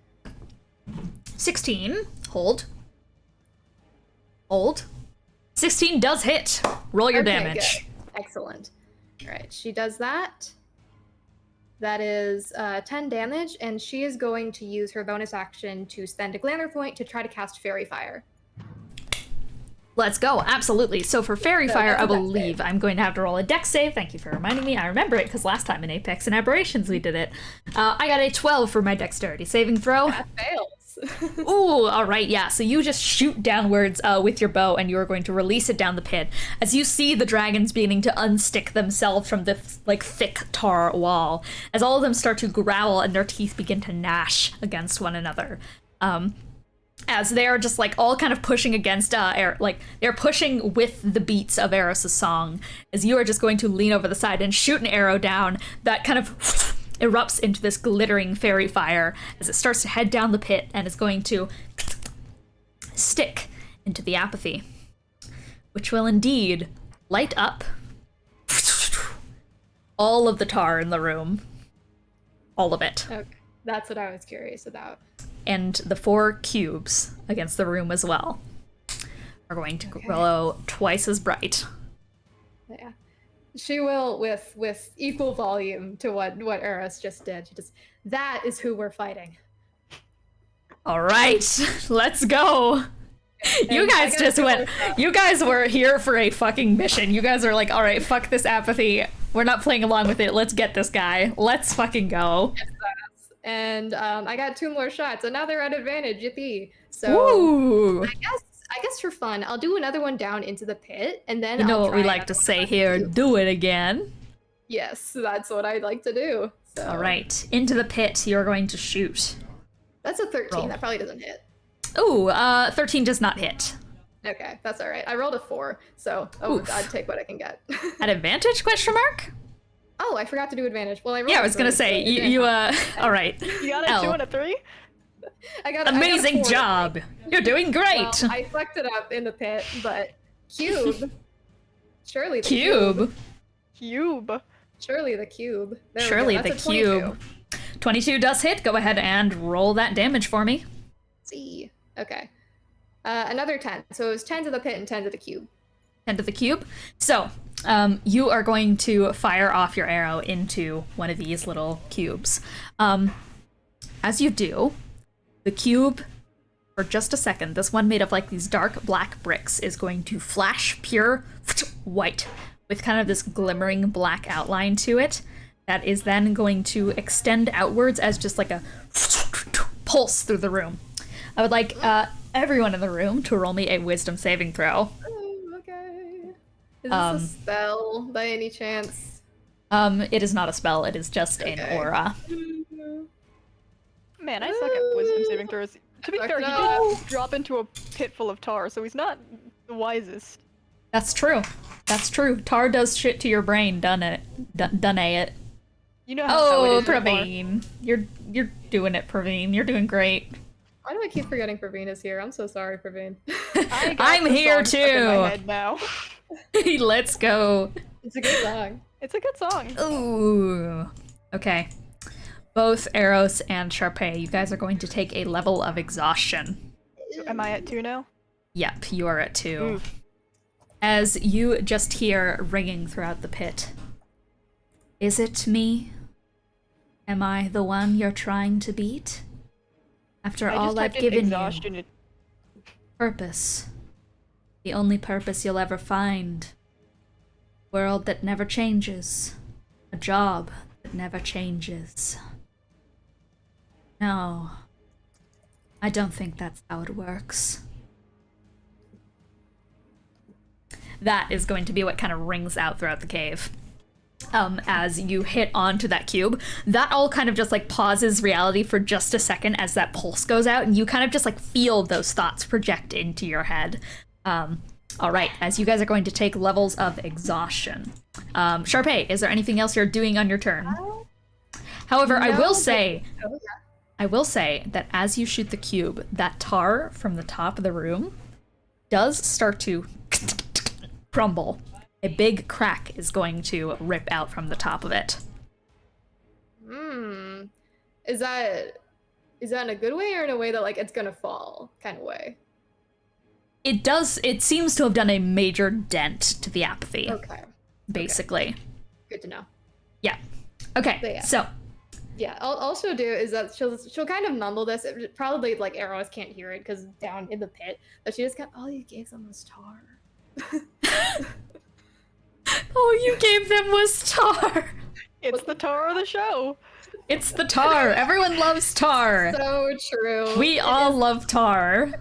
16. Hold. Hold. 16 does hit. Roll your damage. Good. Excellent. All right, she does that. That is 10 damage, and she is going to use her bonus action to spend a Glamour point to try to cast Fairy Fire. Let's go. Absolutely. So for Fairy Fire, I believe I'm going to have to roll a Dex save. Thank you for reminding me. I remember it because last time in Apex and Aberrations we did it. I got a 12 for my Dexterity saving throw. That fails. Ooh, all right, yeah. So you just shoot downwards with your bow, and you are going to release it down the pit. As you see the dragons beginning to unstick themselves from the like thick tar wall, as all of them start to growl and their teeth begin to gnash against one another. As they are just like all kind of pushing against like they're pushing with the beats of Eros' song. As you are just going to lean over the side and shoot an arrow down that kind of erupts into this glittering fairy fire as it starts to head down the pit and is going to stick into the Apathy, which will indeed light up all of the tar in the room. All of it. Okay. That's what I was curious about. And the 4 cubes against the room as well are going to glow twice as bright. Yeah. She will, with equal volume to what Eros just did. That is who we're fighting. All right, let's go. You guys were here for a fucking mission. You guys are like, all right, fuck this Apathy. We're not playing along with it. Let's get this guy. Let's fucking go. And I got 2 more shots, and now they're at advantage. Yippee! So Ooh. I guess for fun, I'll do another one down into the pit, and then You know I'll what we try like to another say one here. too. Do it again. Yes, that's what I like to do. So. All right. Into the pit. You're going to shoot. That's a 13. Roll. That probably doesn't hit. Ooh, 13 does not hit. Okay, that's all right. I rolled a 4, so I'd take what I can get. At advantage, question mark? Oh, I forgot to do advantage. Well, I rolled Yeah, I a was gonna 3, say, so you all right. You got a L. 2 and a 3? I got a Amazing 4. job. You're doing great. Well, I fucked it up in the pit, but cube. Surely the Cube. Cube. Surely the cube. There we Surely go. the That's a 22. cube. 22 does hit. Go ahead and roll that damage for me. See. Okay. Another 10. So it was 10 to the pit and 10 to the cube. 10 to the cube. So, you are going to fire off your arrow into one of these little cubes. As you do, the cube, for just a second, this one made of like these dark black bricks, is going to flash pure white with kind of this glimmering black outline to it that is then going to extend outwards as just like a pulse through the room. I would like everyone in the room to roll me a wisdom saving throw. Oh, okay. Is this a spell by any chance? It is not a spell, it is just an aura. Man, I suck at wisdom saving throws. To be fair, he did drop into a pit full of tar, so he's not the wisest. That's true. That's true. Tar does shit to your brain, done it. Done it. You know how it is. Praveen. You're doing it, Praveen. You're doing great. Why do I keep forgetting Praveen is here? I'm so sorry, Praveen. I'm here too. In my head now. Let's go. It's a good song. It's a good song. Ooh. Okay. Both Eros and Sharpay, you guys are going to take a level of exhaustion. Am I at 2 now? Yep, you are at 2. Oof. As you just hear ringing throughout the pit. Is it me? Am I the one you're trying to beat? After all I've given exhaustion. you. Purpose. The only purpose you'll ever find. World that never changes. A job that never changes. No. I don't think that's how it works. That is going to be what kind of rings out throughout the cave. As you hit onto that cube, that all kind of just like pauses reality for just a second as that pulse goes out, and you kind of just like feel those thoughts project into your head. All right, as you guys are going to take levels of exhaustion. Sharpay, is there anything else you're doing on your turn? However, I will say that as you shoot the cube, that tar from the top of the room does start to crumble. A big crack is going to rip out from the top of it. Is that in a good way or in a way that like it's gonna fall kind of way? It seems to have done a major dent to the apathy. Okay. Basically. Okay. Good to know. Yeah. Okay, But yeah. so. Yeah, all she'll do is that she'll kind of mumble this. It probably like arrows can't hear it because down in the pit. But she just got all you gave them was tar. All you gave them was tar. It's the tar of the show. It's the tar. Everyone loves tar. So true. We all love tar.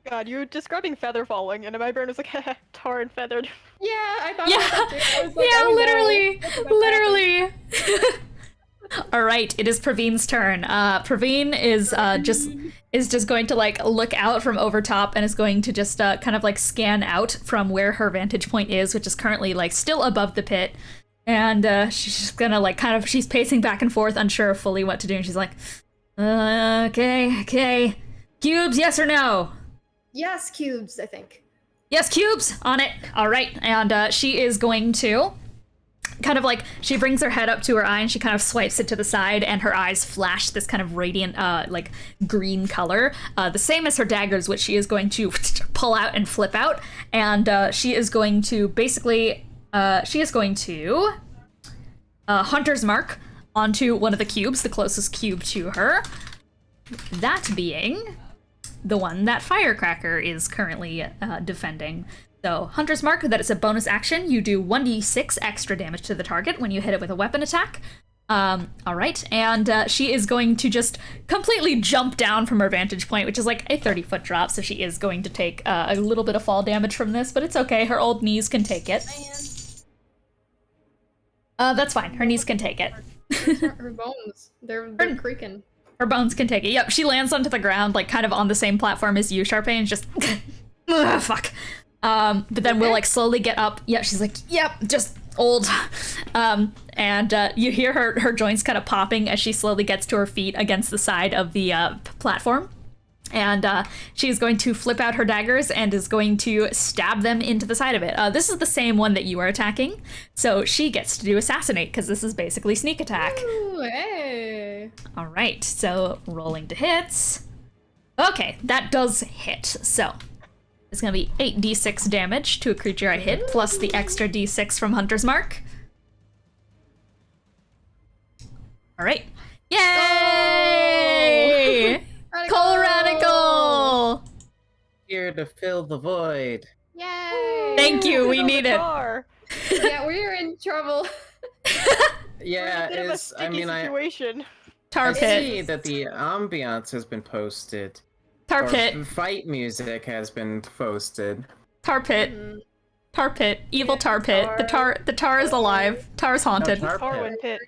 God, you were describing feather falling, and my brain was like, tar and feathered. Yeah, I thought Yeah, about that too. I was like, yeah, oh, no. literally, That's what literally. All right, it is Praveen's turn. Praveen is just going to like look out from over top and is going to just kind of like scan out from where her vantage point is, which is currently like still above the pit. And she's just gonna like she's pacing back and forth, unsure of fully what to do. And she's like, okay. Cubes, yes or no? Yes, cubes, I think. Yes, cubes, on it. All right, and she is going to kind of like, she brings her head up to her eye and she kind of swipes it to the side, and her eyes flash this kind of radiant like green color, the same as her daggers, which she is going to pull out and flip out, and she is going to basically Hunter's Mark onto one of the cubes, the closest cube to her, that being the one that Firecracker is currently defending. So, Hunter's Mark, that is a bonus action. You do 1d6 extra damage to the target when you hit it with a weapon attack. Alright, and she is going to just completely jump down from her vantage point, which is like a 30-foot drop, so she is going to take a little bit of fall damage from this, but it's okay, her old knees can take it. That's fine, her knees can take it. Her bones, they're creaking. Her bones can take it. Yep, she lands onto the ground, like, kind of on the same platform as you, Sharpay, and just... Ugh, fuck. But then we'll, like, slowly get up. Yeah, she's like, yep, just old. And you hear her joints kind of popping as she slowly gets to her feet against the side of the platform. And she is going to flip out her daggers and is going to stab them into the side of it. This is the same one that you are attacking, so she gets to do assassinate, because this is basically sneak attack. Ooh, hey. All right, so rolling to hits. Okay, that does hit, so it's going to be 8d6 damage to a creature I hit, plus the extra d6 from Hunter's Mark. All right. Yay! Cole Radical! Here to fill the void. Yay! Thank you, we Get on the need it. car. Yeah, we're in trouble. Yeah, We're in a bit of a it's. I sticky mean, I situation. Tar pit. see that the ambiance has been posted. Tar Or pit. Fight music has been posted. Tar pit. Tar pit. Evil tar pit. The tar is alive. Tar's haunted. No, tar Tarwin pit.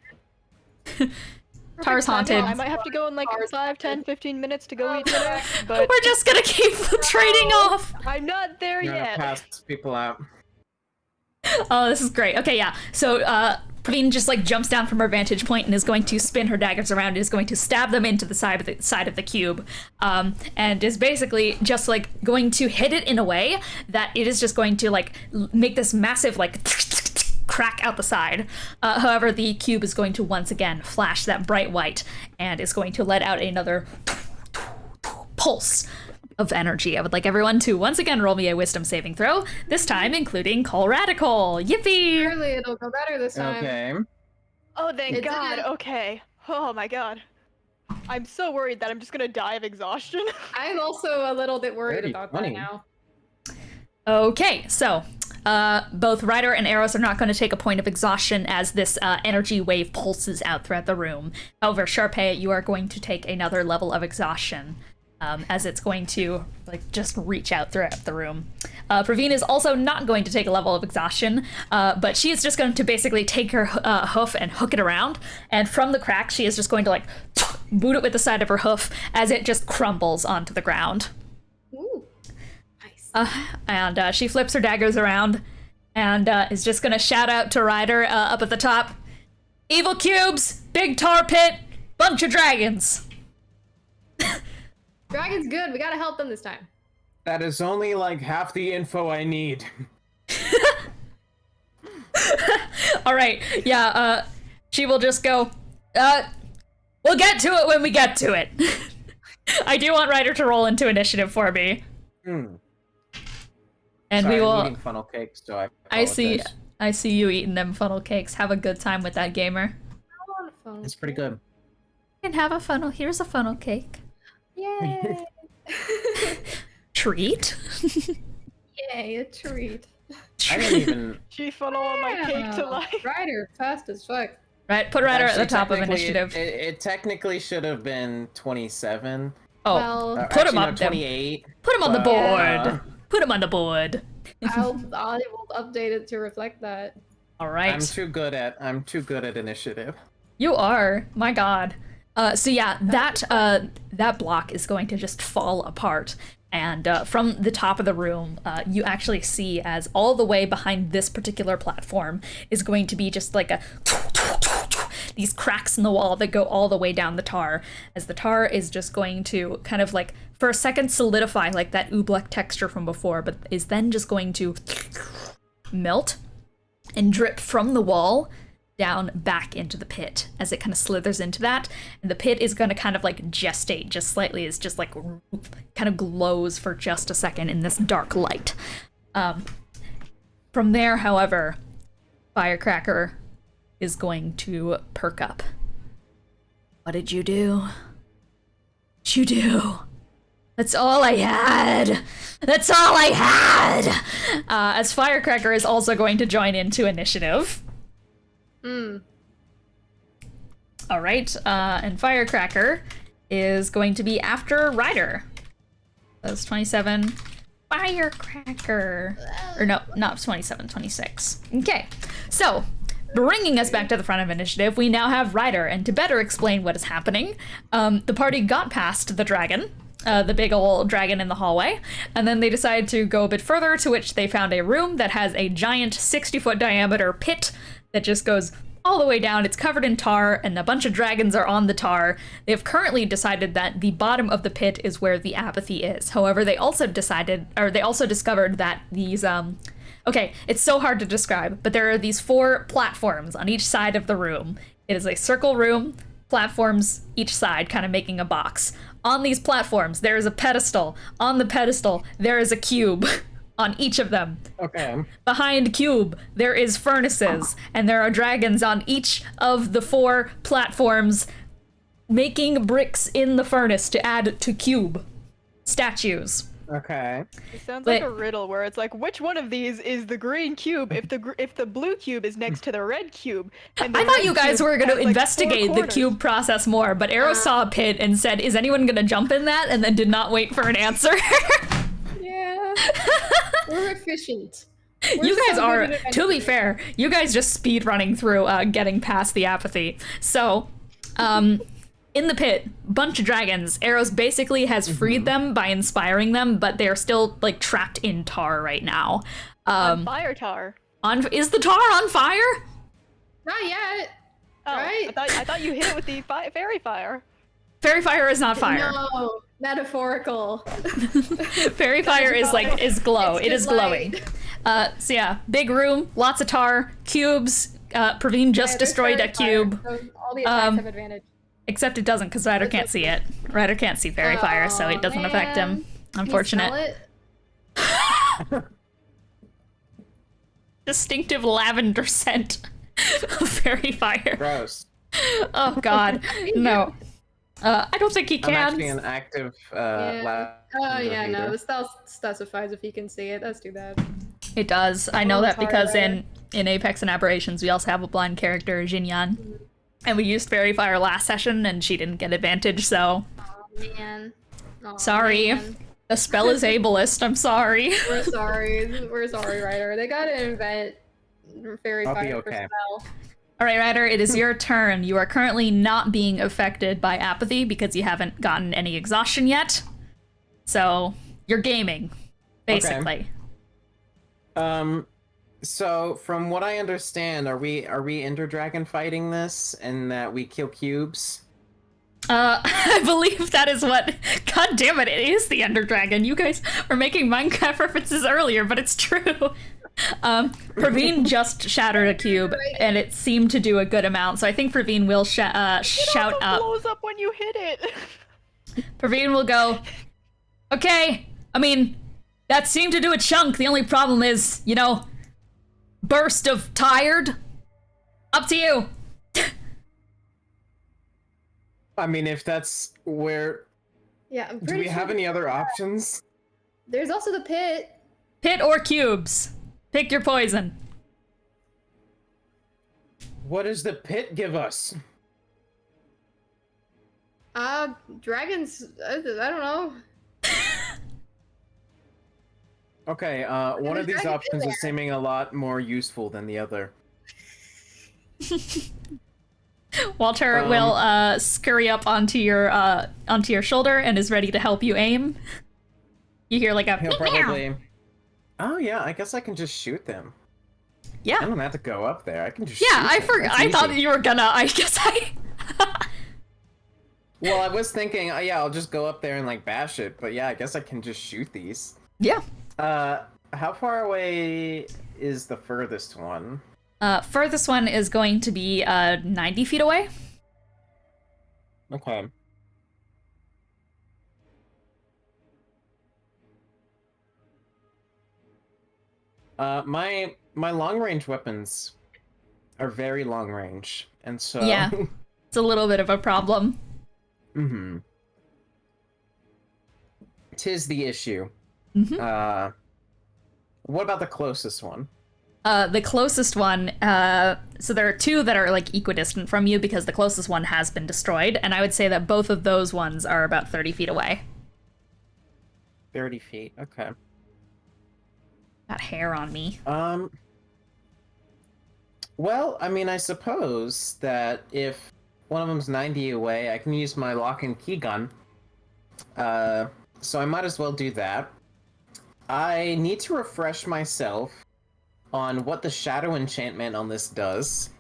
Tar's haunted. I might have to go in like 5, 10, 15 minutes to go eat dinner, but We're just gonna keep trading off. I'm not there I'm gonna yet. pass people out. Oh, this is great. Okay, yeah. So, Praveen just like jumps down from her vantage point and is going to spin her daggers around and is going to stab them into the side of the cube, and is basically just like going to hit it in a way that it is just going to like make this massive like crack out the side. However, the cube is going to once again flash that bright white and is going to let out another pulse of energy. I would like everyone to once again roll me a wisdom saving throw, this time including Cole Radical. Yippee! Surely it'll go better this time. Okay. Oh, thank It God. did. Okay. Oh my God. I'm so worried that I'm just gonna die of exhaustion. I'm also a little bit worried Pretty about funny. that now. Okay, so both Ryder and Eros are not going to take a point of exhaustion as this energy wave pulses out throughout the room. However, Sharpay, you are going to take another level of exhaustion as it's going to like just reach out throughout the room. Praveen is also not going to take a level of exhaustion, but she is just going to basically take her hoof and hook it around, and from the crack, she is just going to like boot it with the side of her hoof as it just crumbles onto the ground. Ooh. Nice. And she flips her daggers around and is just gonna shout out to Ryder up at the top, "Evil cubes, big tar pit, bunch of dragons." Dragon's good. We gotta help them this time. That is only like half the info I need. All right, yeah, she will just go, we'll get to it when we get to it. I do want Ryder to roll into initiative for me. Hmm. And Sorry, we I'm will, eating funnel cakes, so I see apologize. you eating them funnel cakes. Have a good time with that, Gaymer. I want a phone. It's pretty good. You can have a funnel. Here's a funnel cake. Yay! Treat? Yay, a treat. I didn't even. She funnel on my cake to life. Ryder, fast as fuck. Right, put Ryder at the Actually, top of technically, initiative. It technically should have been 27. Oh, Well, put him Actually, no, up there. 28. Put him on the but, board. Put him on the board. I will update it to reflect that. All right. I'm too good at initiative. You are. My God. So yeah, that block is going to just fall apart. And from the top of the room, you actually see as all the way behind this particular platform is going to be just like these cracks in the wall that go all the way down the tar, as the tar is just going to kind of like for a second solidify like that oobleck texture from before, but is then just going to melt and drip from the wall down back into the pit as it kind of slithers into that, and the pit is going to kind of like gestate just slightly, is just like kind of glows for just a second in this dark light. From there, however, Firecracker is going to perk up. What did you do? What'd you do? That's all I had. That's all I had! As Firecracker is also going to join into initiative. Alright, and Firecracker is going to be after Ryder. That's 27. Firecracker. Or no, not 27, 26. Okay, so bringing us back to the front of initiative, we now have Ryder, and to better explain what is happening, the party got past the dragon, the big old dragon in the hallway, and then they decided to go a bit further, to which they found a room that has a giant 60-foot diameter pit that just goes all the way down. It's covered in tar, and a bunch of dragons are on the tar. They have currently decided that the bottom of the pit is where the apathy is. However, they also discovered that these, okay, it's so hard to describe, but there are these 4 platforms on each side of the room. It is a circle room, platforms each side, kind of making a box. On these platforms, there is a pedestal. On the pedestal, there is a cube. On each of them. Okay. Behind cube, there is furnaces, and there are dragons on each of the 4 platforms making bricks in the furnace to add to cube statues. Okay. It sounds like a riddle where it's like, which one of these is the green cube if the blue cube is next to the red cube? And I thought you guys were going to investigate the cube process more, but Arrow saw a pit and said, is anyone going to jump in that? And then did not wait for an answer. Yeah. We're efficient. You guys are, to be fair, you guys just speed running through getting past the apathy. So, in the pit, bunch of dragons. Arrows basically has freed them by inspiring them, but they're still like trapped in tar right now. On fire tar. Is the tar on fire? Not yet. Oh, right? I thought you hit it with the fairy fire. Fairy fire is not fire. No, metaphorical. Fairy fire is glow. It is glowing. So yeah, big room, lots of tar, cubes. Praveen just destroyed a cube. So all the attacks have advantage. Except it doesn't, because Ryder can't see it. Ryder can't see fairy fire, so it doesn't affect him. Unfortunate. Distinctive lavender scent of fairy fire. Gross. Oh god, no. I don't think he can. I'm actually an active Oh yeah, no, the spell specifies if he can see it. That's too bad. It does. I know that because in Apex and Aberrations we also have a blind character, Jinyan. And we used fairy fire last session and she didn't get advantage, so... Oh man. Oh, sorry. Man. The spell is ableist, I'm sorry. We're sorry. We're sorry, Ryder. They gotta invent fairy fire for spell. Alright, Ryder, it is your turn. You are currently not being affected by apathy because you haven't gotten any exhaustion yet. So, you're gaming, basically. Okay. So, from what I understand, are we Ender Dragon fighting this, and that we kill cubes? I believe that is what... God damn it, it is the Ender Dragon. You guys were making Minecraft references earlier, but it's true. Praveen just shattered a cube, and it seemed to do a good amount, so I think Praveen will shout up. It blows up when you hit it. Praveen will go, okay, I mean, that seemed to do a chunk. The only problem is, you know, burst of tired. Up to you. I mean, if that's where... Yeah, I'm do pretty we have any other options? There's also the pit. Pit or cubes. Pick your poison. What does the pit give us? Dragons, I don't know. Okay, one of these options is seeming a lot more useful than the other. Walter will scurry up onto your shoulder and is ready to help you aim. You hear like a He'll probably... Oh yeah, I guess I can just shoot them. Yeah. I don't have to go up there. I can just yeah, shoot I them. forgot. That's I easy. thought you were gonna. I guess I. Well, I was thinking, yeah, I'll just go up there and like bash it. But yeah, I guess I can just shoot these. Yeah. How far away is the furthest one? Furthest one is going to be 90 feet away. Okay. My long range weapons are very long range, and so yeah, it's a little bit of a problem. Mm-hmm. 'Tis the issue. What about the closest one? The closest one, so there are two that are like equidistant from you because the closest one has been destroyed, and I would say that both of those ones are about 30 feet away. 30 feet, okay. Got hair on me. Well, I mean, I suppose that if one of them's 90 away, I can use my lock and key gun. So I might as well do that. I need to refresh myself on what the shadow enchantment on this does.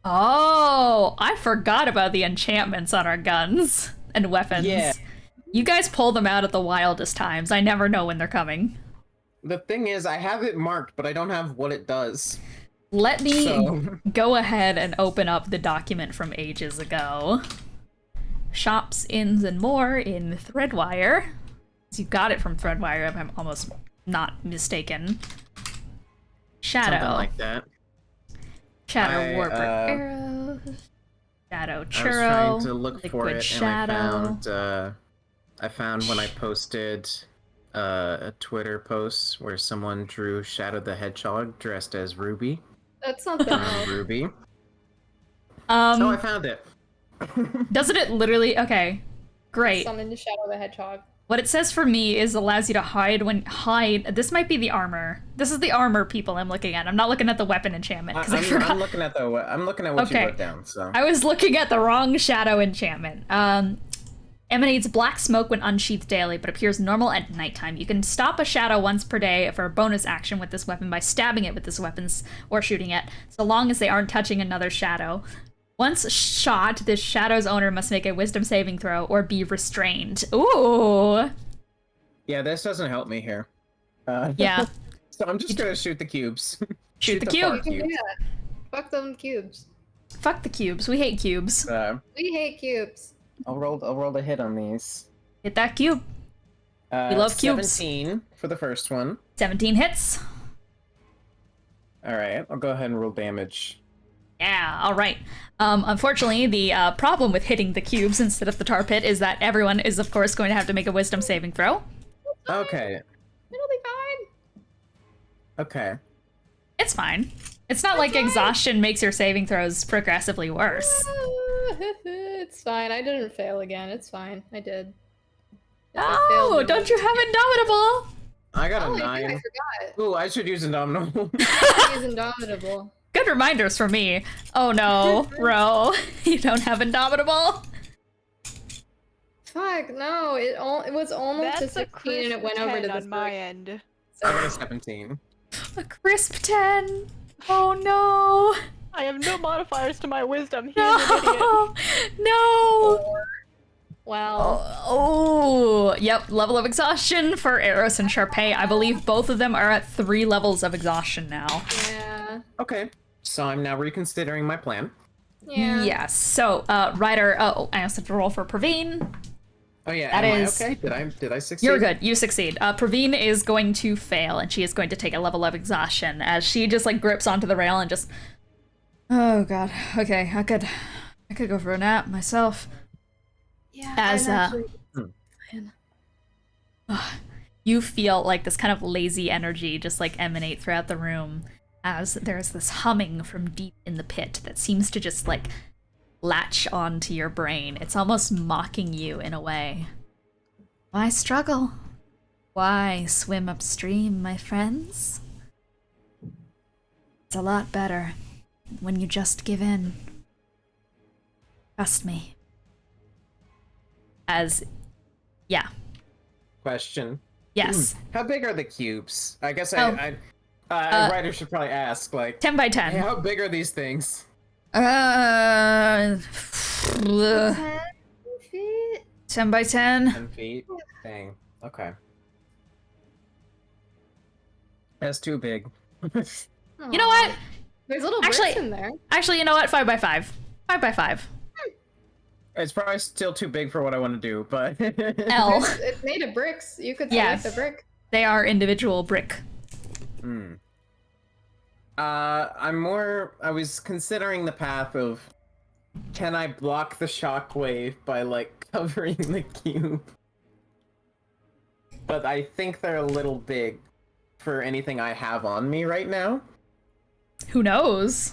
Oh, I forgot about the enchantments on our guns and weapons. Yeah. You guys pull them out at the wildest times. I never know when they're coming. The thing is, I have it marked, but I don't have what it does. Let me go ahead and open up the document from ages ago. Shops, inns, and more in Threadwire. You got it from Threadwire, if I'm almost not mistaken. Shadow. Something like that. Shadow Warper Arrows. Shadow Churro. I was trying to look Liquid for it, Shadow. and I found when I posted a Twitter post where someone drew Shadow the Hedgehog dressed as Ruby. That's not bad. Ruby. So I found it. Doesn't it literally? Okay, great. Summon the Shadow the Hedgehog. What it says for me is allows you to hide when hide. This might be the armor. This is the armor, people. I'm looking at. I'm not looking at the weapon enchantment because I forgot. I'm looking at what you wrote down. So I was looking at the wrong shadow enchantment. Emanates black smoke when unsheathed daily, but appears normal at nighttime. You can stop a shadow once per day for a bonus action with this weapon by stabbing it with this weapon or shooting it, so long as they aren't touching another shadow. Once shot, this shadow's owner must make a wisdom saving throw or be restrained. Ooh. yeah, this doesn't help me here. Yeah. So I'm just gonna shoot the cubes. Shoot the fuck cube. cubes. Yeah. Fuck them cubes. Fuck the cubes. We hate cubes. We hate cubes. I'll roll the hit on these. Hit that cube. We love cubes. 17 for the first one. 17 hits. All right, I'll go ahead and roll damage. Yeah, all right. Unfortunately, the problem with hitting the cubes instead of the tar pit is that everyone is, of course, going to have to make a wisdom saving throw. Okay. It'll be fine. Okay. It's fine. It's not like exhaustion makes your saving throws progressively worse. It's fine. I didn't fail again. It's fine. I did. Oh, don't you have Indomitable? I got a Oh, 9. I forgot. Ooh, I should use Indomitable. He's Indomitable. Good reminders for me. Oh no, Ro, you don't have Indomitable? Fuck, no. It was almost That's a a 16 and it went over 10 to on this my break. end. I got a 17. A crisp 10. Oh no. I have no modifiers to my wisdom. He is an idiot. No. No. Wow. Oh, yep. Level of exhaustion for Eros and Sharpay. I believe both of them are at 3 levels of exhaustion now. Yeah. Okay, so I'm now reconsidering my plan. Yeah. Yes. So, Ryder. Oh, I also have to roll for Praveen. Oh yeah, That am is- I okay? Did I succeed? You're good. You succeed. Praveen is going to fail, and she is going to take a level of exhaustion as she just like grips onto the rail and just. Oh god. Okay, I could go for a nap myself. Yeah. As I'm you feel like this kind of lazy energy just like emanate throughout the room as there's this humming from deep in the pit that seems to just like latch onto your brain. It's almost mocking you in a way. Why struggle? Why swim upstream, my friends? It's a lot better when you just give in. Trust me. Yeah. Question. Yes. How big are the cubes? I guess Oh. a writer should probably ask, like, 10 by 10. hey, how big are these things? 10 feet? by 10. 10 feet? Dang. Okay. That's too big. You know what? There's little Actually- bricks in there. Actually, you know what? 5 by 5. 5 by 5. It's probably still too big for what I want to do, but... L. It's made of bricks. You could Yeah. select a brick. They are individual brick. I was considering the path of, can I block the shockwave by, like, covering the cube? but I think they're a little big for anything I have on me right now. Who knows?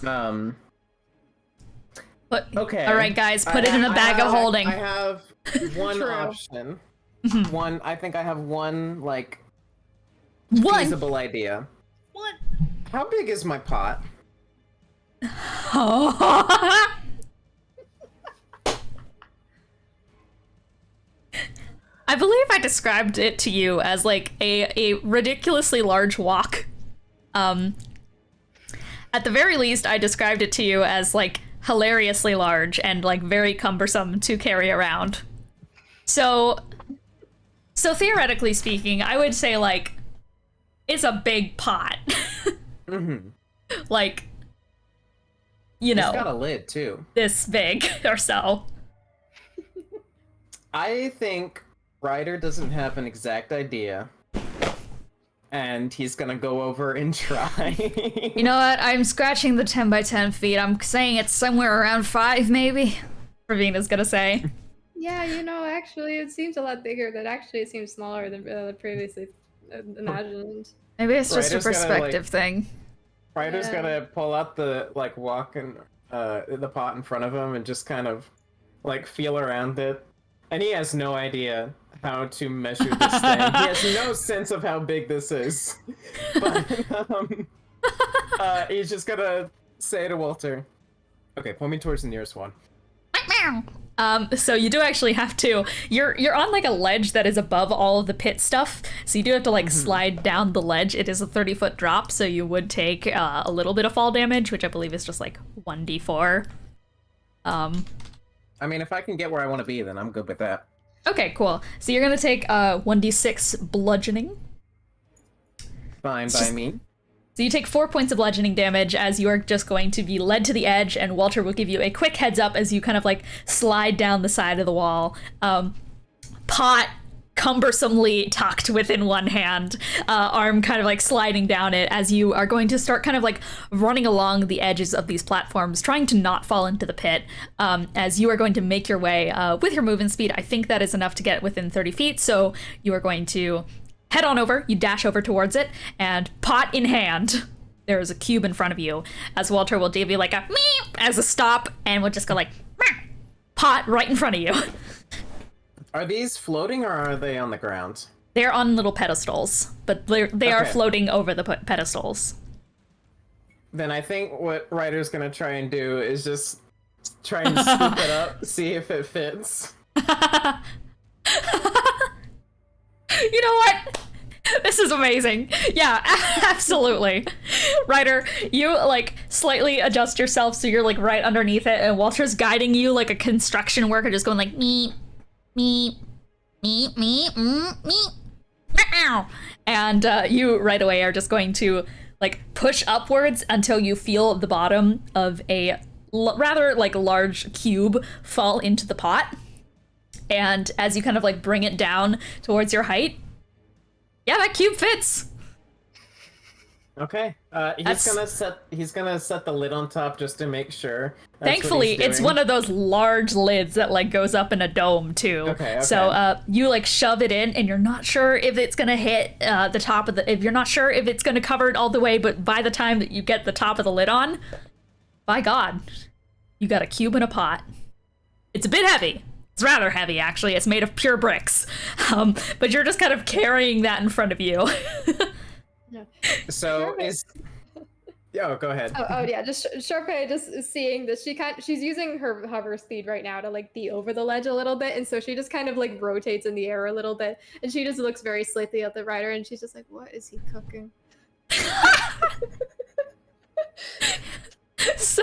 But, Okay. all right, guys, put it in a bag of holding. I have one True. option. I think I have one, like, One. feasible idea. What? How big is my pot? I believe I described it to you as like a ridiculously large wok. At the very least, I described it to you as like hilariously large and like very cumbersome to carry around. So theoretically speaking, I would say like it's a big pot. Like, you know, It's got a lid too. this big or so. I think Ryder doesn't have an exact idea, and he's gonna go over and try. You know what? I'm scratching the 10 by 10 feet. I'm saying it's somewhere around 5, maybe. Ravina's gonna say. Yeah, you know, actually, it seems a lot bigger. That actually it seems smaller than previously imagined. Maybe it's just a Ryder's gonna, perspective like- thing. Ryder's Yeah. gonna pull out the like wok and the pot in front of him and just kind of like feel around it, and he has no idea how to measure this thing. He has no sense of how big this is. But he's just gonna say to Walter, "Okay, point me towards the nearest one." So you do actually have to. You're on like a ledge that is above all of the pit stuff, so you do have to like slide down the ledge. It is a 30-foot drop, so you would take a little bit of fall damage, which I believe is just like 1d4. I mean, if I can get where I want to be, then I'm good with that. Okay, cool. So you're gonna take 1d6 bludgeoning. Fine by me. So you take 4 points of bludgeoning damage as you are just going to be led to the edge, and Walter will give you a quick heads up as you kind of like slide down the side of the wall. Pot cumbersomely tucked within one hand, arm kind of like sliding down it as you are going to start kind of like running along the edges of these platforms, trying to not fall into the pit. As you are going to make your way with your movement speed, I think that is enough to get within 30 feet, so you are going to head on over, you dash over towards it, and pot in hand, there is a cube in front of you, as Walter will give you like a meep as a stop, and we'll just go like, meep, pot right in front of you. Are these floating or are they on the ground? They're on little pedestals, but they are Okay. floating over the pedestals. Then I think what Ryder's gonna try and do is just try and scoop it up, see if it fits. You know what? This is amazing. Yeah, absolutely. Ryder, you like slightly adjust yourself so you're like right underneath it, and Walter's guiding you like a construction worker, just going like meep, meep, meep, meep, meep, meep. And you right away are just going to like push upwards until you feel the bottom of a rather like large cube fall into the pot. And as you kind of like bring it down towards your height, yeah, that cube fits. Okay. He's gonna set the lid on top just to make sure. That's Thankfully, what he's it's doing. one of those large lids that like goes up in a dome too. Okay. So you like shove it in, and you're not sure if it's gonna hit the top of the. If you're not sure if it's gonna cover it all the way, but by the time that you get the top of the lid on, by God, you got a cube in a pot. It's a bit heavy. It's rather heavy, actually. It's made of pure bricks. But you're just kind of carrying that in front of you. So is. Yo, go ahead. Oh yeah, just Sharpay just seeing this. She's using her hover speed right now to like be over the ledge a little bit, and so she just kind of like rotates in the air a little bit, and she just looks very slightly at the rider, and she's just like, "What is he cooking?" So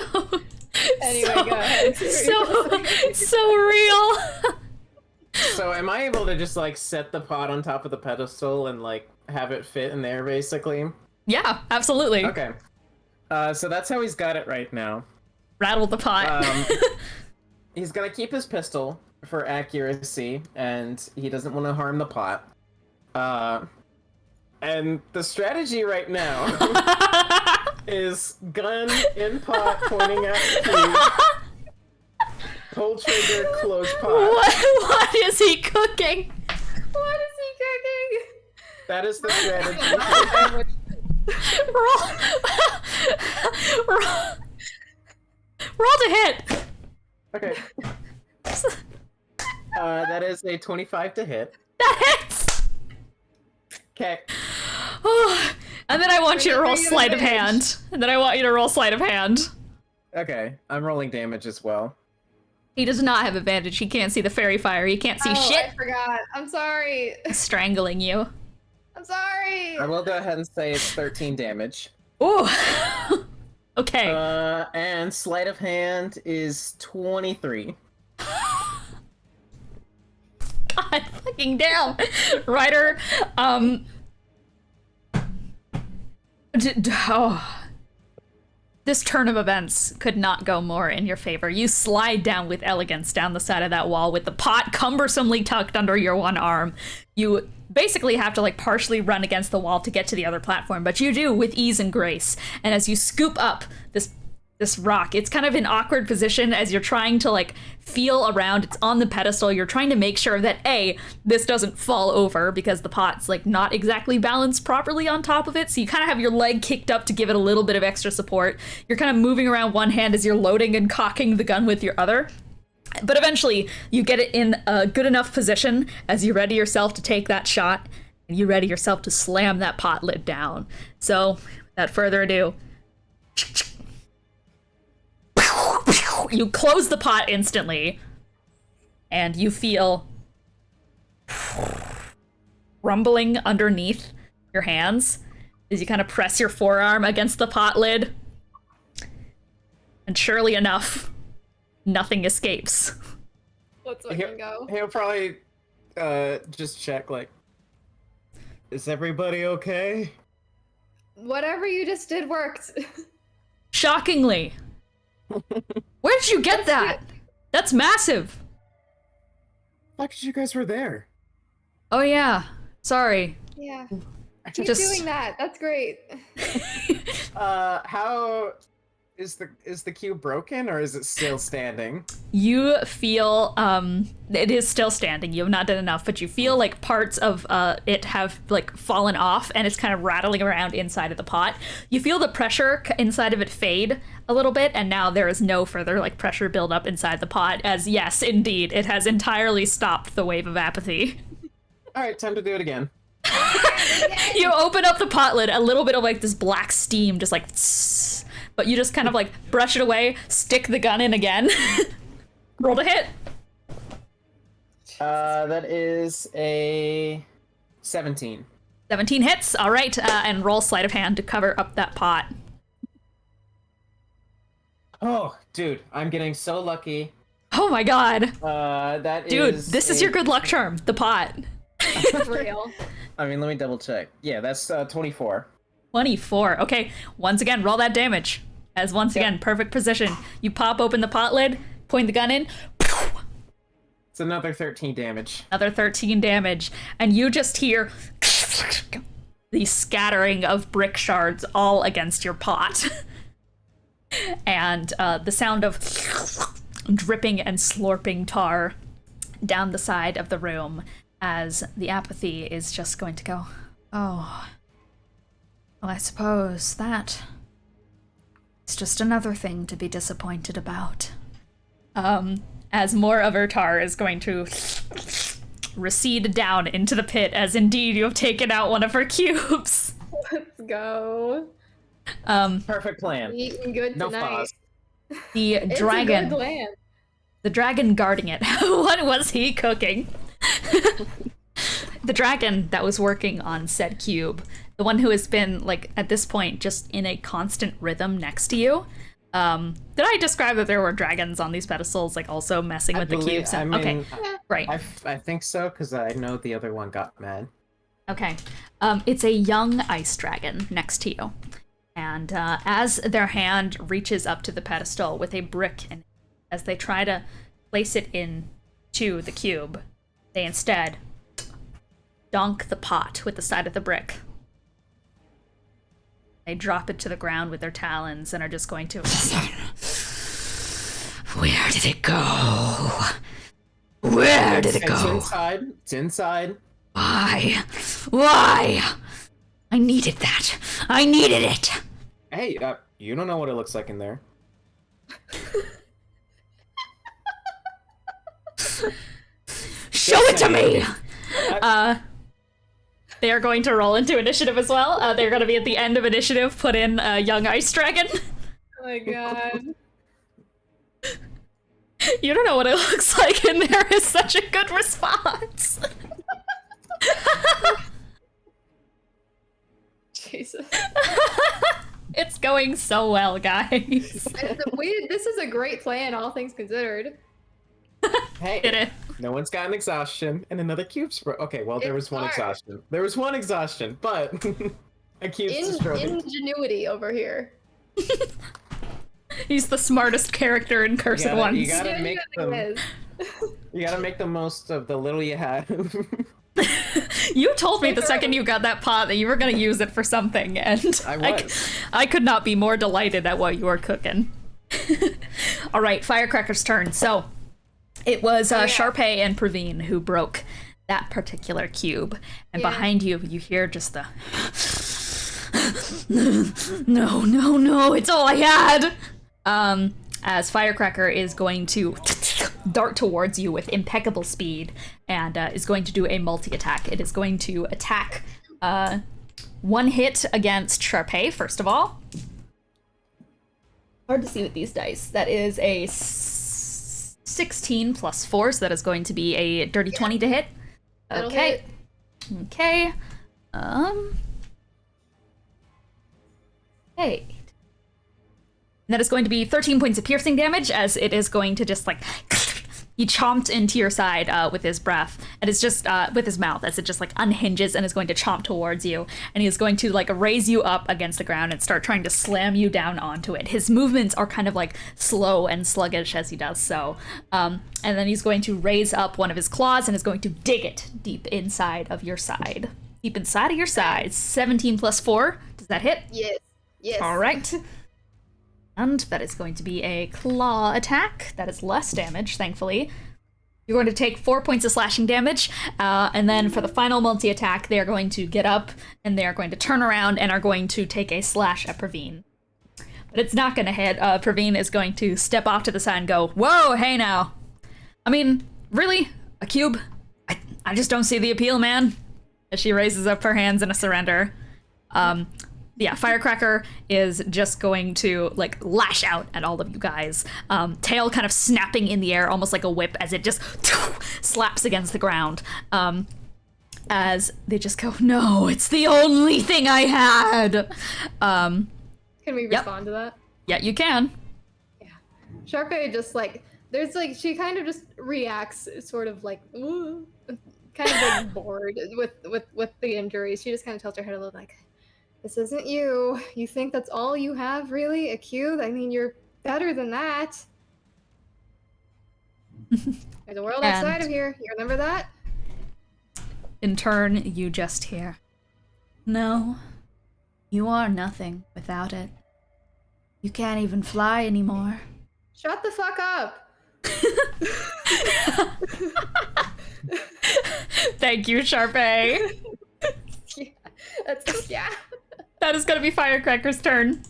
Anyway, go ahead. so real. So am I able to just like set the pot on top of the pedestal and like have it fit in there basically? Yeah, absolutely. Okay. So that's how he's got it right now. Rattle the pot. He's gonna keep his pistol for accuracy, and he doesn't want to harm the pot. And the strategy right now is gun in pot pointing at cube. Pull trigger, close pot. What is he cooking? What is he cooking? That is the strategy. Roll to hit. Okay. That is a 25 to hit. That hits. Okay. And then I want you to roll sleight of hand. Okay, I'm rolling damage as well. He does not have advantage. He can't see the fairy fire. He can't see shit. I forgot. I'm sorry. Strangling you. I'm sorry. I will go ahead and say it's 13 damage. Ooh. Okay. And sleight of hand is 23. God fucking damn. Ryder, this turn of events could not go more in your favor. You slide down with elegance down the side of that wall with the pot cumbersomely tucked under your one arm. You basically have to like partially run against the wall to get to the other platform, but you do with ease and grace. And as you scoop up this rock, it's kind of an awkward position as you're trying to like feel around. It's on the pedestal. You're trying to make sure that this doesn't fall over because the pot's like not exactly balanced properly on top of it. So you kind of have your leg kicked up to give it a little bit of extra support. You're kind of moving around one hand as you're loading and cocking the gun with your other. But eventually you get it in a good enough position as you ready yourself to take that shot and you ready yourself to slam that pot lid down. So without further ado, you close the pot instantly, and you feel rumbling underneath your hands as you kind of press your forearm against the pot lid. And surely enough, nothing escapes. Let's fucking go. He'll probably just check, like, is everybody okay? Whatever you just did worked. Shockingly. Where did you get that? That's massive. Fuck, you guys were there. Oh yeah. Sorry. Yeah. I Keep just- doing that. That's great. How is the cube broken or is it still standing? You feel it is still standing. You have not done enough, but you feel like parts of it have like fallen off and it's kind of rattling around inside of the pot. You feel the pressure inside of it fade a little bit, and now there is no further like pressure build up inside the pot, as yes, indeed, it has entirely stopped the wave of apathy. All right, time to do it again. You open up the pot lid, a little bit of like this black steam just like but you just kind of like brush it away, stick the gun in again. Roll to hit. That is a 17. 17 hits. All right, and roll sleight of hand to cover up that pot. Oh, dude, I'm getting so lucky. Oh my god. Dude, this is your good luck charm, the pot. Real. I mean, let me double check. Yeah, that's 24. 24. Okay, once again, roll that damage. As once again, perfect position. You pop open the pot lid, point the gun in. It's another 13 damage. Another 13 damage. And you just hear the scattering of brick shards all against your pot. And the sound of dripping and slurping tar down the side of the room as the apathy is just going to go, oh, well, I suppose that it's just another thing to be disappointed about. As more of her tar is going to recede down into the pit, as indeed you have taken out one of her cubes. Let's go. Perfect plan. Eating good No tonight. pause. The It's dragon. a good plan. The dragon guarding it. What was he cooking? The dragon that was working on said cube, the one who has been, like, at this point, just in a constant rhythm next to you. Did I describe that there were dragons on these pedestals, like, also messing with the cubes? I mean, okay, right. I think so, because I know the other one got mad. Okay. It's a young ice dragon next to you. And as their hand reaches up to the pedestal with a brick in it, as they try to place it into the cube, they instead donk the pot with the side of the brick. They drop it to the ground with their talons and are just going to... Where did it go? Where did it It's go? inside. It's inside. Why? Why? I needed that. I needed it. Hey, you don't know what it looks like in there. Show it to me! They are going to roll into initiative as well. They're going to be at the end of initiative, put in Young Ice Dragon. Oh my god. You don't know what it looks like in there is such a good response. Jesus. It's going so well, guys. This is a great plan, all things considered. Hey, Did it? no one's got an exhaustion, and another cube's okay, well, there was one It's exhaustion. There was one exhaustion, but a cube's destroyed. Ingenuity over here. He's the smartest character in Curse at Once. You gotta make them. You gotta make the most of the little you have. You told me the second you got that pot that you were gonna use it for something, and I could not be more delighted at what you were cooking. All right, Firecracker's turn. So it was Sharpay and Praveen who broke that particular cube, and behind you, you hear just the no, it's all I had. As Firecracker is going to dart towards you with impeccable speed and is going to do a multi-attack. It is going to attack one hit against Sharpay, first of all. Hard to see with these dice. That is a 16 plus 4, so that is going to be a dirty 20 to hit. Okay. Okay. Hey. And that is going to be 13 points of piercing damage, as it is going to just like he chomped into your side with his breath, and it's just with his mouth, as it just like unhinges and is going to chomp towards you, and he is going to like raise you up against the ground and start trying to slam you down onto it. His movements are kind of like slow and sluggish as he does so, and then he's going to raise up one of his claws and is going to dig it deep inside of your side. Deep inside of your side. 17 plus 4. Does that hit? Yes. Yes. All right. And that is going to be a claw attack. That is less damage, thankfully. You're going to take 4 points of slashing damage, and then for the final multi-attack, they are going to get up, and they are going to turn around and are going to take a slash at Praveen. But it's not going to hit. Praveen is going to step off to the side and go, "Whoa, hey now. I mean, really? A cube? I just don't see the appeal, man." As she raises up her hands in a surrender. Yeah, Firecracker is just going to like lash out at all of you guys. Tail kind of snapping in the air, almost like a whip, as it just slaps against the ground. As they just go, "No, it's the only thing I had." Can we respond to that? Yeah, you can. Yeah. Sharpay just like, there's like, she kind of just reacts sort of like, ooh, kind of like bored with the injuries. She just kind of tilts her head a little like, "This isn't you. You think that's all you have, really? A cube? I mean, you're better than that. There's a world outside of here. You remember that?" In turn, you just hear, "No, you are nothing without it. You can't even fly anymore." Shut the fuck up. Thank you, Sharpay. Yeah. That is going to be Firecracker's turn.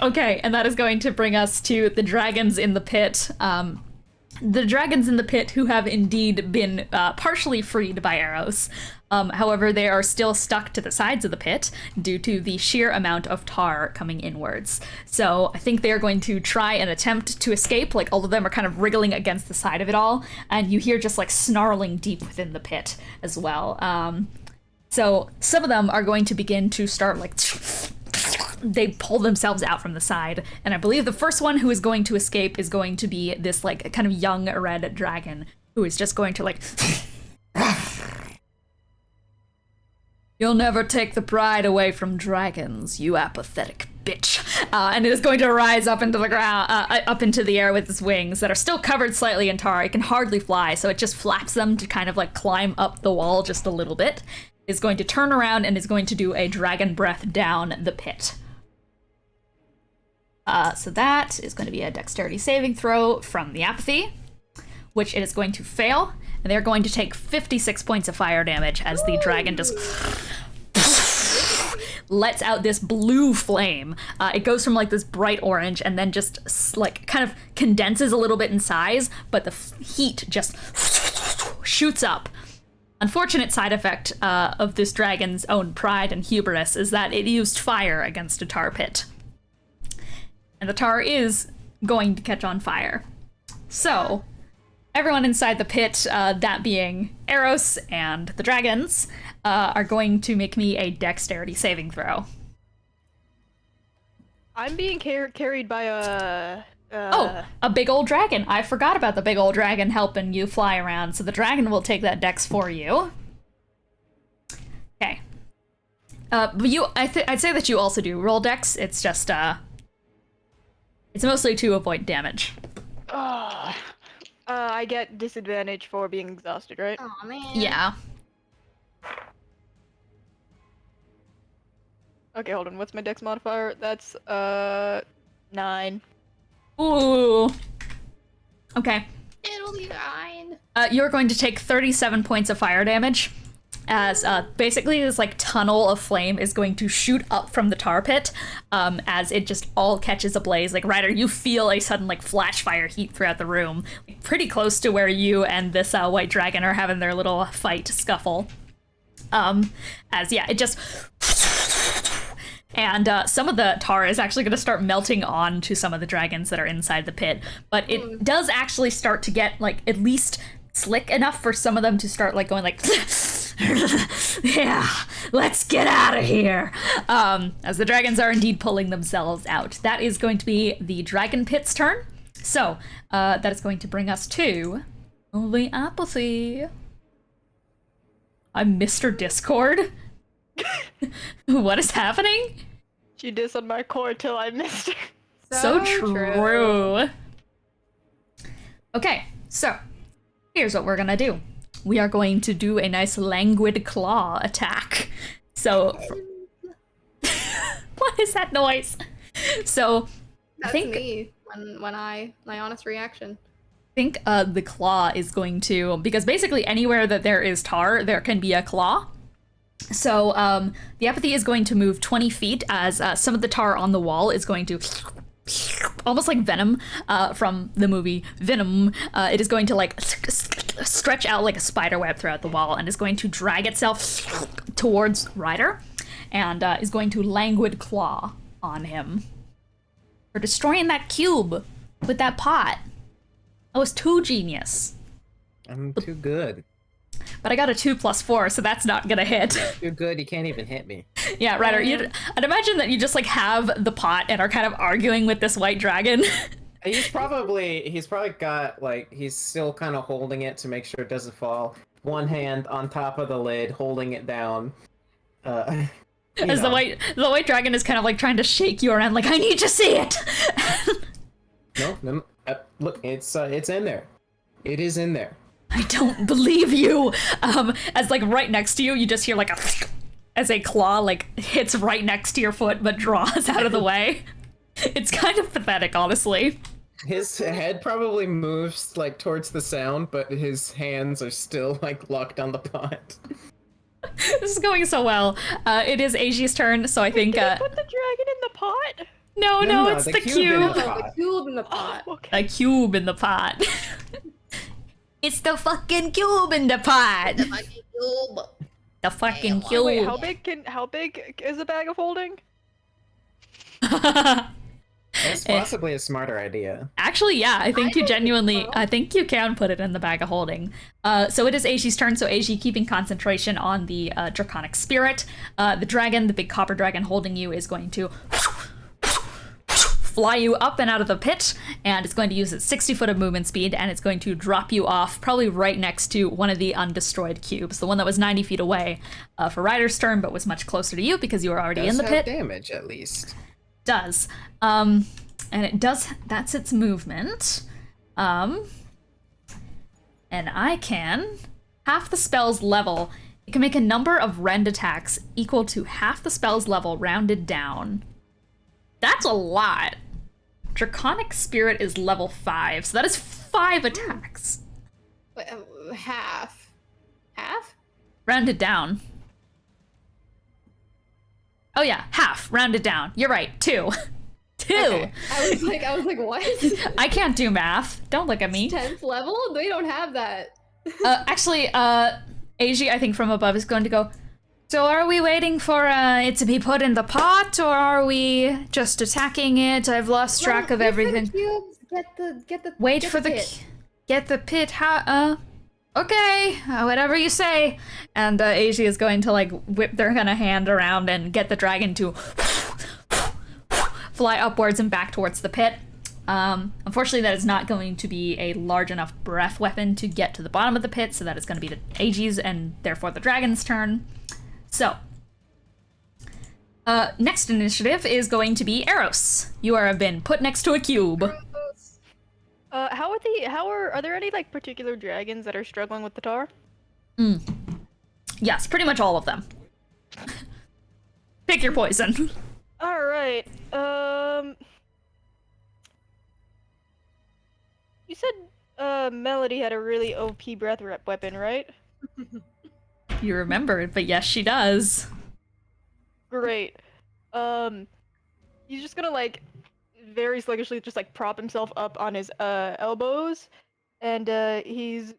Okay, and that is going to bring us to the dragons in the pit. The dragons in the pit who have indeed been partially freed by arrows. However, they are still stuck to the sides of the pit due to the sheer amount of tar coming inwards. So I think they are going to try and attempt to escape. Like, all of them are kind of wriggling against the side of it all, and you hear just like snarling deep within the pit as well. So some of them are going to begin to start like they pull themselves out from the side, and I believe the first one who is going to escape is going to be this like kind of young red dragon who is just going to like "You'll never take the pride away from dragons, you apathetic bitch," and it is going to rise up into the ground, up into the air with its wings that are still covered slightly in tar. It can hardly fly, so it just flaps them to kind of like climb up the wall just a little bit. Is going to turn around and is going to do a dragon breath down the pit. So that is going to be a dexterity saving throw from the Apathy, which it is going to fail, and they're going to take 56 points of fire damage as the dragon just lets out this blue flame. It goes from like this bright orange and then just like kind of condenses a little bit in size, but the heat just shoots up. Unfortunate side effect of this dragon's own pride and hubris is that it used fire against a tar pit. And the tar is going to catch on fire. So, everyone inside the pit, that being Eros and the dragons, are going to make me a dexterity saving throw. I'm being carried by a... Oh, a big old dragon. I forgot about the big old dragon helping you fly around, so the dragon will take that dex for you. Okay. But I'd say that you also do roll dex. It's just, it's mostly to avoid damage. I get disadvantage for being exhausted, right? Oh man. Yeah. Okay, hold on. What's my dex modifier? That's, 9. Ooh. Okay. It'll be fine. You're going to take 37 points of fire damage, as basically this like tunnel of flame is going to shoot up from the tar pit, as it just all catches ablaze. Like, Ryder, you feel a sudden like flash fire heat throughout the room, pretty close to where you and this white dragon are having their little fight scuffle. As yeah, it just. And some of the tar is actually going to start melting onto some of the dragons that are inside the pit. But it does actually start to get, like, at least slick enough for some of them to start, like, going, like, yeah, let's get out of here. As the dragons are indeed pulling themselves out. That is going to be the dragon pit's turn. So, that is going to bring us to the Apathy. I'm Mr. Discord. What is happening? She dissed on my core till I missed her. So true. Okay, so here's what we're gonna do. We are going to do a nice languid claw attack. So, what is that noise? So, That's I think me when my honest reaction. I think the claw is going to, because basically anywhere that there is tar, there can be a claw. So the Apathy is going to move 20 feet as some of the tar on the wall is going to, almost like Venom from the movie Venom, it is going to like stretch out like a spider web throughout the wall and is going to drag itself towards Ryder and is going to languid claw on him for destroying that cube with that pot. I was too genius. I'm too good. But I got a 2+4, so that's not gonna hit. Too good, you can't even hit me. Yeah, Ryder, I'd imagine that you just like have the pot and are kind of arguing with this white dragon. He's probably got like, he's still kind of holding it to make sure it doesn't fall. One hand on top of the lid, holding it down. As the white dragon is kind of like trying to shake you around, like, I need to see it. No, look, it's in there. It is in there. I don't believe you. As like right next to you, you just hear like as a claw like hits right next to your foot but draws out of the way. It's kind of pathetic, honestly. His head probably moves like towards the sound, but his hands are still like locked on the pot. This is going so well. It is Aegis' turn, so I think Did I put the dragon in the pot? No, it's the cube. The cube in the pot. Oh, okay. A cube in the pot. It's the fucking cube in the pot. The fucking cube. The fucking cube. Wait, how big is a bag of holding? That's possibly a smarter idea. Actually, yeah, I think you genuinely, I think you can put it in the bag of holding. So it is Aegis' turn, so Aegis keeping concentration on the draconic spirit. The dragon, the big copper dragon holding you, is going to fly you up and out of the pit, and it's going to use its 60 foot of movement speed, and it's going to drop you off probably right next to one of the undestroyed cubes, the one that was 90 feet away for Ryder's turn, but was much closer to you because you were already in the pit. Damage, at least. Does. And it does, that's its movement. And I can, half the spell's level, it can make a number of rend attacks equal to half the spell's level rounded down. That's a lot. Draconic Spirit is level 5, so that is 5 attacks. Wait, half? Half? Rounded down. Oh yeah, half. Round it down. You're right. 2. 2. Okay. I was like, what? I can't do math. Don't look at me. 10th level? They don't have that. Actually, Aji, I think from above is going to go, so are we waiting for it to be put in the pot, or are we just attacking it? I've lost track of everything. Get the Wait for the pit. Get the pit. Okay, whatever you say. And Aji is going to like whip their kind of hand around and get the dragon to fly upwards and back towards the pit. Unfortunately, that is not going to be a large enough breath weapon to get to the bottom of the pit, so that is going to be the Aji's and therefore the dragon's turn. So, next initiative is going to be Eros. You have been put next to a cube. Are there any like particular dragons that are struggling with the tar? Yes, pretty much all of them. Pick your poison. All right. You said Melody had a really OP breath weapon, right? You remembered, but yes, she does. Great. He's just gonna like very sluggishly just like prop himself up on his elbows, and he's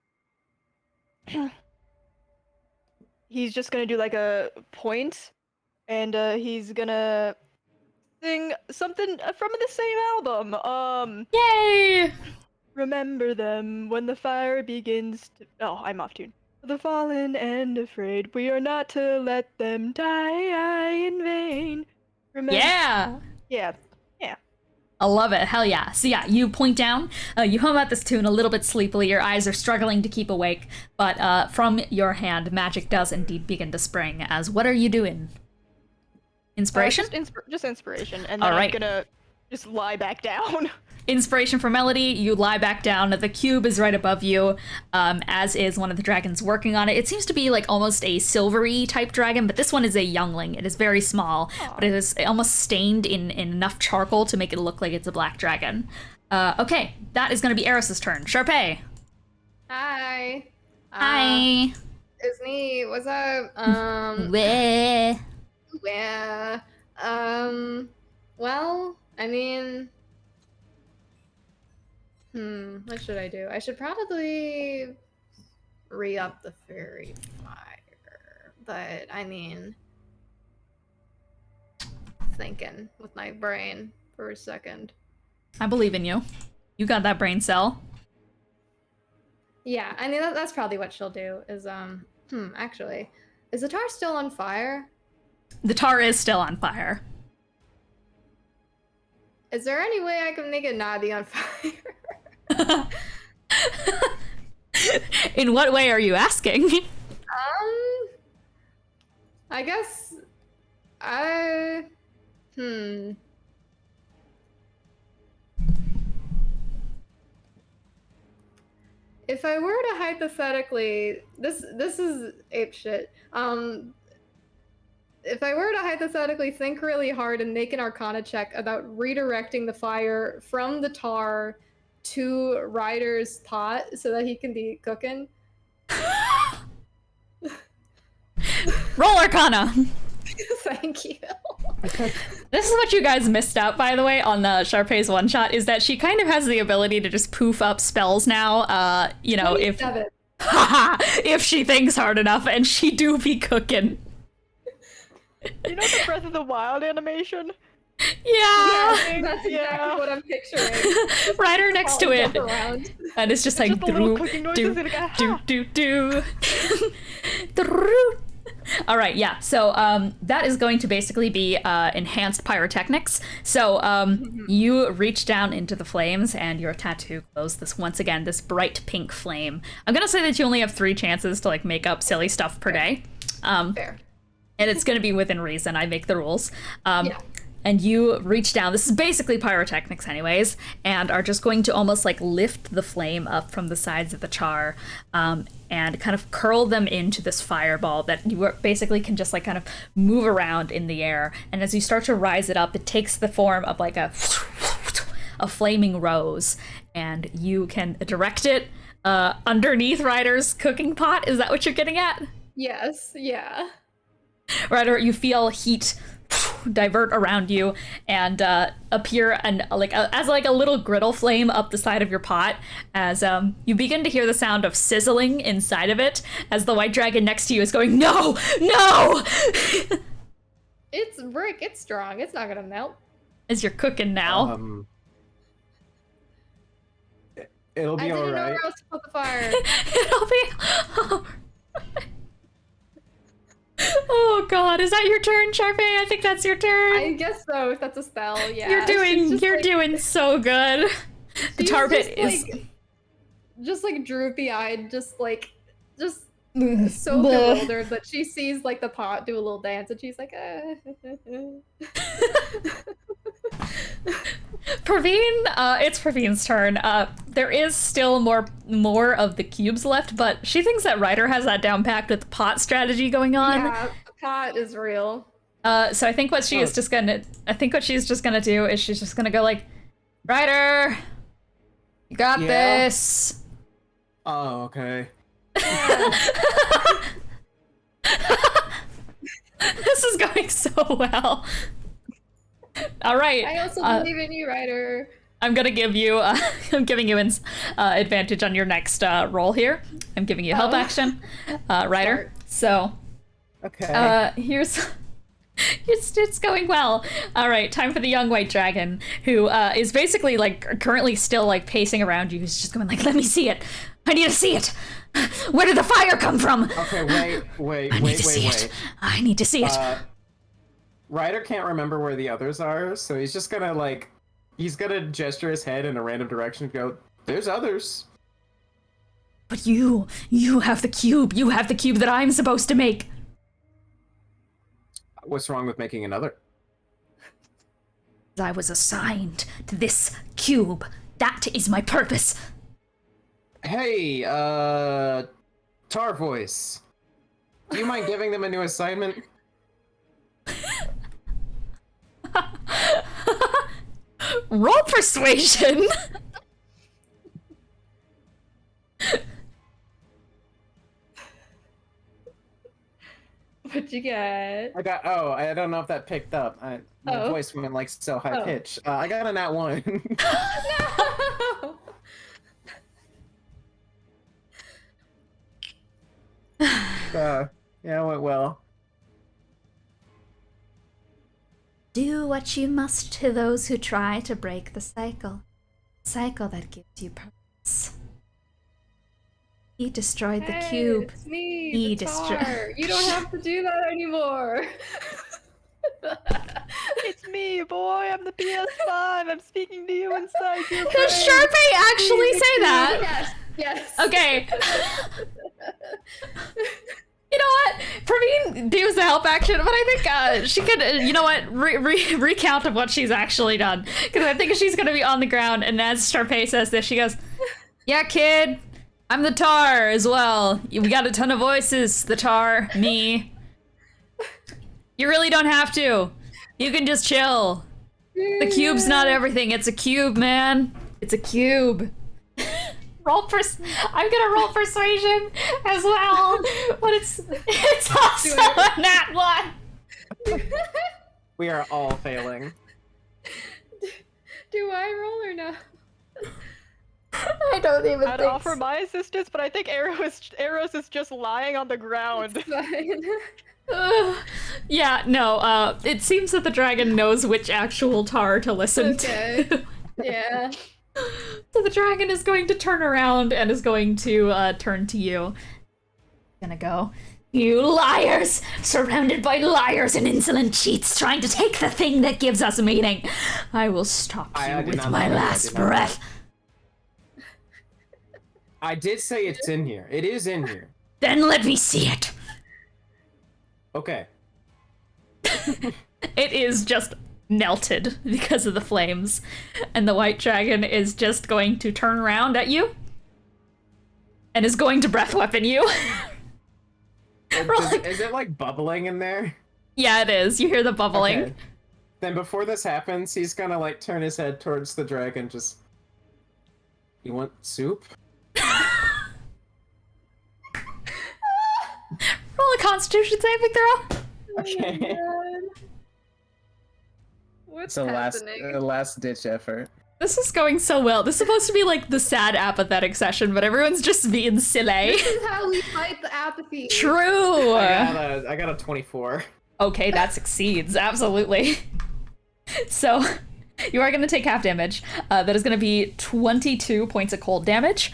just gonna do like a point, and he's gonna sing something from the same album. Yay! Remember them when the fire begins to... Oh, I'm off tune. The fallen and afraid, we are not to let them die in vain. Remember... Yeah! Yeah. I love it. Hell yeah. So yeah, you point down, you hum out this tune a little bit sleepily, your eyes are struggling to keep awake, but from your hand, magic does indeed begin to spring as what are you doing? Inspiration? Just inspiration, and then I'm gonna just lie back down. Inspiration for Melody, you lie back down. The cube is right above you, as is one of the dragons working on it. It seems to be like almost a silvery type dragon, but this one is a youngling. It is very small, but it is almost stained in enough charcoal to make it look like it's a black dragon. Okay, that is going to be Eris's turn. Sharpay. Hi. Hi. It's me. What's up? Where? Well, I mean... what should I do? I should probably re-up the fairy fire, but I mean, thinking with my brain for a second. I believe in you. You got that brain cell. Yeah, I mean that's probably what she'll do. Is actually, is the tar still on fire? The tar is still on fire. Is there any way I can make it not be on fire? In what way are you asking? I guess if I were to hypothetically, this is ape shit. If I were to hypothetically think really hard and make an Arcana check about redirecting the fire from the tar to Ryder's pot so that he can be cooking. Roll Arcana. Thank you. This is what you guys missed out, by the way, on the Sharpay's one shot, is that she kind of has the ability to just poof up spells now. You know, if she thinks hard enough, and she do be cooking. You know the Breath of the Wild animation? Yeah, that's exactly what I'm picturing. Ryder next to it, and it's just like do. All right, yeah. So that is going to basically be enhanced pyrotechnics. So you reach down into the flames, and your tattoo glows this once again, this bright pink flame. I'm gonna say that you only have 3 chances to like make up silly stuff per day. Fair. And it's gonna be within reason. I make the rules. And you reach down, this is basically pyrotechnics anyways, and are just going to almost like lift the flame up from the sides of the char and kind of curl them into this fireball that you basically can just like kind of move around in the air. And as you start to rise it up, it takes the form of like a flaming rose, and you can direct it underneath Ryder's cooking pot. Is that what you're getting at? Yes, yeah. Ryder, you feel heat divert around you and appear and as like a little griddle flame up the side of your pot as you begin to hear the sound of sizzling inside of it as the white dragon next to you is going, no, no. It's brick. It's strong. It's not gonna melt. As you're cooking now. It'll be I didn't know alright. where else to put the fire. It'll be. Oh god, is that your turn, Sharpay? I think that's your turn. I guess so. If that's a spell, yeah. You're doing so good. The She's tar just, pit is just like droopy eyed, just so bewildered that she sees like the pot do a little dance and she's like, Praveen, it's Praveen's turn. There is still more of the cubes left, but she thinks that Ryder has that down packed with the pot strategy going on. Yeah, the pot is real. So I think what she's just gonna do is she's just gonna go like, Ryder, you got this. Oh, okay. This is going so well. All right. I also believe in you, Ryder. I'm gonna give you. I'm giving you advantage on your next roll here. I'm giving you help action, Ryder. So, okay. Here's. It's going well. All right, time for the young white dragon, who is basically like currently still like pacing around you. He's just going like, "Let me see it. I need to see it. Where did the fire come from?" Okay, wait. I need to see it. Ryder can't remember where the others are, so he's just gonna he's gonna gesture his head in a random direction and go, "There's others." But you have the cube. You have the cube that I'm supposed to make. What's wrong with making another? I was assigned to this cube. That is my purpose. Hey, Tar Voice. Do you mind giving them a new assignment? Roll persuasion. What'd you get? I don't know if that picked up. My voice went like so high pitched. I got a nat 1. No! Yeah, it went well. Do what you must to those who try to break the cycle that gives you purpose. He destroyed the cube. It's me, He the tar. You don't have to do that anymore. It's me, boy. I'm the PS5. I'm speaking to you inside your brain. Does Sharpay actually say that? Yes. Okay. You know what? Praveen does the help action, but I think she could, you know what, recount of what she's actually done. Because I think she's going to be on the ground, and as Sharpay says this, she goes, "Yeah, kid, I'm the tar as well. We got a ton of voices, the tar, me. You really don't have to. You can just chill. The cube's not everything. It's a cube, man. It's a cube." I'm gonna roll persuasion as well, but it's also a nat 1. We are all failing. Do I roll or no? I don't even I'd offer my assistance, but I think Eros is just lying on the ground. Yeah, no, it seems that the dragon knows which actual tar to listen to. Yeah. So the dragon is going to turn around and is going to turn to you. Gonna go, "You liars! Surrounded by liars and insolent cheats trying to take the thing that gives us meaning. I will stop you with my last breath." I did say it's in here. It is in here. Then let me see it. Okay. It is just melted because of the flames, and the white dragon is just going to turn around at you and is going to breath weapon you. Is it like bubbling in there? Yeah, it is. You hear the bubbling. Okay. Then before this happens, he's gonna like turn his head towards the dragon. Just, "You want soup?" Roll a Constitution saving throw. Okay. What's It's happening? a last ditch effort. This is going so well. This is supposed to be like the sad apathetic session, but everyone's just being silly. This is how we fight the apathy. True. I got a 24. Okay, that succeeds. Absolutely. So, you are going to take half damage. That is going to be 22 points of cold damage.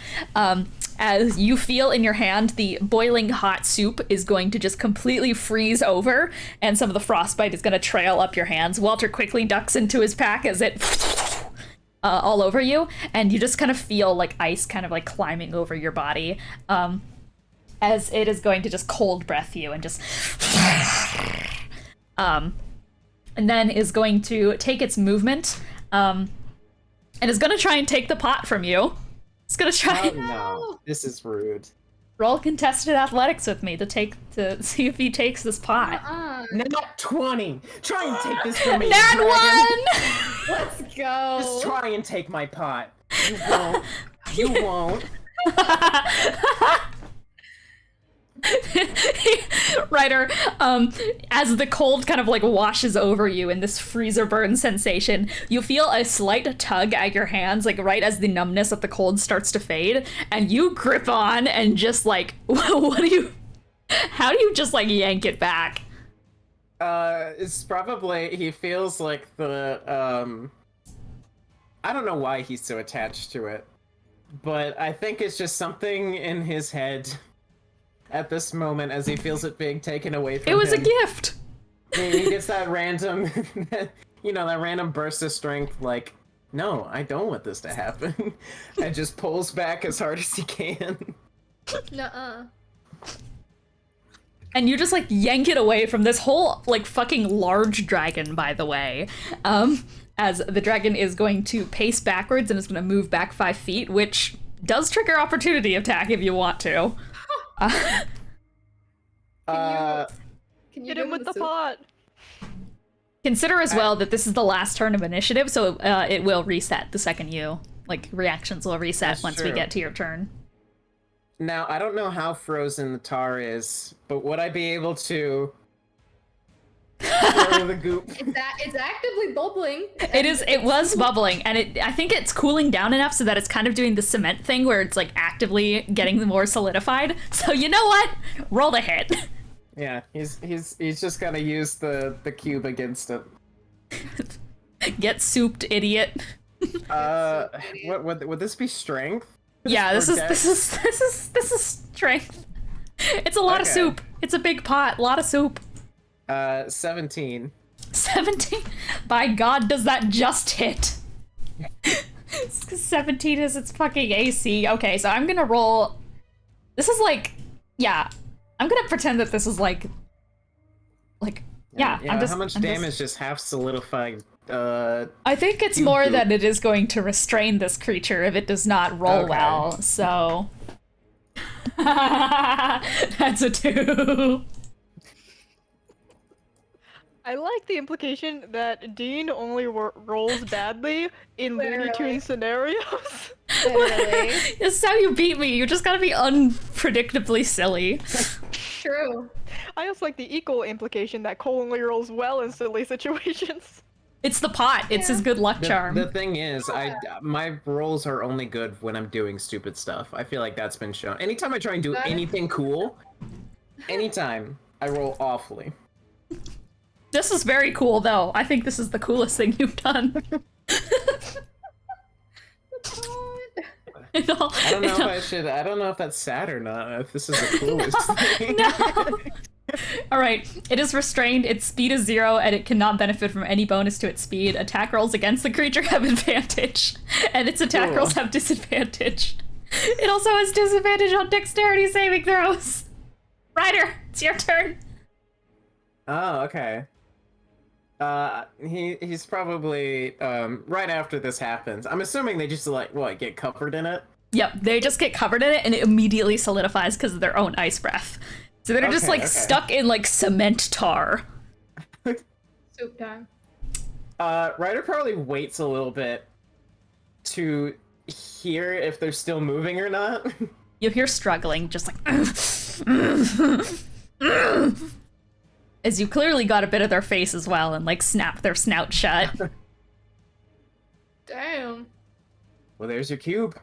As you feel in your hand, the boiling hot soup is going to just completely freeze over, and some of the frostbite is going to trail up your hands. Walter quickly ducks into his pack as it all over you, and you just kind of feel like ice kind of like climbing over your body, as it is going to just cold breath you and just and then is going to take its movement and is going to try and take the pot from you. It's going to try. Oh no, this is rude. Roll contested athletics with me to see if he takes this pot. Not 20. Try and take this from me. Nat dragon. 1. Let's go. Just try and take my pot. You won't. You won't. Ryder, as the cold kind of like washes over you in this freezer burn sensation, you feel a slight tug at your hands, like right as the numbness of the cold starts to fade, and you grip on and just like, how do you just like yank it back? It's probably, he feels like the, I don't know why he's so attached to it, but I think it's just something in his head at this moment as he feels it being taken away from him. It was a gift! He gets that random, that random burst of strength, like, no, I don't want this to happen. And just pulls back as hard as he can. Nuh-uh. And you just like yank it away from this whole like fucking large dragon, by the way. As the dragon is going to pace backwards and is going to move back 5 feet, which does trigger opportunity attack if you want to. Can you Hit him with the pot. Consider as well that this is the last turn of initiative, so it will reset the second reactions will reset That's once true. we get to your turn. Now, I don't know how frozen the tar is, but would I be able to throw the goop? It's actively bubbling. It was bubbling, and I think it's cooling down enough so that it's kind of doing the cement thing where it's like actively getting more solidified. So you know what? Roll the hit. Yeah, he's just gonna use the cube against it. Get souped, idiot. What would this be strength? Yeah, this Or is strength. It's a lot of soup. It's a big pot, a lot of soup. 17. 17? By God, does that just hit? 17 is its fucking AC. Okay, so I'm gonna roll. This is like, yeah. I'm gonna pretend that this is like, yeah. Yeah, how much damage just half solidified? I think it's more that it is going to restrain this creature if it does not roll well. So that's a 2. I like the implication that Dean only rolls badly in Looney Tunes scenarios. Literally. This is how you beat me. You just gotta be unpredictably silly. True. I also like the equal implication that Cole only rolls well in silly situations. It's the pot. It's his good luck charm. The thing is, my rolls are only good when I'm doing stupid stuff. I feel like that's been shown. Anytime I try and do anything cool, anytime I roll awfully. This is very cool, though. I think this is the coolest thing you've done. I don't know if that's sad or not. If this is the coolest thing. No. All right. It is restrained. Its speed is 0, and it cannot benefit from any bonus to its speed. Attack rolls against the creature have advantage, and its attack rolls have disadvantage. It also has disadvantage on dexterity saving throws. Ryder, it's your turn. Oh, okay. He's probably right after this happens. I'm assuming they just get covered in it. Yep, they just get covered in it and it immediately solidifies because of their own ice breath. So they're just stuck in like cement tar. Soup time. Ryder probably waits a little bit to hear if they're still moving or not. You hear struggling, just like as you clearly got a bit of their face as well and like snap their snout shut. Damn. Well, there's your cube.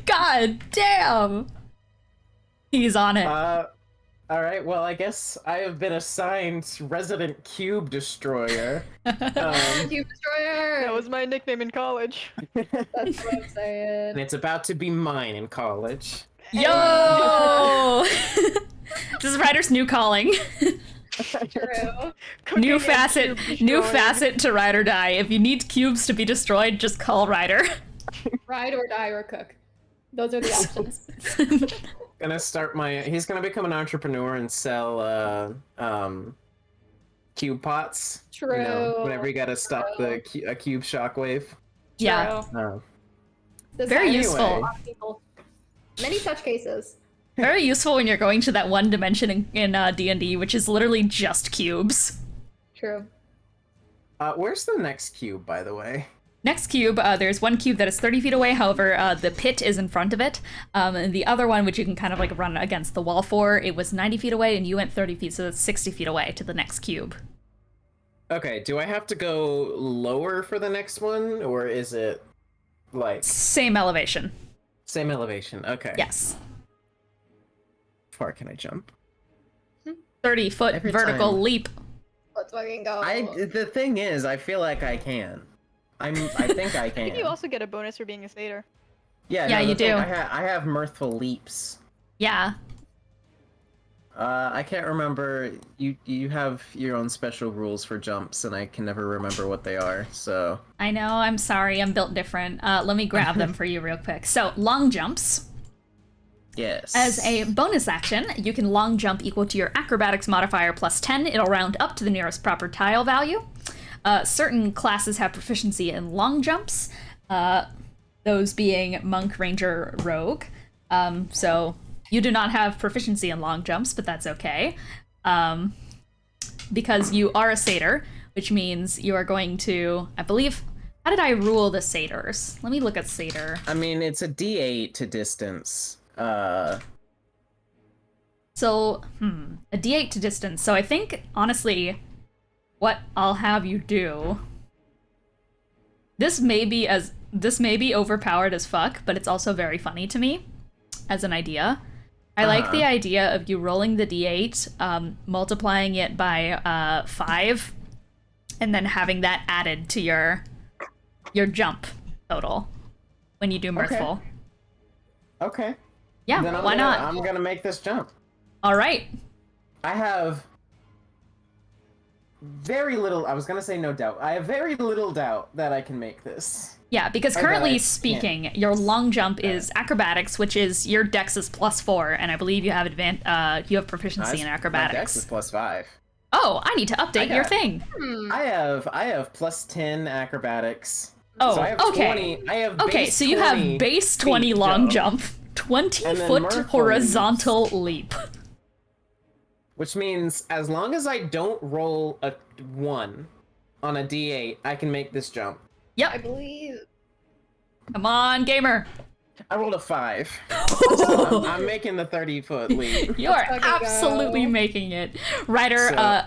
God damn. He's on it. All right. Well, I guess I have been assigned Resident Cube Destroyer. Cube Destroyer! That was my nickname in college. That's what I'm saying. And it's about to be mine in college. Yo! This is Ryder's new calling. True. New facet to Ride or Die. If you need cubes to be destroyed, just call Ryder. Ride or die or cook. Those are the options. Gonna start he's gonna become an entrepreneur and sell cube pots. True. You know, whenever you gotta stop a cube shockwave. Yeah. This Very happens useful. to a lot of people. Many such cases. Very useful when you're going to that one dimension in D&D, which is literally just cubes. True. Where's the next cube, by the way? Next cube, there's one cube that is 30 feet away, however, the pit is in front of it. And the other one, which you can kind of like run against the wall for, it was 90 feet away and you went 30 feet, so that's 60 feet away to the next cube. Okay, do I have to go lower for the next one, or is it like... Same elevation. Same elevation, okay. Yes. How far can I jump? 30-foot Every vertical time. leap. Let's fucking go. The thing is, I feel like I can. I think I can. I think you also get a bonus for being a satyr. Yeah, Yeah, no, you the thing, do. I have mirthful leaps. Yeah. I can't remember. You have your own special rules for jumps, and I can never remember what they are. So I know, I'm sorry, I'm built different. Let me grab them for you real quick. So, long jumps. yes. As a bonus action, you can long jump equal to your acrobatics modifier plus 10. It'll round up to the nearest proper tile value. Certain classes have proficiency in long jumps, those being Monk, Ranger, Rogue. So you do not have proficiency in long jumps, but that's okay. Because you are a satyr, which means you are going to, I believe, how did I rule the satyrs? Let me look at satyr. I mean, it's a D8 to distance. So, a D8 to distance. So I think, honestly, what I'll have you do... This may be overpowered as fuck, but it's also very funny to me as an idea. I like the idea of you rolling the D8, multiplying it by 5, and then having that added to your jump total when you do mirthful. Okay. Yeah, Then why not? I'm gonna make this jump. All right. I have very little. I was gonna say no doubt. I have very little doubt that I can make this. Yeah, because Or currently that I speaking, your long jump is acrobatics, which is your dex is +4, and I believe you have you have proficiency in My acrobatics. dex is +5. Oh, I need to update your thing. I have +10 acrobatics. Oh, so I have okay. 20. I have Okay, base so you 20 have base 20 feet long jump, And 20-foot then mirthful horizontal leap. Which means as long as I don't roll a 1 on a D8, I can make this jump. Yep. I believe. Come on, Gaymer. I rolled a 5. So I'm making the 30-foot leap. You are Let's fucking absolutely go. making it. Ryder, So-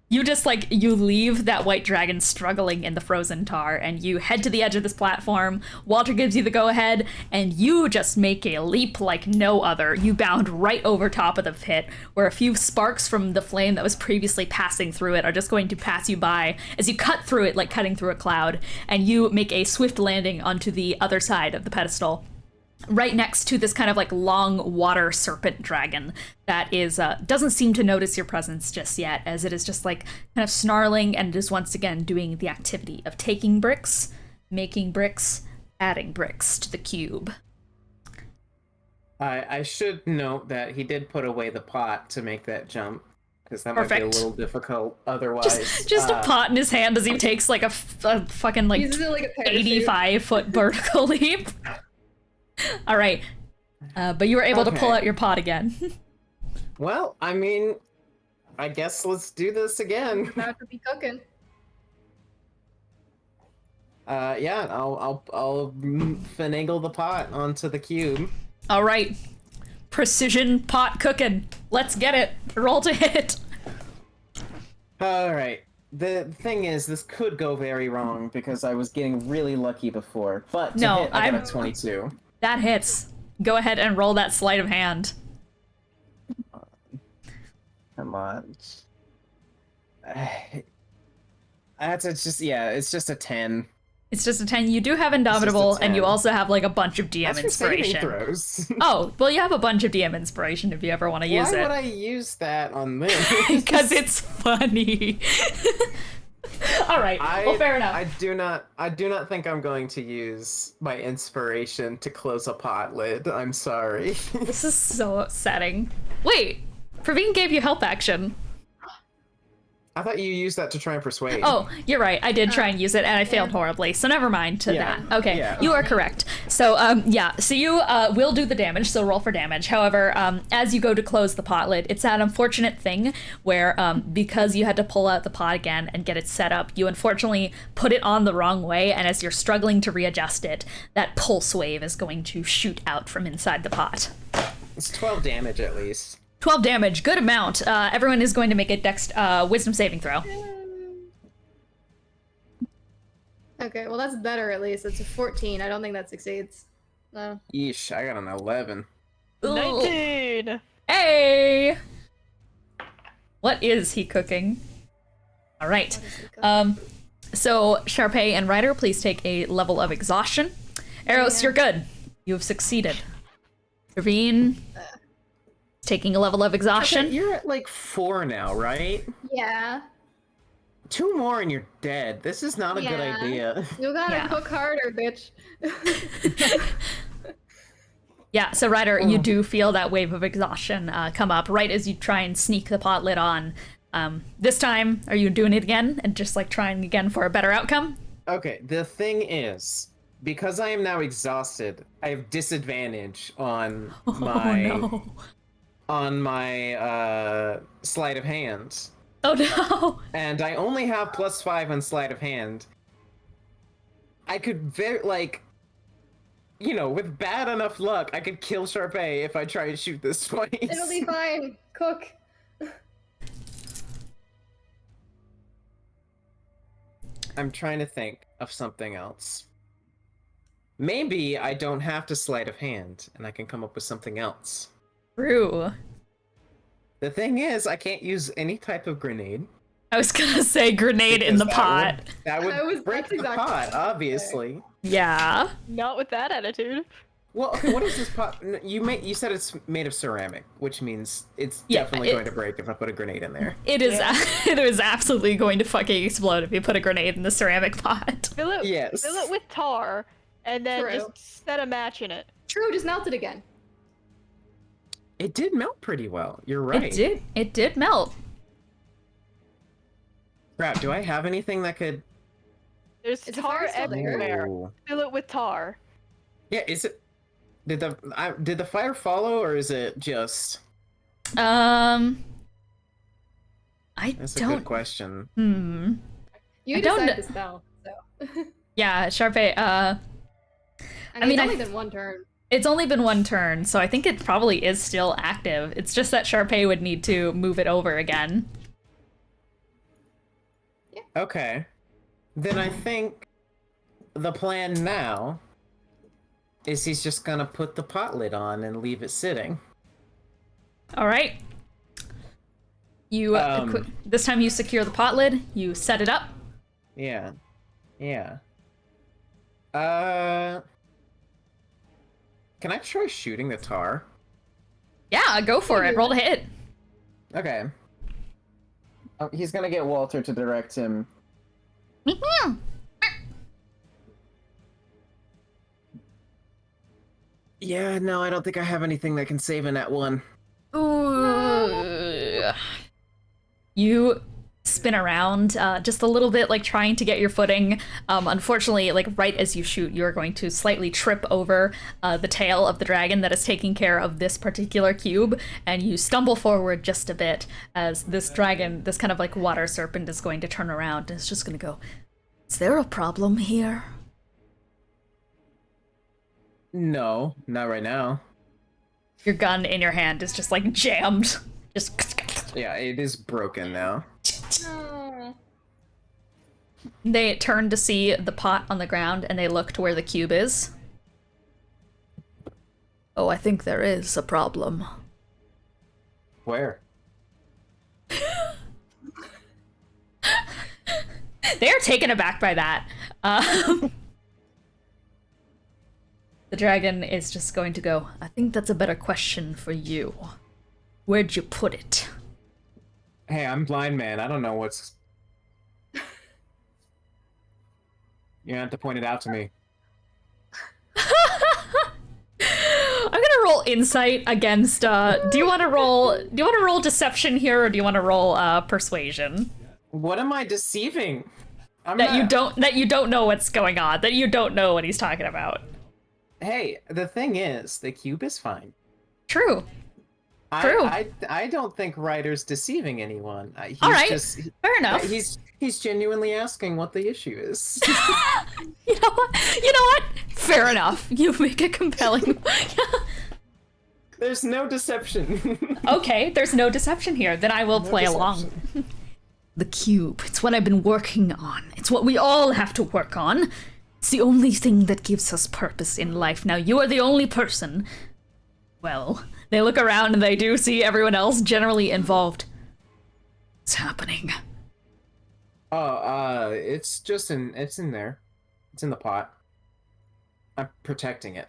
you just you leave that white dragon struggling in the frozen tar and you head to the edge of this platform. Walter gives you the go ahead and you just make a leap like no other. You bound right over top of the pit where a few sparks from the flame that was previously passing through it are just going to pass you by as you cut through it like cutting through a cloud, and you make a swift landing onto the other side of the pedestal, right next to this kind of like long water serpent dragon that is doesn't seem to notice your presence just yet, as it is just like kind of snarling and is once again doing the activity of taking bricks, making bricks, adding bricks to the cube. I should note that he did put away the pot to make that jump, because that might be a Perfect. little difficult otherwise. Just a pot in his hand as he takes like a fucking like Uses it like a parachute. 85-foot vertical leap. All right, but you were able to pull Okay. out your pot again. Well, I mean, I guess let's do this again. Have to be cooking. Yeah, I'll finagle the pot onto the cube. All right. Precision pot cooking. Let's get it. Roll to hit. All right. The thing is, this could go very wrong because I was getting really lucky before. But to No, hit, I got I'm- a 22. That hits. Go ahead and roll that sleight of hand. Come on. It's just a 10. It's just a 10. You do have Indomitable, and you 10. also have like a bunch of DM That's for saving inspiration. throws. Oh, well, you have a bunch of DM inspiration if you ever want to use Why it. would I use that on this? Because it's funny. All right. Well, fair enough. I do not think I'm going to use my inspiration to close a pot lid. I'm sorry. This is so upsetting. Wait, Praveen gave you help action. I thought you used that to try and persuade. Oh, you're right. I did try and use it, and I failed horribly. So never mind to Yeah. that. Okay, Yeah. you are correct. So, yeah. So you will do the damage. So roll for damage. However, as you go to close the pot lid, it's that unfortunate thing where, because you had to pull out the pot again and get it set up, you unfortunately put it on the wrong way, and as you're struggling to readjust it, that pulse wave is going to shoot out from inside the pot. It's 12 damage at least. 12 damage, good amount. Everyone is going to make a wisdom saving throw. Okay, well that's better at least. It's a 14. I don't think that succeeds. No. Yeesh, I got an 11. Ooh. 19! Hey! What is he cooking? All right. So Sharpay and Ryder, please take a level of exhaustion. Eros, you're good. You have succeeded. Ravine, taking a level of exhaustion. Okay, you're at like 4 now, right? Yeah. 2 more and you're dead. This is not a good Yeah. idea. You gotta Yeah. cook harder, bitch. Yeah, so Ryder, you do feel that wave of exhaustion come up right as you try and sneak the pot lid on. This time, are you doing it again and just like trying again for a better outcome? Okay, the thing is, because I am now exhausted, I have disadvantage on my sleight of hand. Oh no! And I only have +5 on sleight of hand. I could with bad enough luck, I could kill Sharpay if I try and shoot this twice. It'll be fine. Cook. I'm trying to think of something else. Maybe I don't have to sleight of hand, and I can come up with something else. True. The thing is, I can't use any type of grenade. I was gonna say grenade in the because pot. That would break that's the exactly pot, what I was obviously. Yeah. Not with that attitude. Well, okay, what is this pot? You said it's made of ceramic, which means it's Yeah, definitely going to break if I put a grenade in there. It is. It is absolutely going to fucking explode if you put a grenade in the ceramic pot. Fill it Yes. with tar, and then True. just set a match in it. True, just melt it again. It did melt pretty well. You're right. It did. It did melt. Crap, do I have anything that could... There's Is the tar fire still there? everywhere. Ooh. Fill it with tar. Yeah, is it... Did the fire follow, or is it just... I That's a don't. good question. You I don't decide kn- the spell, so. Yeah, Sharpay. I mean, it's I only th- been one turn. It's only been one turn, so I think it probably is still active. It's just that Sharpay would need to move it over again. Okay. Then I think the plan now is he's just gonna put the pot lid on and leave it sitting. All right. You this time you secure the pot lid. You set it up. Yeah. Yeah. Can I try shooting the tar? Yeah, go for it. Roll to hit. Okay. Oh, he's gonna get Walter to direct him. Yeah, no, I don't think I have anything that can save in that one. Ooh. You spin around just a little bit, like trying to get your footing. Unfortunately, like right as you shoot, you're going to slightly trip over the tail of the dragon that is taking care of this particular cube, and you stumble forward just a bit as this dragon, this kind of like water serpent, is going to turn around and it's just going to go, "Is there a problem here?" No, not right now. Your gun in your hand is just like jammed. Just. Yeah, it is broken now. Oh. They turn to see the pot on the ground and they look to where the cube is. Oh, I think there is a problem. Where? They're taken aback by that. The dragon is just going to go, I think that's a better question for you. Where'd you put it? Hey, I'm blind man. I don't know what's... You have to point it out to me. I'm gonna roll insight against, do you wanna roll deception here, or do you wanna roll, persuasion? What am I deceiving? That you don't know what's going on, that you don't know what he's talking about. Hey, the thing is, the cube is fine. True. True. I don't think Ryder's deceiving anyone. He's All right, just, fair enough. He's genuinely asking what the issue is. You know what? Fair enough. You make a compelling... There's no deception. Okay, there's no deception here. Then I will play along. The cube. It's what I've been working on. It's what we all have to work on. It's the only thing that gives us purpose in life. Now, you are the only person... Well, they look around and they do see everyone else generally involved. What's happening? Oh, it's in there. It's in the pot. I'm protecting it.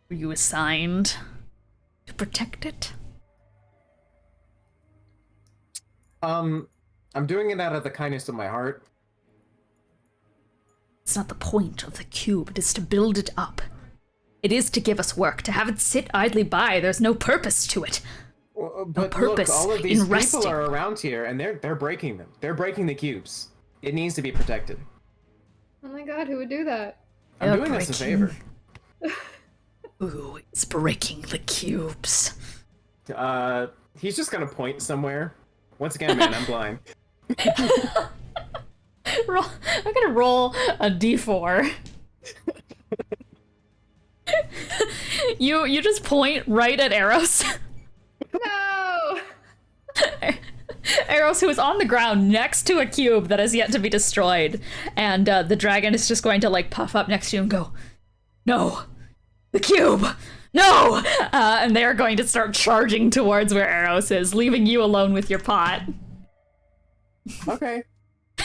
Were you assigned to protect it? I'm doing it out of the kindness of my heart. It's not the point of the cube. It is to build it up. It is to give us work. To have it sit idly by, there's no purpose to it. But purpose look, all of these in resting. people are around here, and they're breaking them. They're breaking the cubes. It needs to be protected. Oh my god, who would do that? I'm doing us a favor. Ooh, it's breaking the cubes. He's just gonna point somewhere. Once again, man, I'm blind. I'm gonna roll a d4. You just point right at Eros. No! Eros, who is on the ground next to a cube that has yet to be destroyed, and the dragon is just going to like puff up next to you and go, "No, the cube, no!" And they are going to start charging towards where Eros is, leaving you alone with your pot. Okay,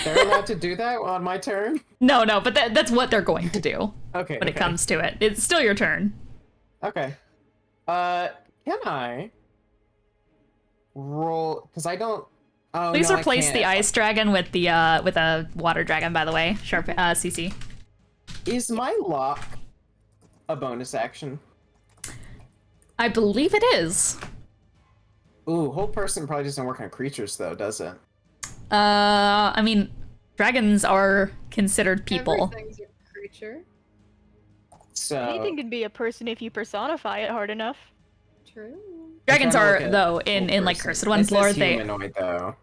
they're allowed to do that on my turn. No, but that's what they're going to do. Okay. When it comes to it, it's still your turn. Okay. Can I roll? Because I don't. Oh, Please no, replace I the can't. ice dragon with a water dragon. By the way, sharp CC. Is my lock a bonus action? I believe it is. Ooh, whole person probably doesn't work on creatures though, does it? I mean, dragons are considered people. Everything's a creature. So Anything can be a person if you personify it hard enough. True. Dragons I'm trying are, to look at though, whole in like person. Cursed Ones It lore, says they. humanoid though.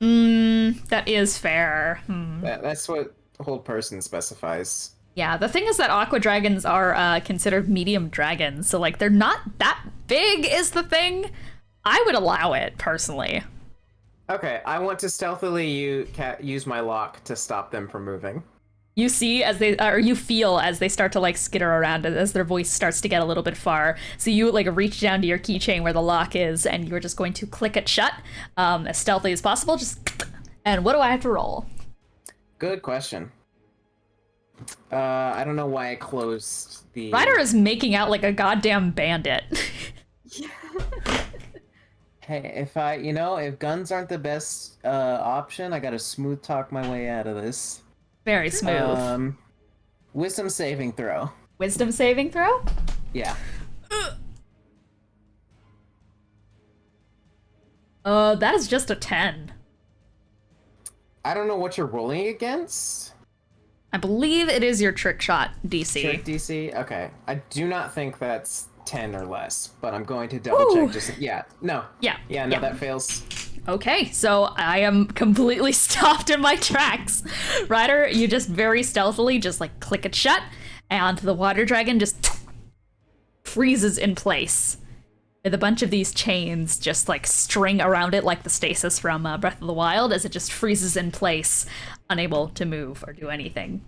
That is fair. That's what whole person specifies. Yeah, the thing is that aqua dragons are considered medium dragons, so like they're not that big. Is the thing. I would allow it personally. Okay, I want to stealthily use my lock to stop them from moving. You see as they, or you feel as they start to like skitter around as their voice starts to get a little bit far. So you like reach down to your keychain where the lock is, and you're just going to click it shut as stealthily as possible. And what do I have to roll? Good question. I don't know why I closed the... Ryder is making out like a goddamn bandit. Hey, if guns aren't the best option, I gotta smooth talk my way out of this. Very smooth. Wisdom saving throw. Wisdom saving throw? Yeah. That is just a 10. I don't know what you're rolling against. I believe it is your trick shot DC. Trick DC? Okay. I do not think that's 10 or less, but I'm going to double check just... Yeah. No. Yeah. That fails. Okay, so I am completely stopped in my tracks. Ryder, you just very stealthily just like click it shut, and the water dragon just freezes in place with a bunch of these chains just like string around it like the stasis from Breath of the Wild, as it just freezes in place, unable to move or do anything.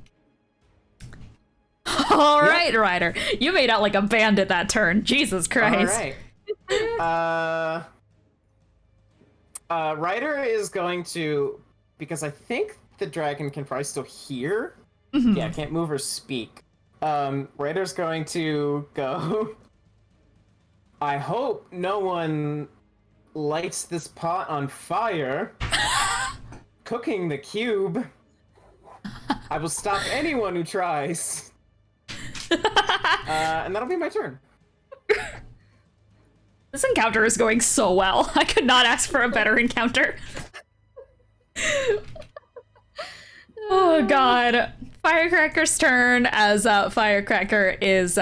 All right, Ryder, you made out like a bandit that turn. Jesus Christ. All right. Ryder is going to, because I think the dragon can probably still hear. Yeah, can't move or speak. Ryder's going to go. I hope no one lights this pot on fire. Cooking the cube. I will stop anyone who tries. And that'll be my turn. This encounter is going so well. I could not ask for a better encounter. Oh god. Firecracker's turn, as Firecracker is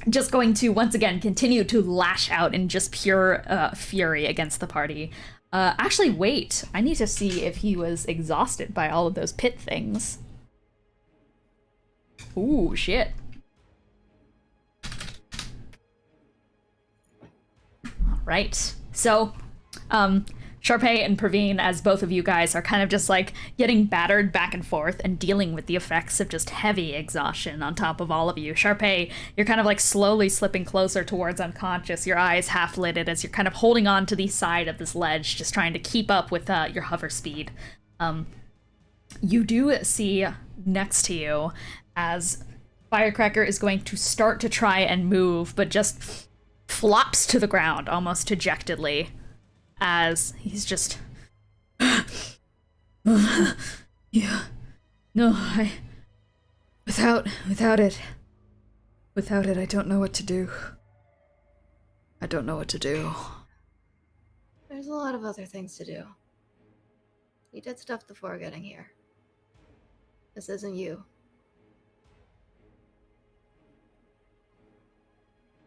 just going to once again continue to lash out in just pure fury against the party. Actually, wait. I need to see if he was exhausted by all of those pit things. Ooh, shit. Right. So, Sharpay and Praveen, as both of you guys are kind of just like getting battered back and forth and dealing with the effects of just heavy exhaustion on top of all of you. Sharpay, you're kind of like slowly slipping closer towards unconscious, your eyes half lidded as you're kind of holding on to the side of this ledge, just trying to keep up with your hover speed. You do see next to you as Firecracker is going to start to try and move, but just flops to the ground almost dejectedly as he's just yeah, no, without it I don't know what to do. There's a lot of other things to do. You did stuff before getting here. This isn't you.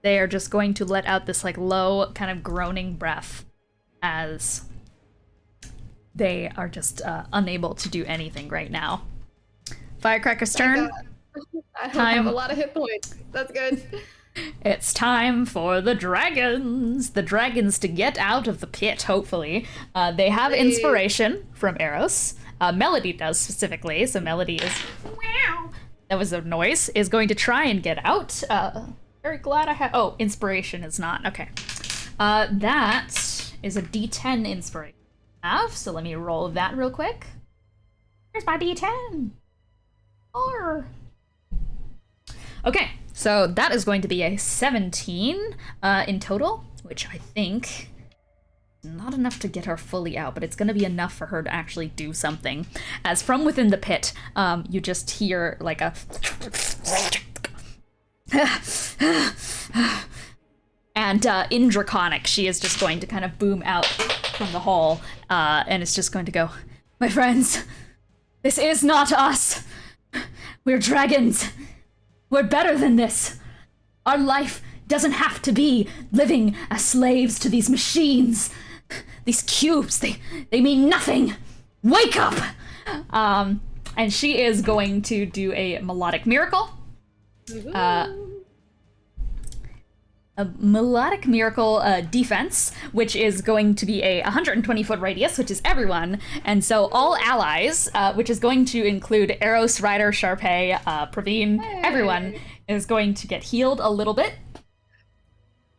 They are just going to let out this like low kind of groaning breath as they are just unable to do anything right now. Firecracker's turn. I have a lot of hit points. That's good. It's time for the dragons. The dragons to get out of the pit, hopefully. They have inspiration from Eros. Melody does specifically, so Melody is... Wow. That was a noise. Is going to try and get out. Very glad I have... Oh, inspiration is not. Okay. That is a D10 inspiration I have, so let me roll that real quick. Here's my D10. 4. Okay, so that is going to be a 17 in total, which I think is not enough to get her fully out, but it's going to be enough for her to actually do something. As from within the pit, you just hear like a... And in Draconic, she is just going to kind of boom out from the hole, and it's just going to go, "My friends, this is not us. We're dragons. We're better than this. Our life doesn't have to be living as slaves to these machines. These cubes, they mean nothing. Wake up!" And she is going to do a melodic miracle. A melodic miracle defense, which is going to be a 120-foot radius, which is everyone, and so all allies, which is going to include Eros, Ryder, Sharpay, Praveen, everyone is going to get healed a little bit.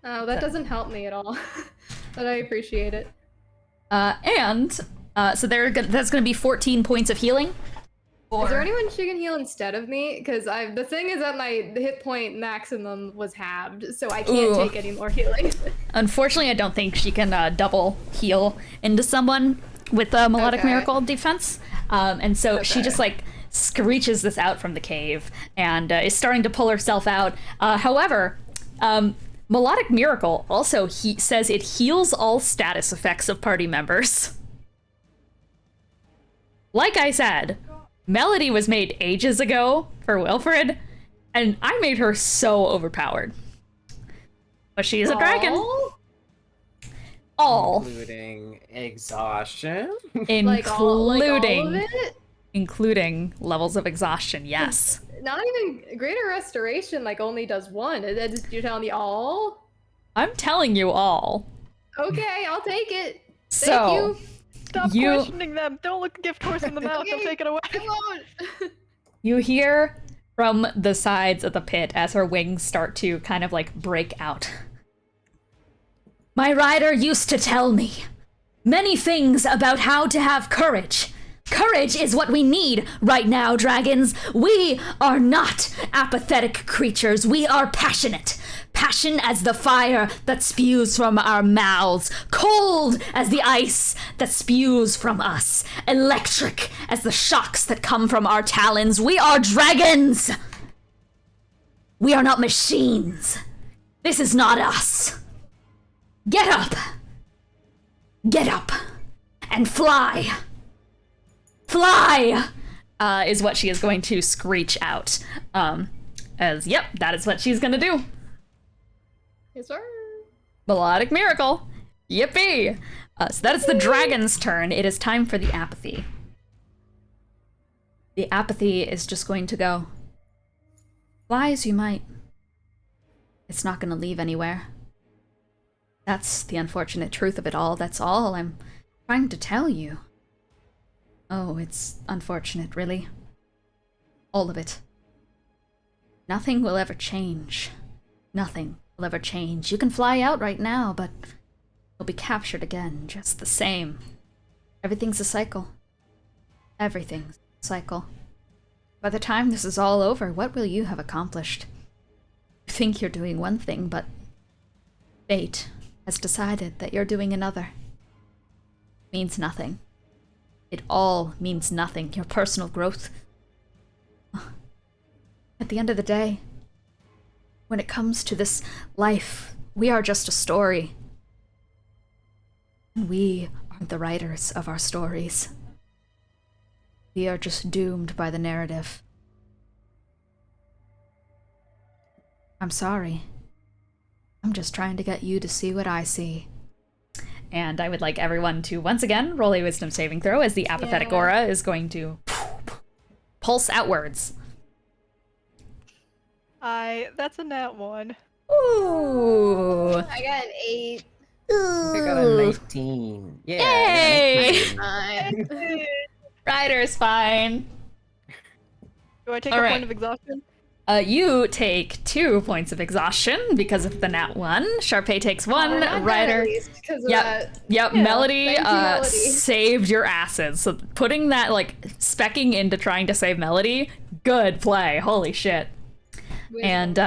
Oh, that doesn't help me at all, but I appreciate it. So that's going to be 14 points of healing. Is there anyone she can heal instead of me? Because the thing is that my hit point maximum was halved, so I can't take any more healing. Unfortunately, I don't think she can double heal into someone with a melodic miracle defense. And so she just like screeches this out from the cave and is starting to pull herself out. However, melodic miracle also says it heals all status effects of party members. Like I said, Melody was made ages ago for Wilfred, and I made her so overpowered. But she is a dragon. All. Including exhaustion? Including, like all of it? Including levels of exhaustion, yes. not even Greater Restoration, like, only does one. You're telling me all? I'm telling you all. Okay, I'll take it. So, Thank you. Stop questioning them. Don't look a gift horse in the mouth. They'll take it away. I won't. you hear from the sides of the pit as her wings start to kind of like break out. My rider used to tell me many things about how to have courage. Courage is what we need right now, dragons. We are not apathetic creatures. We are passionate. Passion as the fire that spews from our mouths. Cold as the ice that spews from us. Electric as the shocks that come from our talons. We are dragons! We are not machines. This is not us. Get up! Get up! And fly! Fly! Is what she is going to screech out. Yep, that is what she's gonna do. Yes, sir. Melodic miracle. Yippee! So that is the dragon's turn. It is time for the apathy. The apathy is just going to go. Fly as you might. It's not gonna leave anywhere. That's the unfortunate truth of it all. That's all I'm trying to tell you. Oh, it's unfortunate, really. All of it. Nothing will ever change. Nothing will ever change. You can fly out right now, but you'll be captured again, just the same. Everything's a cycle. Everything's a cycle. By the time this is all over, what will you have accomplished? You think you're doing one thing, but fate has decided that you're doing another. It means nothing. It all means nothing. Your personal growth. At the end of the day, when it comes to this life, we are just a story. We aren't the writers of our stories. We are just doomed by the narrative. I'm sorry. I'm just trying to get you to see what I see. And I would like everyone to once again roll a wisdom saving throw as the apathetic aura is going to pulse outwards. That's a nat 1. Ooh. I got an 8. I got a 19. Yeah. Yay! Ryder's fine. Do I take All a right. point of exhaustion? You take 2 points of exhaustion because of the nat 1. Sharpay takes 1. Ryder. Yep. Yeah, Melody, thank you, Melody. saved your asses. So putting that like specking into trying to save Melody, good play. Holy shit. And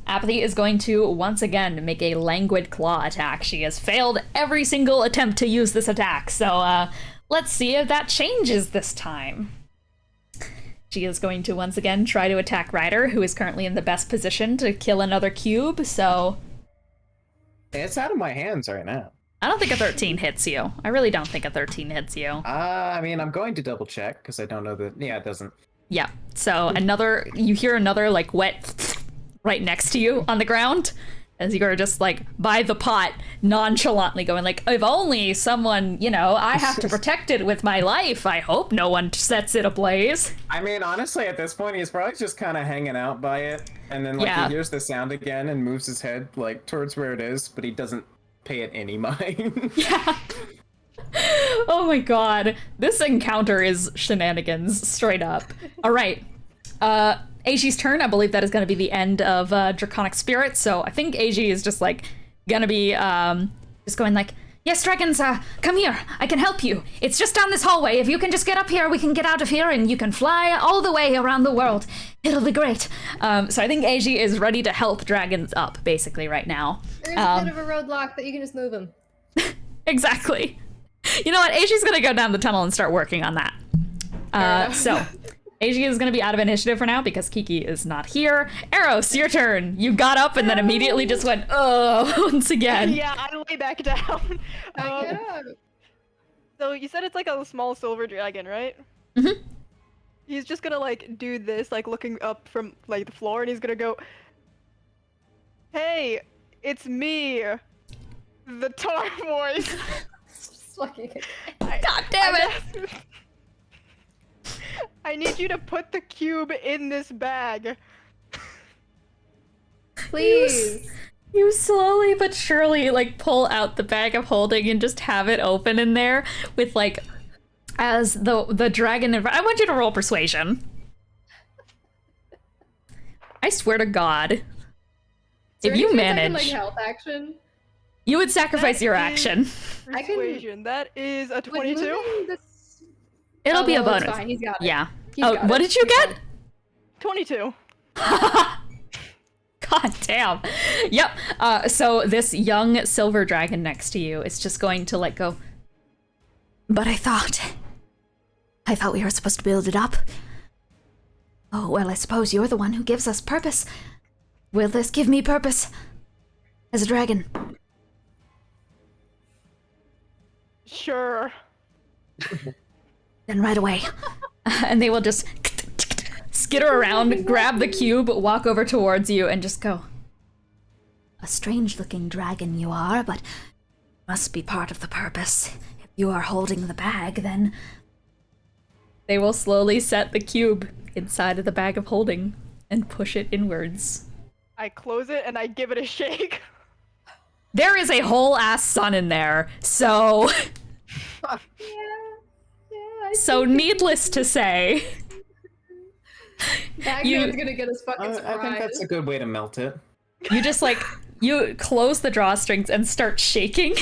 Apathy is going to once again make a languid claw attack. She has failed every single attempt to use this attack. So let's see if that changes this time. She is going to once again try to attack Ryder, who is currently in the best position to kill another cube, so... It's out of my hands right now. I don't think a 13 hits you. I really don't think a 13 hits you. I mean, I'm going to double check, because I don't know that... Yeah, it doesn't. Yeah, so you hear another, like, wet right next to you on the ground, as you are just, like, by the pot, nonchalantly going, like, if only someone, you know, I have to protect it with my life. I hope no one sets it ablaze. I mean, honestly, at this point, he's probably just kind of hanging out by it, and then, like, he hears the sound again and moves his head, like, towards where it is, but he doesn't pay it any mind. Yeah. Oh my god. This encounter is shenanigans, straight up. All right. Eiji's turn. I believe that is going to be the end of Draconic Spirit, so I think Eiji is just, like, gonna be, just going like, yes, dragons, come here. I can help you. It's just down this hallway. If you can just get up here, we can get out of here, and you can fly all the way around the world. It'll be great. So I think Eiji is ready to help dragons up, basically, right now. There's a bit of a roadblock, but you can just move them. Exactly. You know what? Eiji's gonna go down the tunnel and start working on that. So, Eiji is gonna be out of initiative for now because Kiki is not here. Eros, your turn. You got up and then immediately just went, oh, once again. Yeah, I lay back down. So you said it's like a small silver dragon, right? Mm-hmm. He's just gonna, like, do this, like, looking up from, like, the floor, and he's gonna go, hey, it's me, the tar voice. God damn it! I need you to put the cube in this bag. Please. You slowly but surely like pull out the bag of holding and just have it open in there with like as the dragon. I want you to roll persuasion. I swear to God, Is there if you any chance I can, manage, like, health action? you would sacrifice That your is action. I can- Persuasion. That is a With 22. moving this- It'll be a well, it's bonus. fine, he's got it. Yeah. He's Oh, got what it. did you He's get? fine. 22. God damn. Yep. So this young silver dragon next to you is just going to let go. But I thought we were supposed to build it up. Oh, well, I suppose you're the one who gives us purpose. Will this give me purpose? As a dragon. Sure. Then right away. And they will just skitter around, grab the cube, walk over towards you, and just go. A strange-looking dragon you are, but must be part of the purpose. If you are holding the bag, then... They will slowly set the cube inside of the bag of holding and push it inwards. I close it and I give it a shake. There is a whole ass sun in there, so... So needless to say... Bagman's gonna get his fucking I surprise. think that's a good way to melt it. You just like, you close the drawstrings and start shaking.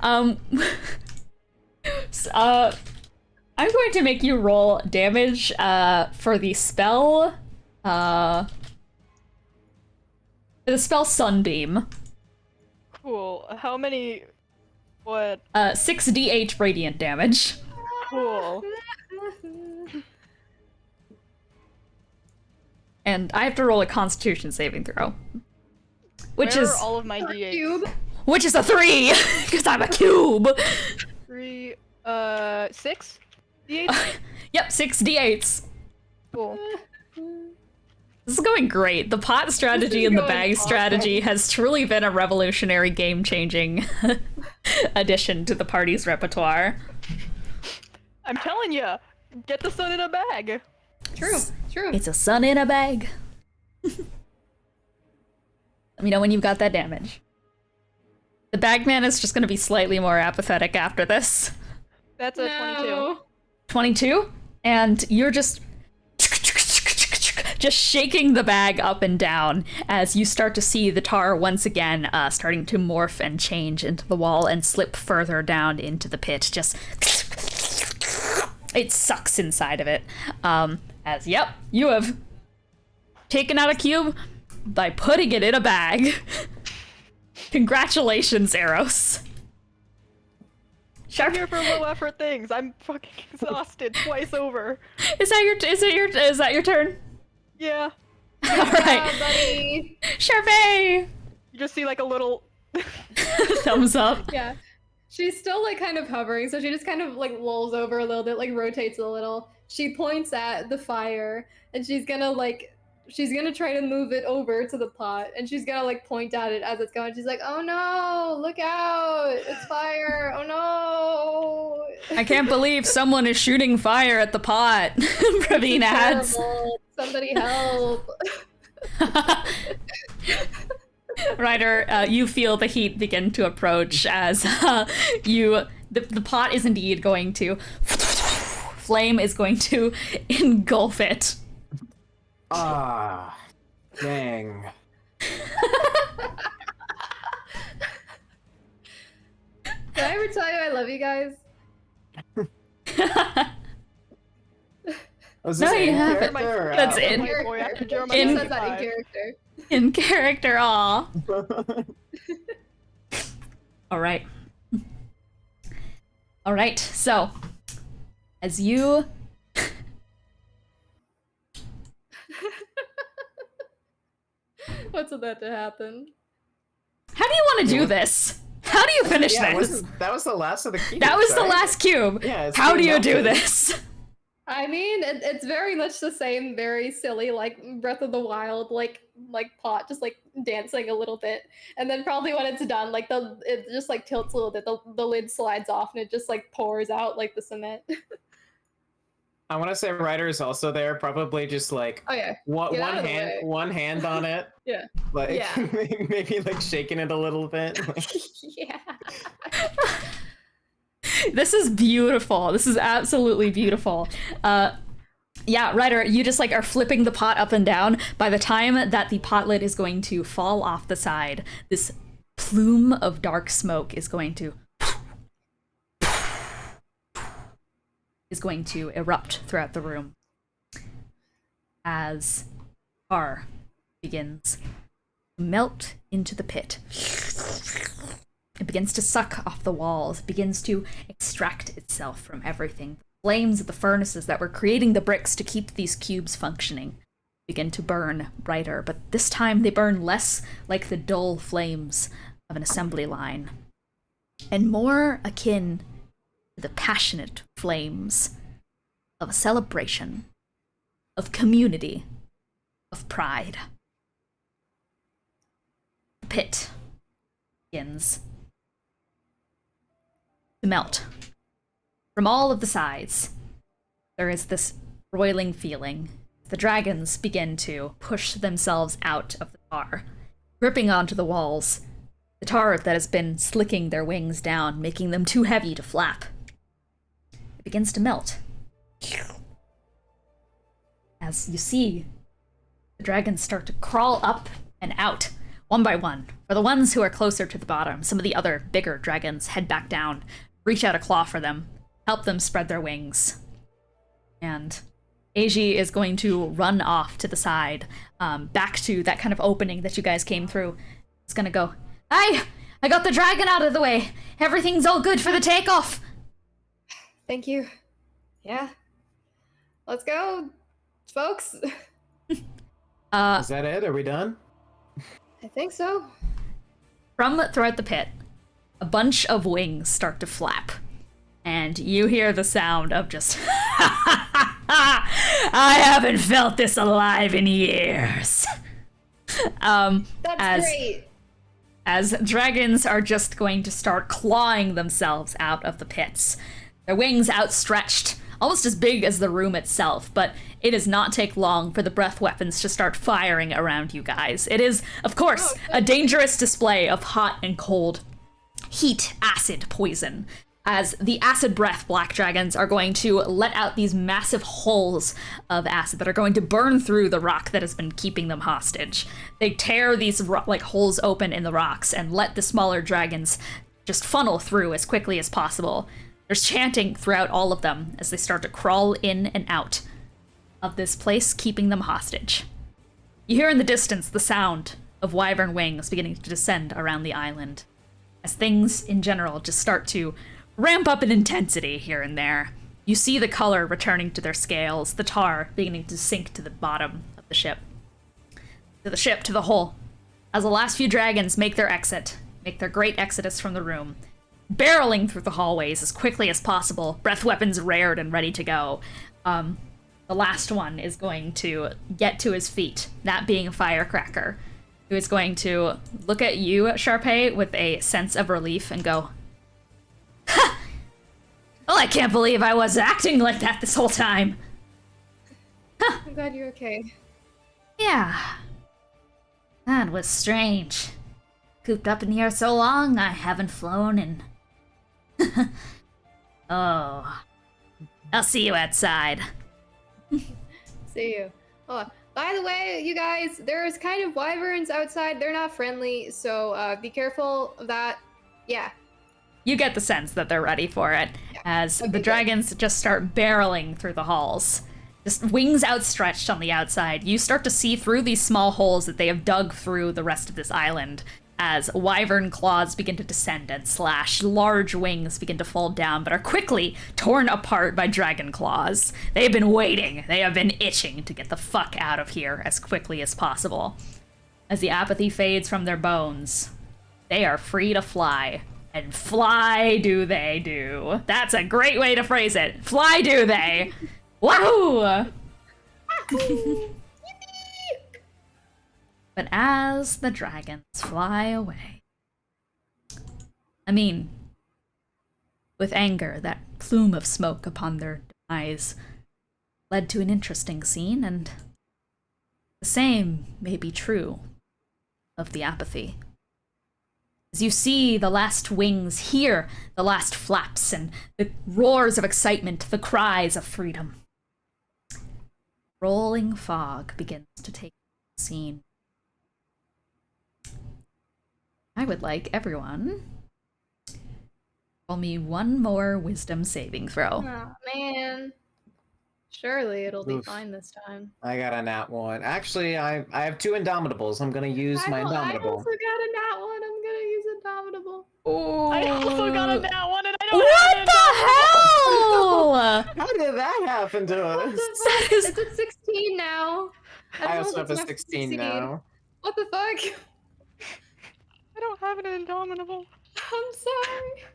I'm going to make you roll damage for the spell. The spell Sunbeam. Cool. How many? What? 6d8 radiant damage. Cool. And I have to roll a Constitution saving throw, which Where is are all of my d8s? which is a 3 because I'm a cube. 3, 6 d8s. Yep, 6d8s. Cool. This is going great. The pot strategy and the bag strategy has truly been a revolutionary, game-changing addition to the party's repertoire. I'm telling you, get the sun in a bag. True. It's a sun in a bag. Let me know when you've got that damage. The bagman is just going to be slightly more apathetic after this. That's a 22. 22? And you're just shaking the bag up and down as you start to see the tar once again starting to morph and change into the wall and slip further down into the pit. Just it sucks inside of it. As yep, you have taken out a cube by putting it in a bag. Congratulations, Eros. I'm here for low effort things. I'm fucking exhausted twice over. Is that your turn? Yeah. All right. buddy. Sharpay! You just see like a little Thumbs up. Yeah. She's still like kind of hovering, so she just kind of like lolls over a little bit, like rotates a little. She points at the fire and she's gonna try to move it over to the pot, and she's gonna like point at it as it's going. She's like, "Oh no, look out, it's fire, oh no." I can't believe someone is shooting fire at the pot. Praveen adds. Terrible. Somebody help. Ryder, you feel the heat begin to approach as the pot is indeed going to, flame is going to engulf it. Ah, dang. Did I ever tell you I love you guys? Was No, this you in haven't. character or That's out? it. Boy, after Jeremiah She In- says that in 55. character. In character, aw. All right. All right, so as you What's about to happen? how do you want to do this? How do you finish Yeah, this? that was the last of the cubes, That was the right? last cube. Yeah, it's How do being you do melted. this? I mean, it's very much the same, very silly, like Breath of the Wild, like pot, just like dancing a little bit, and then probably when it's done, like it just like tilts a little bit, the lid slides off, and it just like pours out like the cement. I want to say Ryder is also there, probably just like Oh yeah. one Get out of the hand, way. one hand on it, Yeah. like Yeah. maybe like shaking it a little bit. Yeah. This is beautiful. This is absolutely beautiful. Yeah, Ryder, you just like are flipping the pot up and down. By the time that the pot lid is going to fall off the side, this plume of dark smoke is going to erupt throughout the room as tar begins to melt into the pit. It begins to suck off the walls, it begins to extract itself from everything. The flames of the furnaces that were creating the bricks to keep these cubes functioning begin to burn brighter, but this time they burn less like the dull flames of an assembly line, and more akin to the passionate flames of a celebration, of community, of pride. The pit begins to melt. From all of the sides, there is this roiling feeling. The dragons begin to push themselves out of the tar, gripping onto the walls, the tar that has been slicking their wings down, making them too heavy to flap. It begins to melt. As you see, the dragons start to crawl up and out, one by one. For the ones who are closer to the bottom, some of the other bigger dragons head back down, reach out a claw for them, help them spread their wings. And Eiji is going to run off to the side, back to that kind of opening that you guys came through. It's gonna go, I got the dragon out of the way. Everything's all good for the takeoff. Thank you. Yeah. Let's go, folks. Is that it? Are we done? I think so. From throughout the pit, a bunch of wings start to flap, and you hear the sound of just, I haven't felt this alive in years. That's great. As dragons are just going to start clawing themselves out of the pits. Their wings outstretched, almost as big as the room itself, but it does not take long for the breath weapons to start firing around you guys. It is, of course, a dangerous display of hot and cold, heat, acid, poison, as the acid breath black dragons are going to let out these massive holes of acid that are going to burn through the rock that has been keeping them hostage. They tear these holes open in the rocks and let the smaller dragons just funnel through as quickly as possible. There's chanting throughout all of them as they start to crawl in and out of this place, keeping them hostage. You hear in the distance the sound of wyvern wings beginning to descend around the island, as things in general just start to ramp up in intensity here and there. You see the color returning to their scales, the tar beginning to sink to the bottom of the ship. To the hole. As the last few dragons make their great exodus from the room, barreling through the hallways as quickly as possible, breath weapons rared and ready to go. The last one is going to get to his feet, that being a firecracker, who is going to look at you, Sharpay, with a sense of relief and go, ha! Well, I can't believe I was acting like that this whole time. Huh. I'm glad you're okay. Yeah. That was strange. Cooped up in here so long, I haven't flown in. Oh. I'll see you outside. See you. Oh, by the way, you guys, there's kind of wyverns outside. They're not friendly, so be careful of that. Yeah. You get the sense that they're ready for it, as the dragons just start barreling through the halls. Just wings outstretched on the outside. You start to see through these small holes that they have dug through the rest of this island, as wyvern claws begin to descend and slash. Large wings begin to fall down, but are quickly torn apart by dragon claws. They have been waiting. They have been itching to get the fuck out of here as quickly as possible. As the apathy fades from their bones, they are free to fly. And fly do they do. That's a great way to phrase it. Fly do they. Wahoo! But as the dragons fly away, with anger, that plume of smoke upon their eyes, led to an interesting scene, and the same may be true of the apathy. As you see the last wings, hear the last flaps, and the roars of excitement, the cries of freedom. Rolling fog begins to take the scene. I would like everyone roll me one more wisdom saving throw. Oh, man. Surely it'll be Oof. fine this time. I got a nat 1. Actually, I have 2 Indomitables. I'm gonna use my I Indomitable. also got a nat 1. I'm gonna use Indomitable. I also got a nat 1 and I don't What have the hell? How did that happen to us? That is- It's at 16 now. I don't know also if have a it's enough to 16 succeed. now. What the fuck? I don't have an Indomitable. I'm sorry.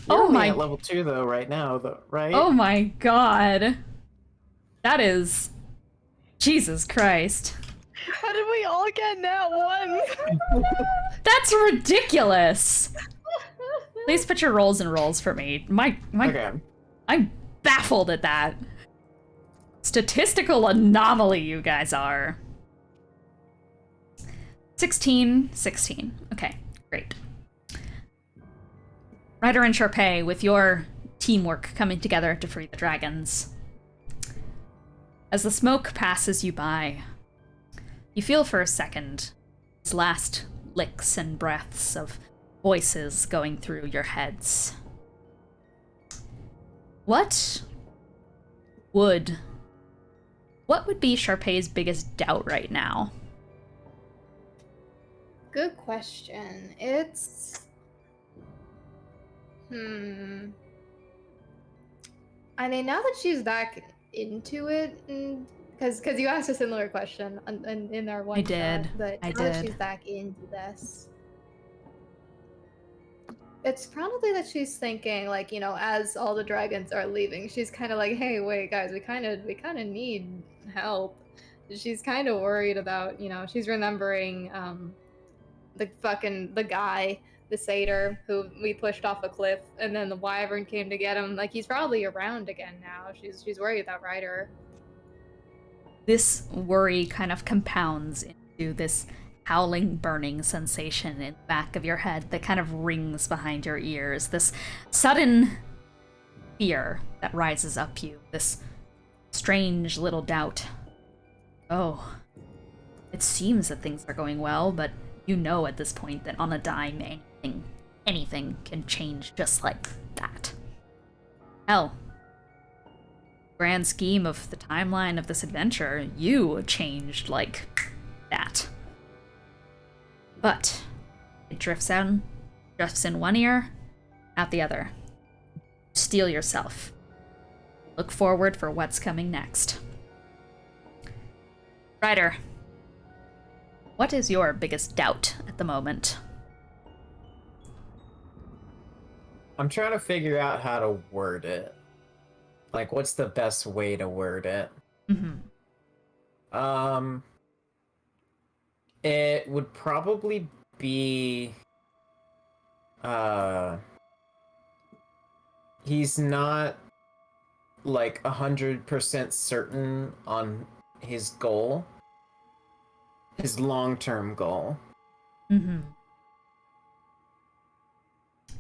You're Oh only my- at level 2 though, right now, though, right? Oh my god. That is... Jesus Christ. How did we all get nat 1s? That's ridiculous. Please put your rolls in rolls for me. Okay. I'm baffled at that. Statistical anomaly you guys are. 16. Okay, great. Ryder and Sharpay, with your teamwork coming together to free the dragons. As the smoke passes you by, you feel for a second these last licks and breaths of voices going through your heads. What would be Sharpay's biggest doubt right now? Good question. It's... I mean, now that she's back into it, because you asked a similar question in our one I did. shot, but I now that did. she's back into this, it's probably that she's thinking, like, you know, as all the dragons are leaving, she's kind of like, hey, wait, guys, we kind of need help. She's kind of worried about, you know, she's remembering the guy, the satyr who we pushed off a cliff, and then the wyvern came to get him. Like, he's probably around again now. She's worried about Ryder. This worry kind of compounds into this howling, burning sensation in the back of your head that kind of rings behind your ears. This sudden fear that rises up you. This strange little doubt. Oh, it seems that things are going well, but you know at this point that on a dime, anything can change just like that. Hell, grand scheme of the timeline of this adventure, you changed like that. But it drifts in one ear, out the other. Steel yourself. Look forward for what's coming next. Ryder, what is your biggest doubt at the moment? I'm trying to figure out how to word it. Like, what's the best way to word it? It would probably be, he's not, like, 100% certain on his goal. His long-term goal.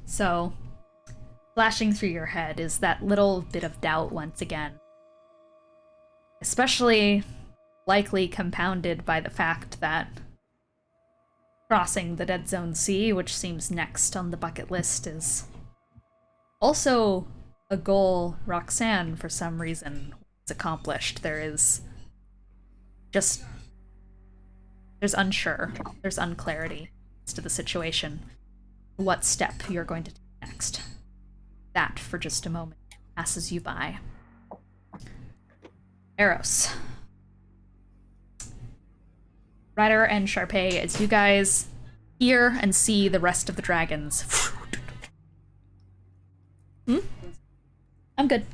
So, flashing through your head is that little bit of doubt once again. Especially likely compounded by the fact that crossing the Dead Zone Sea, which seems next on the bucket list, is also a goal Roxanne, for some reason, has accomplished. There's unclarity as to the situation, what step you're going to take next. That, for just a moment, passes you by. Eros. Ryder and Sharpay, as you guys hear and see the rest of the dragons. I'm good.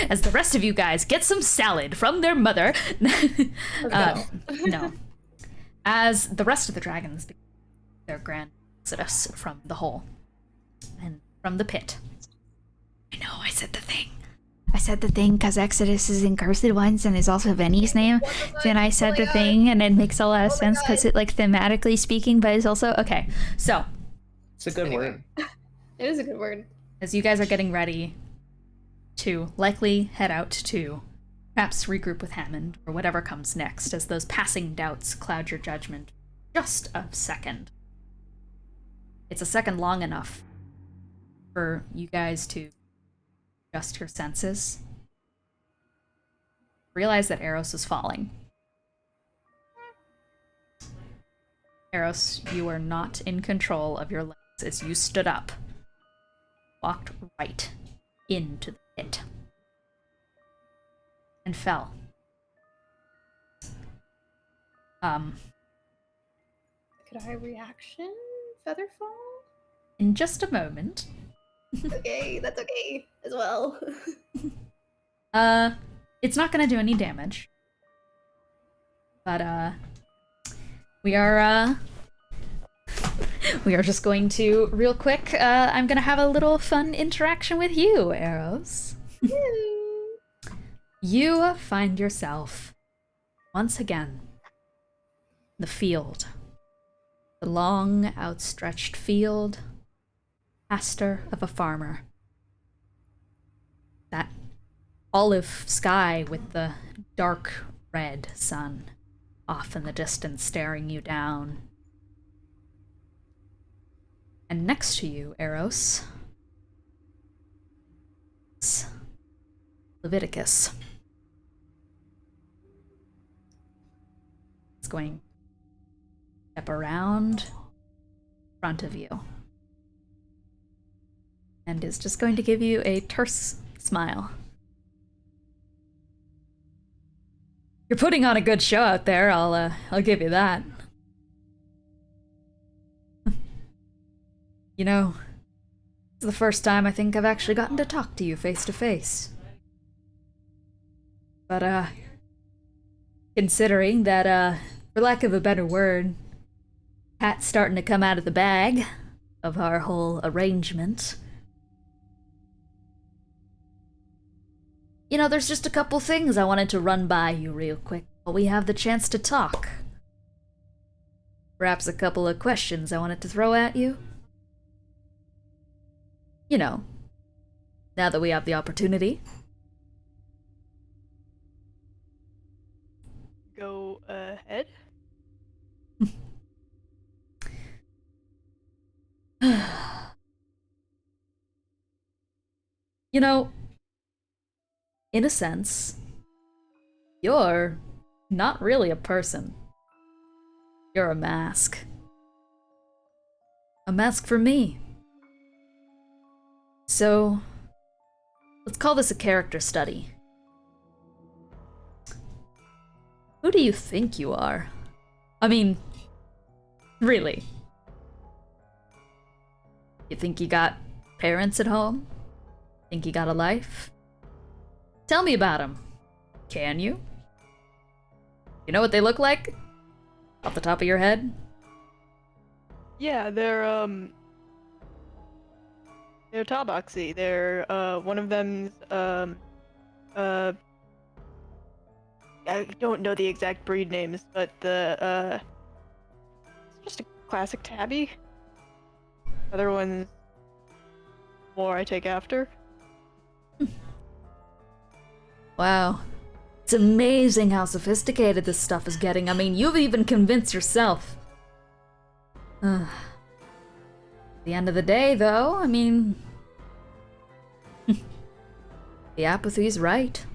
As the rest of you guys get some salad from their mother. No. As the rest of the dragons begin their grand exodus from the hole and from the pit. I know, I said the thing. I said the thing because Exodus is in Cursed Ones and is also Venny's name. Then I said the thing and it makes a lot of sense because it, like, thematically speaking, but it's also... Okay, so... It's a good word. It is a good word. As you guys are getting ready to likely head out to perhaps regroup with Hammond or whatever comes next, as those passing doubts cloud your judgment just a second. It's a second long enough for you guys to adjust your senses. Realize that Eros is falling. Eros, you are not in control of your legs as you stood up. Walked right into the pit. And fell. Could I reaction Featherfall? In just a moment. Okay, that's okay as well. It's not gonna do any damage. But, we are just going to, real quick, I'm gonna have a little fun interaction with you, Eros. You find yourself, once again, in the field. The long, outstretched field, pasture of a farmer. That olive sky with the dark red sun off in the distance staring you down. And next to you, Eros, is Leviticus. It's going to step around in front of you and is just going to give you a terse smile. You're putting on a good show out there, I'll give you that. You know, it's the first time I think I've actually gotten to talk to you face to face. But, considering that, for lack of a better word, cat's starting to come out of the bag of our whole arrangement. You know, there's just a couple things I wanted to run by you real quick while we have the chance to talk. Perhaps a couple of questions I wanted to throw at you. You know, now that we have the opportunity. Go ahead. You know, in a sense, you're not really a person. You're a mask. A mask for me. So, let's call this a character study. Who do you think you are? I mean, really? You think you got parents at home? Think you got a life? Tell me about them. Can you? You know what they look like? Off the top of your head? Yeah, they're Tabaxi. They're one of them's I don't know the exact breed names, but the it's just a classic tabby. Other ones more I take after. Wow. It's amazing how sophisticated this stuff is getting. I mean, you've even convinced yourself. At the end of the day, though, I mean... the apathy's right.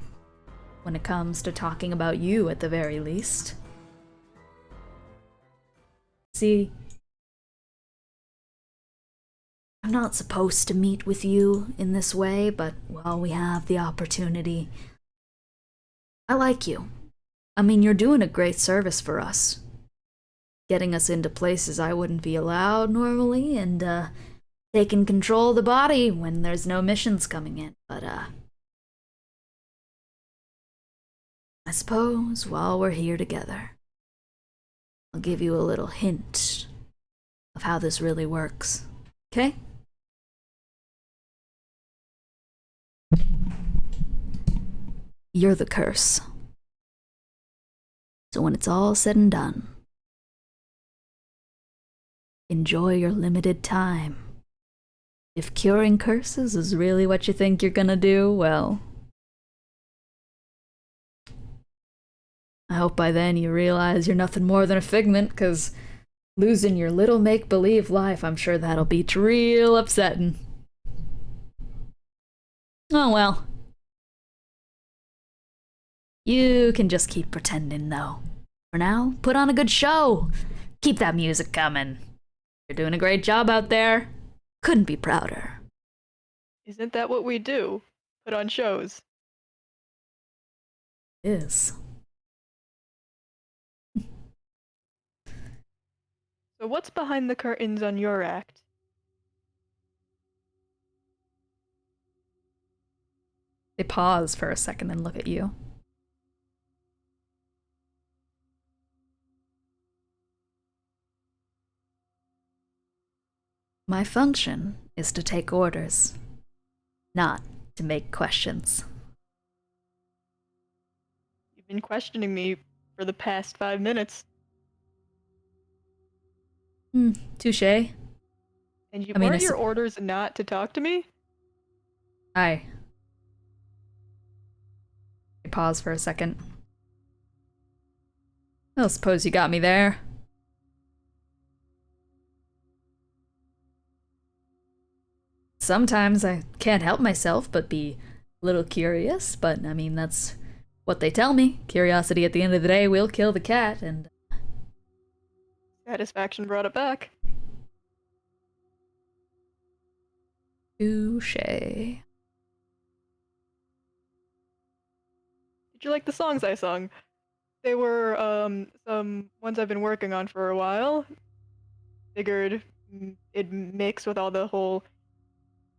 When it comes to talking about you, at the very least. See... I'm not supposed to meet with you in this way, but while we have the opportunity... I like you. I mean, you're doing a great service for us. Getting us into places I wouldn't be allowed normally, and, taking control of the body when there's no missions coming in, but, I suppose while we're here together, I'll give you a little hint of how this really works, okay? You're the curse. So when it's all said and done, enjoy your limited time. If curing curses is really what you think you're gonna do, well, I hope by then you realize you're nothing more than a figment, 'cause losing your little make-believe life, I'm sure that'll be real upsetting. Oh well. You can just keep pretending, though. For now, put on a good show. Keep that music coming. You're doing a great job out there. Couldn't be prouder. Isn't that what we do? Put on shows. Is. So what's behind the curtains on your act? They pause for a second and look at you. My function is to take orders, not to make questions. You've been questioning me for the past 5 minutes. Touche. And you I mean, weren't your orders not to talk to me? I pause for a second. Well, suppose you got me there. Sometimes I can't help myself but be a little curious, but I mean, that's what they tell me. Curiosity at the end of the day will kill the cat, and Satisfaction brought it back. touche. Did you like the songs I sung? They were some ones I've been working on for a while. Figured it'd mix with all the whole...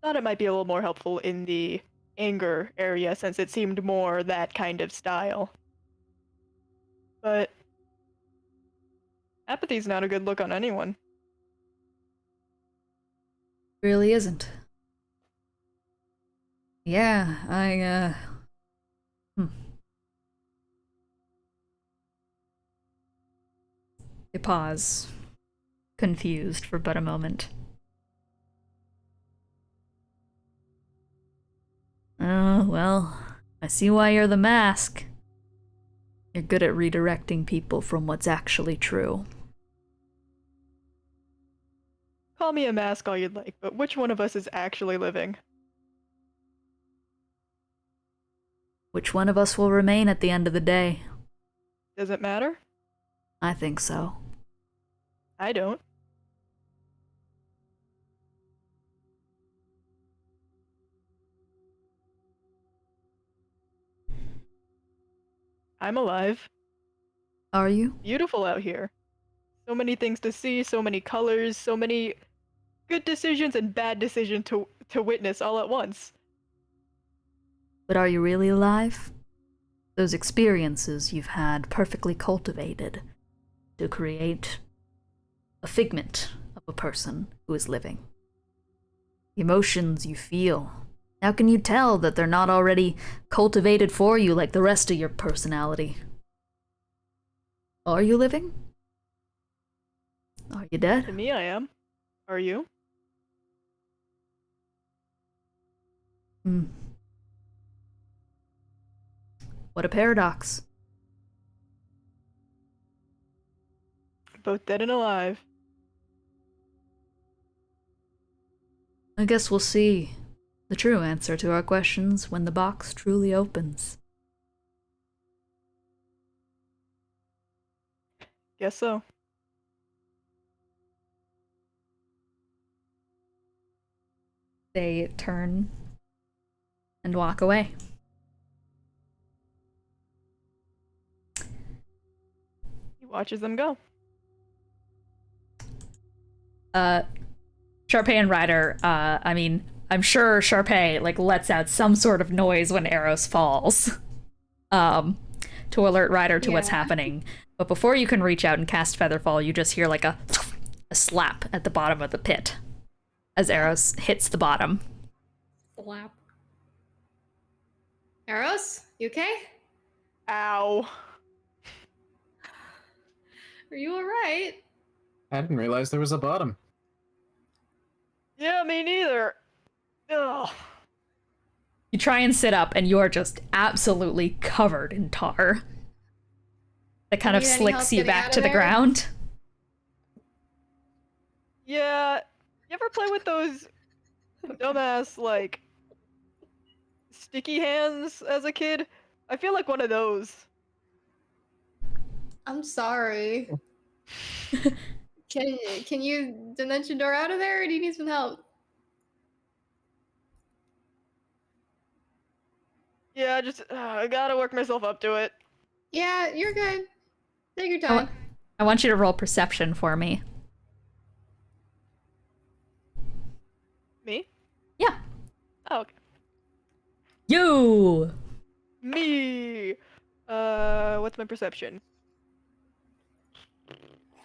Thought it might be a little more helpful in the anger area since it seemed more that kind of style. But apathy's not a good look on anyone. Really isn't. Yeah, I They pause, confused for but a moment. Oh, well, I see why you're the mask. You're good at redirecting people from what's actually true. Call me a mask all you'd like, but which one of us is actually living? Which one of us will remain at the end of the day? Does it matter? I think so. I don't. I'm alive. Are you? Beautiful out here. So many things to see, so many colors, so many good decisions and bad decisions to witness all at once. But are you really alive? Those experiences you've had perfectly cultivated to create a figment of a person who is living. The emotions you feel. How can you tell that they're not already cultivated for you like the rest of your personality? Are you living? Are you dead? To me, I am. Are you? What a paradox. Both dead and alive. I guess we'll see the true answer to our questions when the box truly opens. Guess so. They turn and walk away. He watches them go. Sharpay and Ryder, I mean, I'm sure Sharpay, like, lets out some sort of noise when Eros falls, to alert Ryder to what's happening. But before you can reach out and cast Featherfall, you just hear, like, a slap at the bottom of the pit as Eros hits the bottom. Slap. Eros, you okay? Ow. Are you alright? I didn't realize there was a bottom. Yeah, me neither. Ugh. You try and sit up, and you are just absolutely covered in tar. That kind of Need any slicks help you getting back out to of the there? ground. Yeah, you ever play with those dumbass, like, sticky hands as a kid? I feel like one of those. I'm sorry. Can you dimension door out of there, or do you need some help? Yeah, I gotta work myself up to it. Yeah, you're good. Take your time. I want you to roll perception for me. Me? Yeah. Oh, okay. You! Me! What's my perception?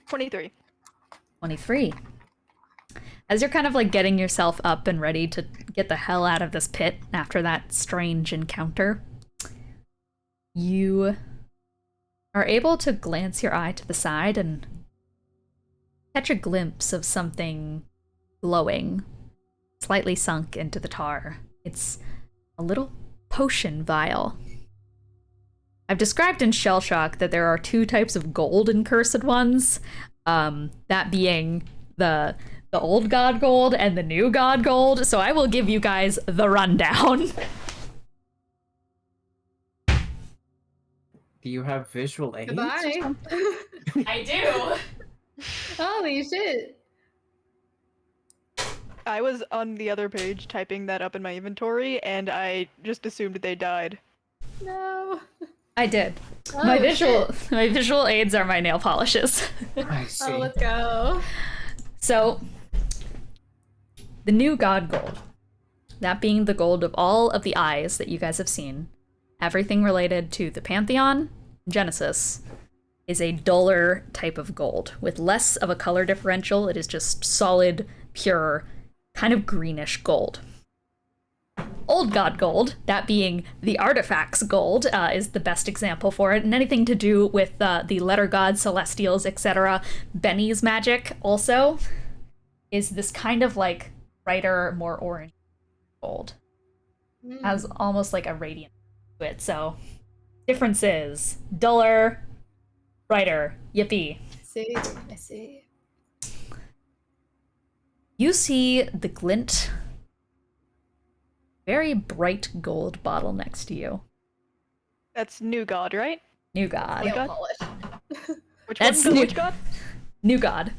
23. 23. As you're kind of like getting yourself up and ready to get the hell out of this pit after that strange encounter, you are able to glance your eye to the side and catch a glimpse of something glowing, slightly sunk into the tar. It's a little potion vial. I've described in Shell Shock that there are two types of gold in Cursed Ones, that being the old god gold and the new god gold, so I will give you guys the rundown. Do you have visual aids? Goodbye. I do. Holy shit. I was on the other page typing that up in my inventory, and I just assumed they died. No. I did. Oh, my visual aids are my nail polishes. I see. Oh, let's go. So, the new god gold, that being the gold of all of the eyes that you guys have seen, everything related to the Pantheon, Genesis, is a duller type of gold with less of a color differential. It is just solid, pure, kind of greenish gold. Old god gold, that being the artifacts gold, is the best example for it, and anything to do with the letter gods, celestials, etc. Benny's magic also is this kind of like brighter, more orange gold. Has almost like a radiance to it. So difference is duller, brighter. Yippee. I see. You see the glint, very bright gold bottle next to you. That's new god, right? New god. What god? Polish. Which That's one? new- Which god? New god.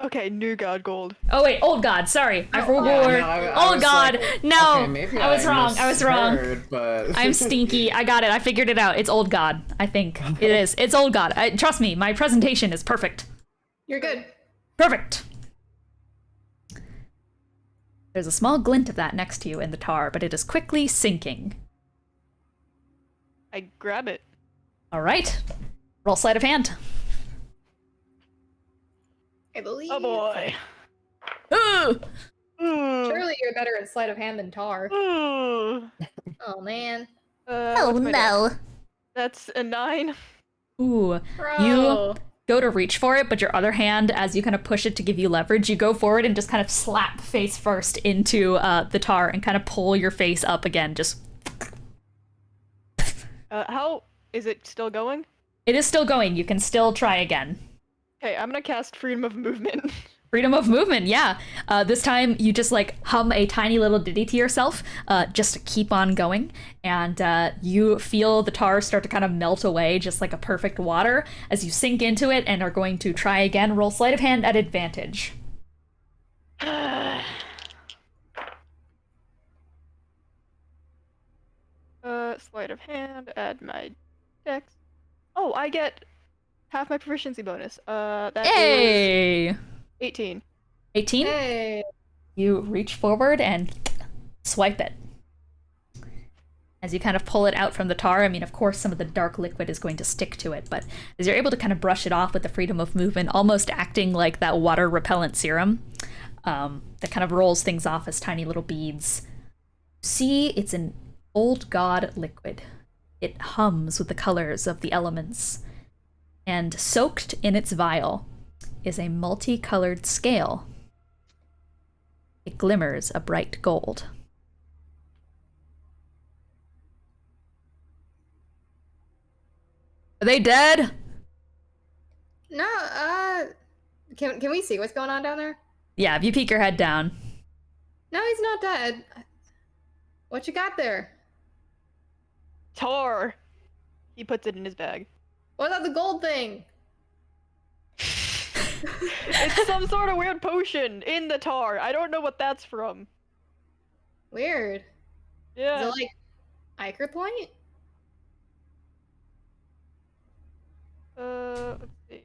Okay, new god gold. Oh wait, old god. Sorry, I forgot. Yeah, no, I Old was god. like, No, okay, maybe I was wrong. I was wrong. misheard, But... I'm stinky. I got it. I figured it out. It's old god. I think it is. It's old god. Trust me. My presentation is perfect. You're good. Perfect. There's a small glint of that next to you in the tar, but it is quickly sinking. I grab it. All right. Roll sleight of hand. I believe. Oh boy. Ooh. Ooh. Surely you're better at sleight of hand than tar. Ooh. Oh man. What's my dex? That's a 9. Ooh. Bro. You go to reach for it, but your other hand, as you kind of push it to give you leverage, you go forward and just kind of slap face first into the tar and kind of pull your face up again. Just. How is it still going? It is still going. You can still try again. Okay, I'm gonna cast freedom of movement. Freedom of movement, yeah. This time you just like hum a tiny little ditty to yourself, just to keep on going, and you feel the tar start to kind of melt away, just like a perfect water, as you sink into it and are going to try again. Roll sleight of hand at advantage. Sleight of hand, add my dex. Oh, I get half my proficiency bonus. That is Hey! 18. 18? Hey. You reach forward and swipe it. As you kind of pull it out from the tar, I mean, of course, some of the dark liquid is going to stick to it, but as you're able to kind of brush it off with the freedom of movement, almost acting like that water repellent serum, that kind of rolls things off as tiny little beads. See, it's an Old god liquid. It hums with the colors of the elements. And soaked in its vial is a multicolored scale. It glimmers a bright gold. Are they dead? No, can we see what's going on down there? Yeah, if you peek your head down. No, he's not dead. What you got there? Tar. He puts it in his bag. What about the gold thing? It's some sort of weird potion in the tar. I don't know what that's from. Weird. Yeah. Is it like Iker Point? Let's see.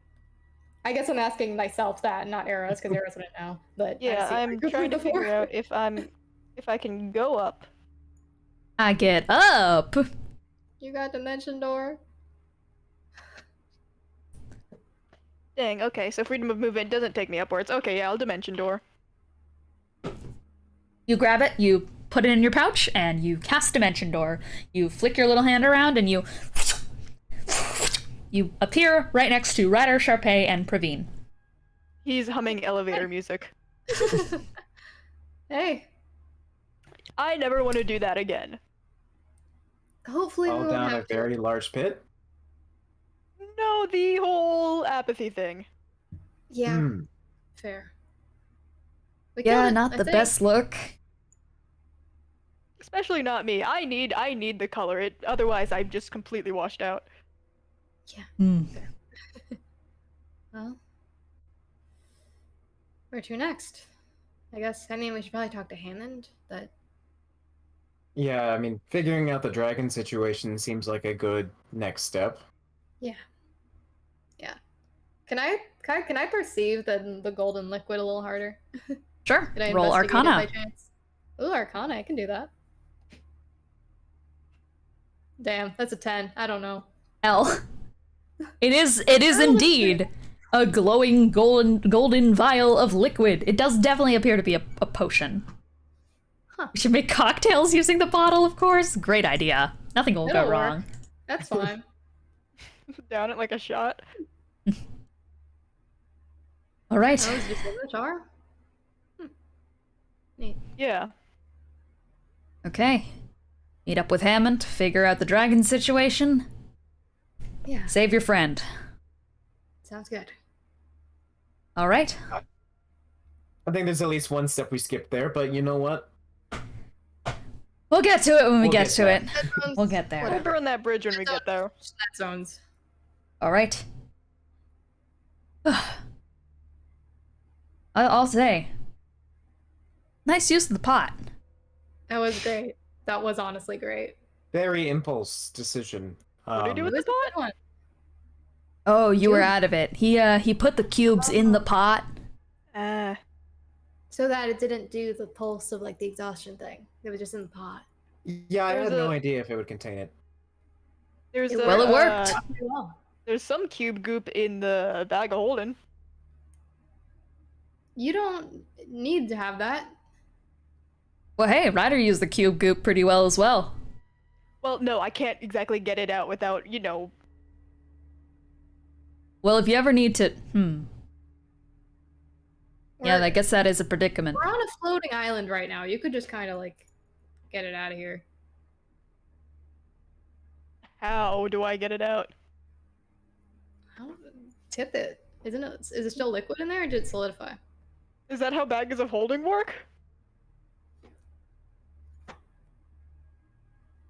I guess I'm asking myself that, not Eros, because Eros wouldn't know. But Yeah, I've I'm seen Iker trying Point to figure before. out if I can go up. I get up. You got dimension door. Dang, okay, so freedom of movement doesn't take me upwards. Okay, yeah, I'll dimension door. You grab it, you put it in your pouch, and you cast Dimension Door. You flick your little hand around, and you appear right next to Ryder, Sharpay, and Praveen. He's humming elevator music. Hey. I never want to do that again. Hopefully we Fall won't down a have to. very large pit. No, the whole apathy thing. Yeah, Hmm. fair. We Yeah, killed it, not I the think. best look. Especially not me. I need the color. Otherwise I'm just completely washed out. Hmm. Well, where to next? I guess, I mean, we should probably talk to Hammond, but... Yeah, I mean, figuring out the dragon situation seems like a good next step. Yeah. Yeah. Can I perceive the golden liquid a little harder? Sure. Can I Roll investigate Arcana. it by chance? Ooh, Arcana, I can do that. Damn, that's a 10. I don't know. L. It is indeed a glowing golden vial of liquid. It does definitely appear to be a potion. Huh. We should make cocktails using the bottle, of course. Great idea. Nothing will It'll go work. wrong. That's fine. Down it like a shot. All right. Oh, is it just in the jar? Neat. Yeah. Okay. Meet up with Hammond, figure out the dragon situation, Yeah, save your friend. sounds good. All right. I think there's at least one step we skipped there, but you know what? We'll get to it when we We'll get get to there. it. We'll get there. We'll burn that bridge when we get there. That zones. All right. I'll say, nice use of the pot. That was great. That was honestly great. Very impulse decision. What do you do with It was the a pot? good one. Oh, you were Cube. out of it. He put the cubes in the pot. So that it didn't do the pulse of like the exhaustion thing. It was just in the pot. Yeah, I There's had no a- idea if it would contain it. There's Well, it worked. Pretty well. There's some cube goop in the bag of holding. You don't need to have that. Well, hey, Ryder used the cube goop pretty well as well. Well, no, I can't exactly get it out without, Well, if you ever need to, yeah, We're- I guess that is a predicament. We're on a floating island right now. You could just kind of like get it out of here. How do I get it out? How tip it? Isn't it? Is it still liquid in there, or did it solidify? Is that how bags of holding work?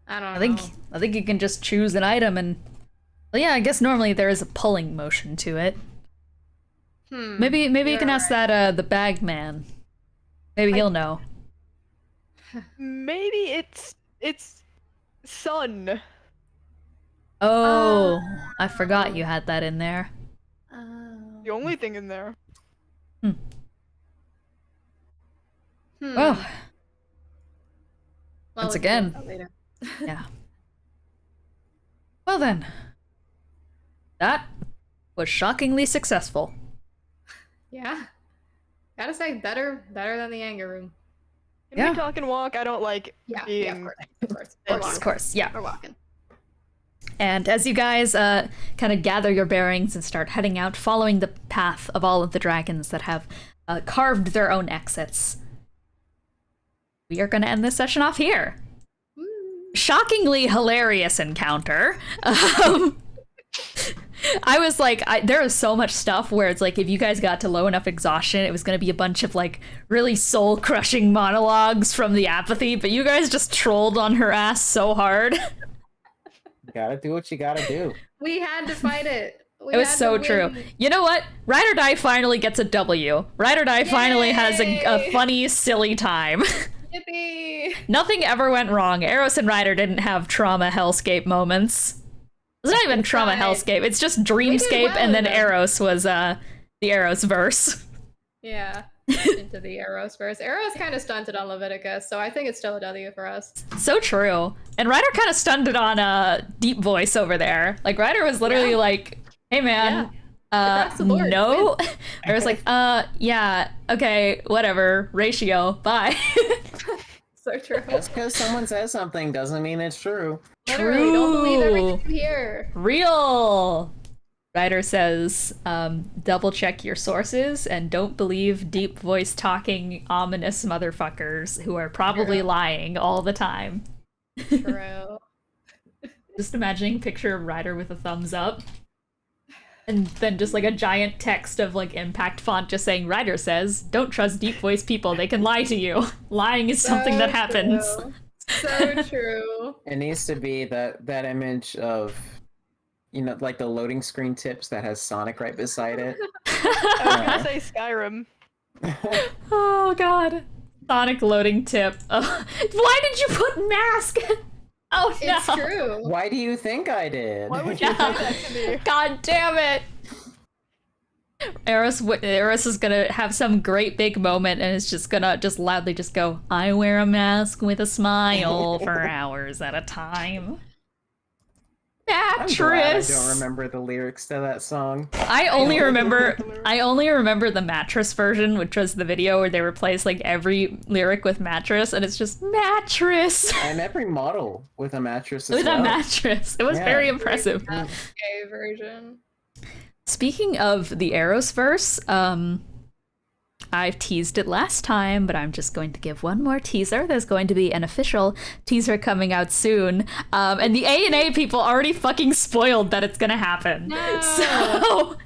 I don't I know. think you can just choose an item and, well, yeah, I guess normally there is a pulling motion to it. Maybe you you're can ask right. that the bag man. Maybe he'll know. Maybe it's sun. Oh, I forgot you had that in there. Oh. The only thing in there. Well, Well, once we can again. talk about that later. yeah. Well then, that was shockingly successful. Yeah. Gotta say, better than the anger room. Can Yeah. we talk and walk? I don't like Yeah, being. of course. Of course, yeah. We're walking. And as you guys kind of gather your bearings and start heading out, following the path of all of the dragons that have carved their own exits, we are going to end this session off here. Shockingly hilarious encounter. I was like, there is so much stuff where it's like, if you guys got to low enough exhaustion, it was going to be a bunch of like really soul-crushing monologues from the Apathy, but you guys just trolled on her ass so hard. You gotta do what you gotta do. We had to fight it. It was so true. You know what? Ride or Die finally gets a W. Ride or Die finally has a funny, silly time. Yippee! Nothing ever went wrong. Eros and Ryder didn't have trauma hellscape moments. It's not even trauma hellscape. It's just dreamscape, and then Eros was the Eros verse. Yeah, into the Eros verse. Eros kind of stunted on Leviticus, so I think it's still a W for us. So true. And Ryder kind of stunted on Deep Voice over there. Like Ryder was literally like, "Hey man, no." I was like, yeah, okay, whatever. Ratio, bye." So true. Just because someone says something doesn't mean it's true. Literally, don't believe everything you hear. Real. Ryder says, double check your sources and don't believe deep voice talking ominous motherfuckers who are probably lying all the time. True. Just imagining a picture of Ryder with a thumbs up. And then just like a giant text of like impact font just saying, Ryder says, don't trust deep voice people, they can lie to you. Lying is something that happens. So true. It needs to be that image of, you know, like the loading screen tips that has Sonic right beside it. I was gonna say Skyrim. Oh god. Sonic loading tip. Why did you put mask? Oh no. It's true. Why do you think I did? Why would you say that to me? God damn it. Eros is gonna have some great big moment and is just gonna just loudly just go, I wear a mask with a smile for hours at a time. Mattress. I'm glad I don't remember the lyrics to that song. I only remember the mattress version, which was the video where they replaced like every lyric with mattress, and it's just mattress. And every model with a mattress as With well. a mattress. It was very impressive. Gay version. Speaking of the Eros verse, I've teased it last time, but I'm just going to give one more teaser. There's going to be an official teaser coming out soon. And the A&A people already fucking spoiled that it's gonna happen. No. So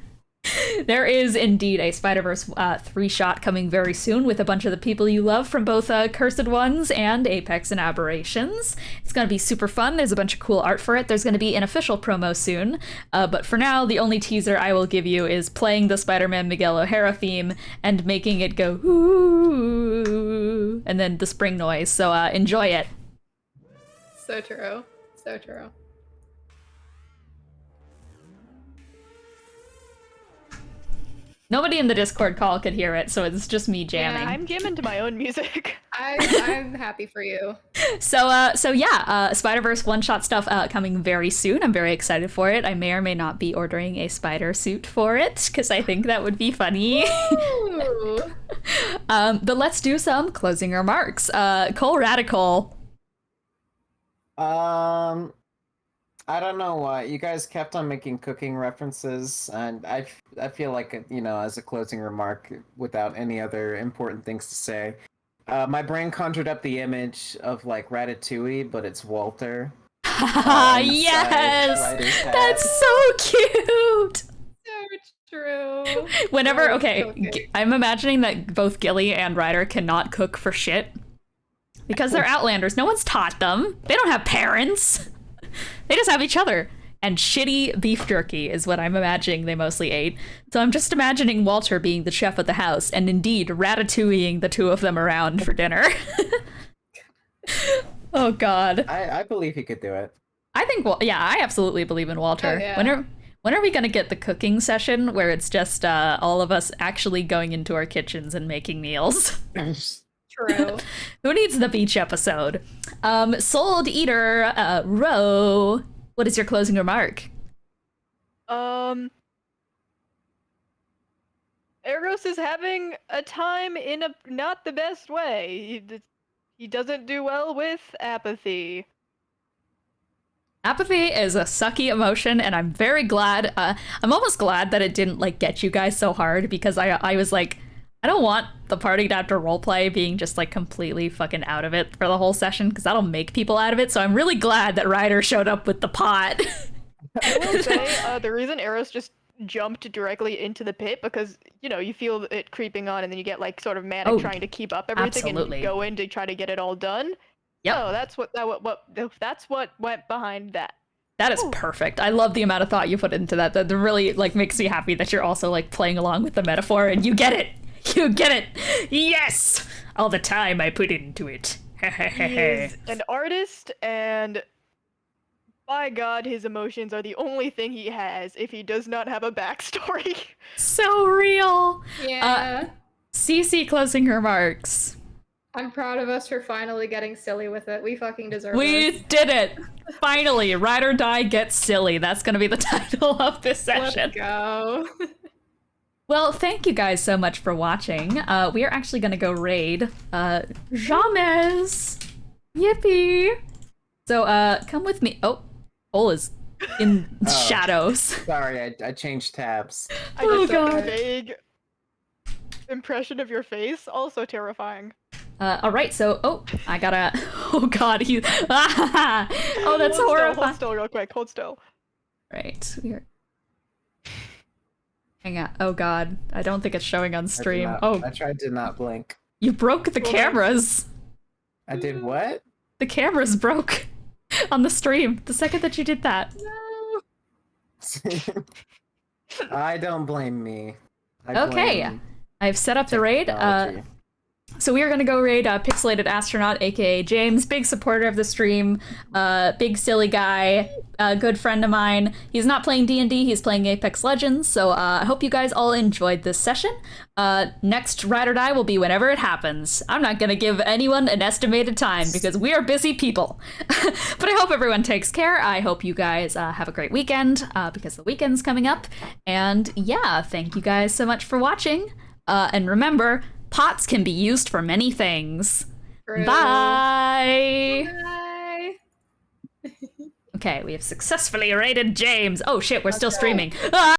there is indeed a Spider-Verse 3-shot coming very soon with a bunch of the people you love from both Cursed Ones and Apex and Aberrations. It's going to be super fun. There's a bunch of cool art for it. There's going to be an official promo soon. But for now, the only teaser I will give you is playing the Spider-Man Miguel O'Hara theme and making it go ooh, and then the spring noise. So enjoy it. So true. So true. Nobody in the Discord call could hear it, so it's just me jamming. Yeah, I'm jamming to my own music. I'm happy for you. So yeah, Spider-Verse one-shot stuff coming very soon. I'm very excited for it. I may or may not be ordering a spider suit for it, because I think that would be funny. But let's do some closing remarks. Cole Radicole. I don't know why. You guys kept on making cooking references, and I feel like, you know, as a closing remark, without any other important things to say, my brain conjured up the image of, like, Ratatouille, but it's Walter. Yes! That's so cute! So true. Whenever, So okay, cute. I'm imagining that both Gilly and Ryder cannot cook for shit. Because they're Outlanders. No one's taught them. They don't have parents. They just have each other. And shitty beef jerky is what I'm imagining they mostly ate. So I'm just imagining Walter being the chef of the house, and indeed ratatouilleing the two of them around for dinner. Oh god. I believe he could do it. I think, yeah, I absolutely believe in Walter. Oh, yeah. When are we gonna get the cooking session where it's just all of us actually going into our kitchens and making meals? True. Who needs the beach episode? Sold Eater, Ro, what is your closing remark? Eros is having a time in a not the best way. He doesn't do well with apathy. Apathy is a sucky emotion, and I'm very glad. I'm almost glad that it didn't like get you guys so hard, because I was like, I don't want the party to have to roleplay being just like completely fucking out of it for the whole session, because that'll make people out of it. So I'm really glad that Ryder showed up with the pot. I will say, the reason Eros just jumped directly into the pit, because, you know, you feel it creeping on and then you get like sort of manic trying to keep up everything absolutely. and go in to try to get it all done. Yep. Oh, that's what went behind that. That is perfect. I love the amount of thought you put into that. That really like makes me happy that you're also like playing along with the metaphor and you get it. You get it. Yes. All the time I put into it. He is an artist, and by God, his emotions are the only thing he has if he does not have a backstory. So real. Yeah. CC closing remarks. I'm proud of us for finally getting silly with it. We fucking deserve We this. did it. Finally, Ride or Die Gets Silly. That's going to be the title of this session. Let's go. Well, thank you guys so much for watching. We are actually going to go raid James. Yippee. So come with me. Oh, Cole is in shadows. Sorry, I changed tabs. I just God. got a vague impression of your face, also terrifying. All right, so I gotta. Oh God, he. Oh, that's horrifying. Hold still, real quick. Hold still. Right, we're. Hang on. Oh God, I don't think it's showing on stream. I tried to not blink. You broke the cameras. I did what? The cameras broke on the stream the second that you did that. I don't blame me. Okay, I've set up the raid. Technology. So we are going to go raid Pixelated Astronaut, aka James, big supporter of the stream, big silly guy, good friend of mine. He's not playing D&D, he's playing Apex Legends, so I hope you guys all enjoyed this session. Next Ride or Die will be whenever it happens. I'm not going to give anyone an estimated time because we are busy people. But I hope everyone takes care. I hope you guys have a great weekend because the weekend's coming up. And yeah, thank you guys so much for watching. And remember, pots can be used for many things. True. Bye! Bye. Okay, we have successfully raided James. Oh shit, we're still streaming. Ah!